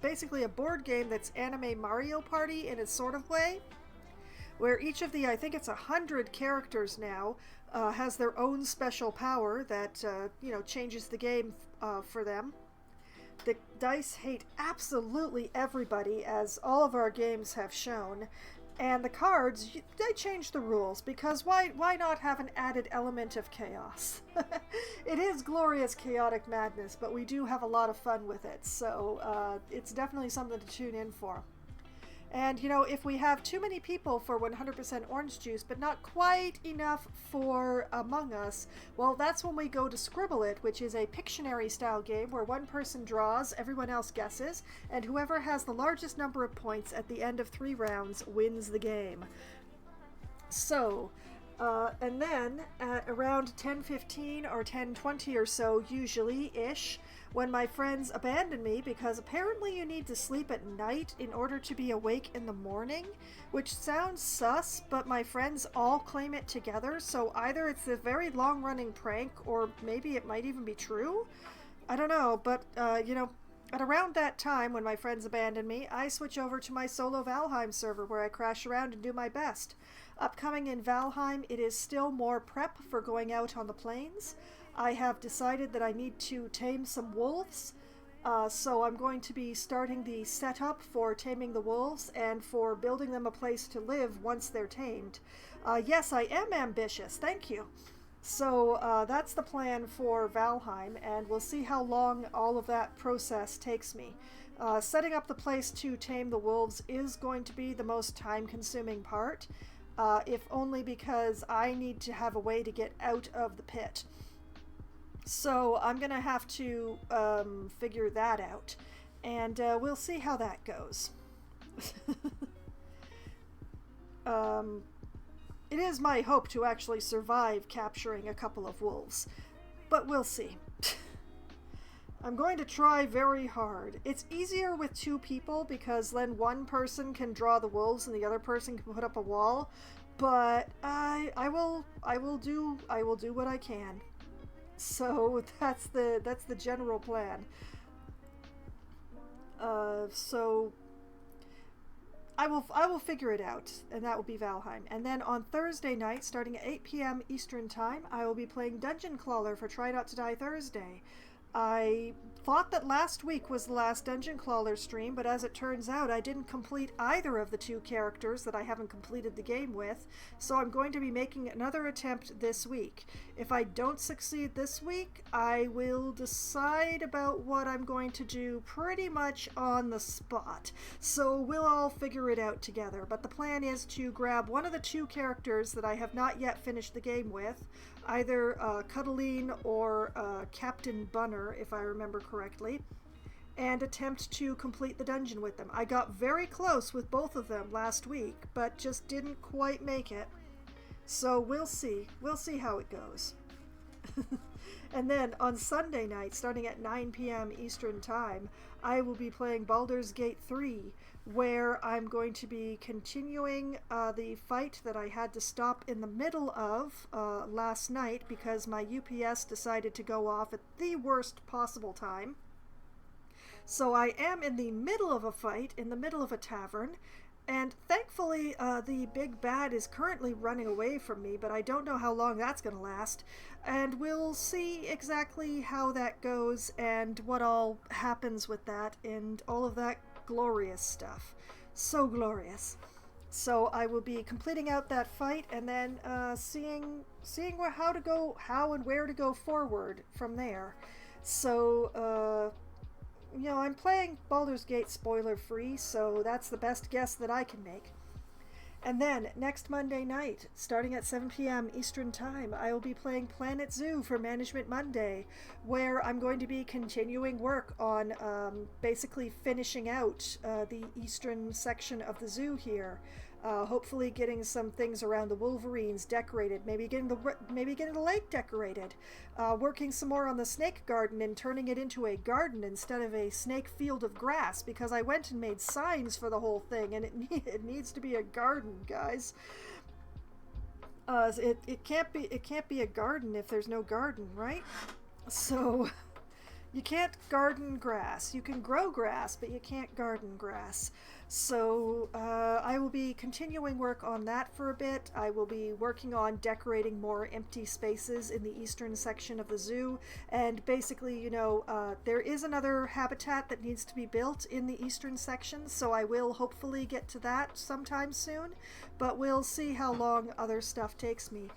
basically a board game that's anime Mario Party in its sort of way, where each of the, I think it's 100 characters now, has their own special power that, changes the game for them. The dice hate absolutely everybody, as all of our games have shown. And the cards, they change the rules, because why not have an added element of chaos? It is glorious chaotic madness, but we do have a lot of fun with it, so it's definitely something to tune in for. And, you know, if we have too many people for 100% Orange Juice, but not quite enough for Among Us, well, that's when we go to Scribble It, which is a Pictionary-style game where one person draws, everyone else guesses, and whoever has the largest number of points at the end of 3 rounds wins the game. So, and then at around 10:15 or 10:20 or so, usually-ish, when my friends abandon me, because apparently you need to sleep at night in order to be awake in the morning, which sounds sus, but my friends all claim it together, so either it's a very long-running prank, or maybe it might even be true. I don't know, but, at around that time, when my friends abandon me, I switch over to my solo Valheim server, where I crash around and do my best. Upcoming in Valheim, it is still more prep for going out on the plains. I have decided that I need to tame some wolves, so I'm going to be starting the setup for taming the wolves and for building them a place to live once they're tamed. Yes, I am ambitious, thank you. So that's the plan for Valheim, and we'll see how long all of that process takes me. Setting up the place to tame the wolves is going to be the most time-consuming part, if only because I need to have a way to get out of the pit. So I'm going to have to figure that out, and we'll see how that goes. It is my hope to actually survive capturing a couple of wolves, but we'll see. I'm going to try very hard. It's easier with two people because then one person can draw the wolves and the other person can put up a wall. But I will do what I can. So that's the general plan. So I will figure it out, and that will be Valheim. And then on Thursday night, starting at 8 p.m. Eastern Time, I will be playing Dungeon Crawler for Try Not to Die Thursday. I thought that last week was the last Dungeon Crawler stream, but as it turns out, I didn't complete either of the two characters that I haven't completed the game with, so I'm going to be making another attempt this week. If I don't succeed this week, I will decide about what I'm going to do pretty much on the spot. So we'll all figure it out together, but the plan is to grab one of the two characters that I have not yet finished the game with, either Cuddleen or Captain Bunner, if I remember correctly, and attempt to complete the dungeon with them. I got very close with both of them last week, but just didn't quite make it. So we'll see. We'll see how it goes. And then on Sunday night, starting at 9 p.m. Eastern Time, I will be playing Baldur's Gate 3, where I'm going to be continuing the fight that I had to stop in the middle of last night because my UPS decided to go off at the worst possible time. So I am in the middle of a fight, in the middle of a tavern, and thankfully the big bad is currently running away from me, but I don't know how long that's going to last. And we'll see exactly how that goes and what all happens with that and all of that glorious stuff. So glorious. So I will be completing out that fight and then seeing how and where to go forward from there. So you know, I'm playing Baldur's Gate spoiler free, so that's the best guess that I can make. And then next Monday night, starting at 7 p.m. Eastern Time, I will be playing Planet Zoo for Management Monday, where I'm going to be continuing work on basically finishing out the eastern section of the zoo here. Hopefully getting some things around the wolverines decorated, maybe getting the lake decorated, working some more on the snake garden and turning it into a garden instead of a snake field of grass, because I went and made signs for the whole thing and it needs to be a garden, guys. It can't be a garden if there's no garden, right? So you can't garden grass. You can grow grass, but you can't garden grass. So I will be continuing work on that for a bit. I will be working on decorating more empty spaces in the eastern section of the zoo. And basically, you know, there is another habitat that needs to be built in the eastern section, so I will hopefully get to that sometime soon. But we'll see how long other stuff takes me.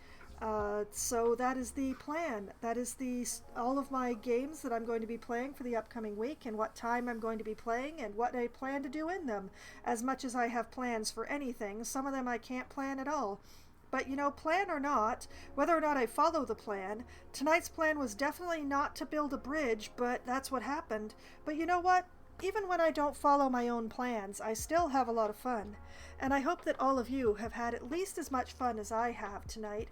So that is the plan. That is all of my games that I'm going to be playing for the upcoming week and what time I'm going to be playing and what I plan to do in them. As much as I have plans for anything, some of them I can't plan at all. But, you know, plan or not, whether or not I follow the plan, tonight's plan was definitely not to build a bridge, but that's what happened. But you know what? Even when I don't follow my own plans, I still have a lot of fun. And I hope that all of you have had at least as much fun as I have tonight.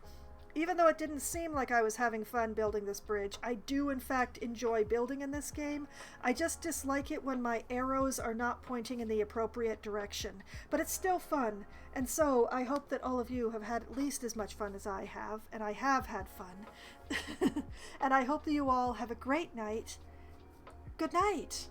Even though it didn't seem like I was having fun building this bridge, I do in fact enjoy building in this game. I just dislike it when my arrows are not pointing in the appropriate direction. But it's still fun, and so I hope that all of you have had at least as much fun as I have, and I have had fun. And I hope that you all have a great night. Good night!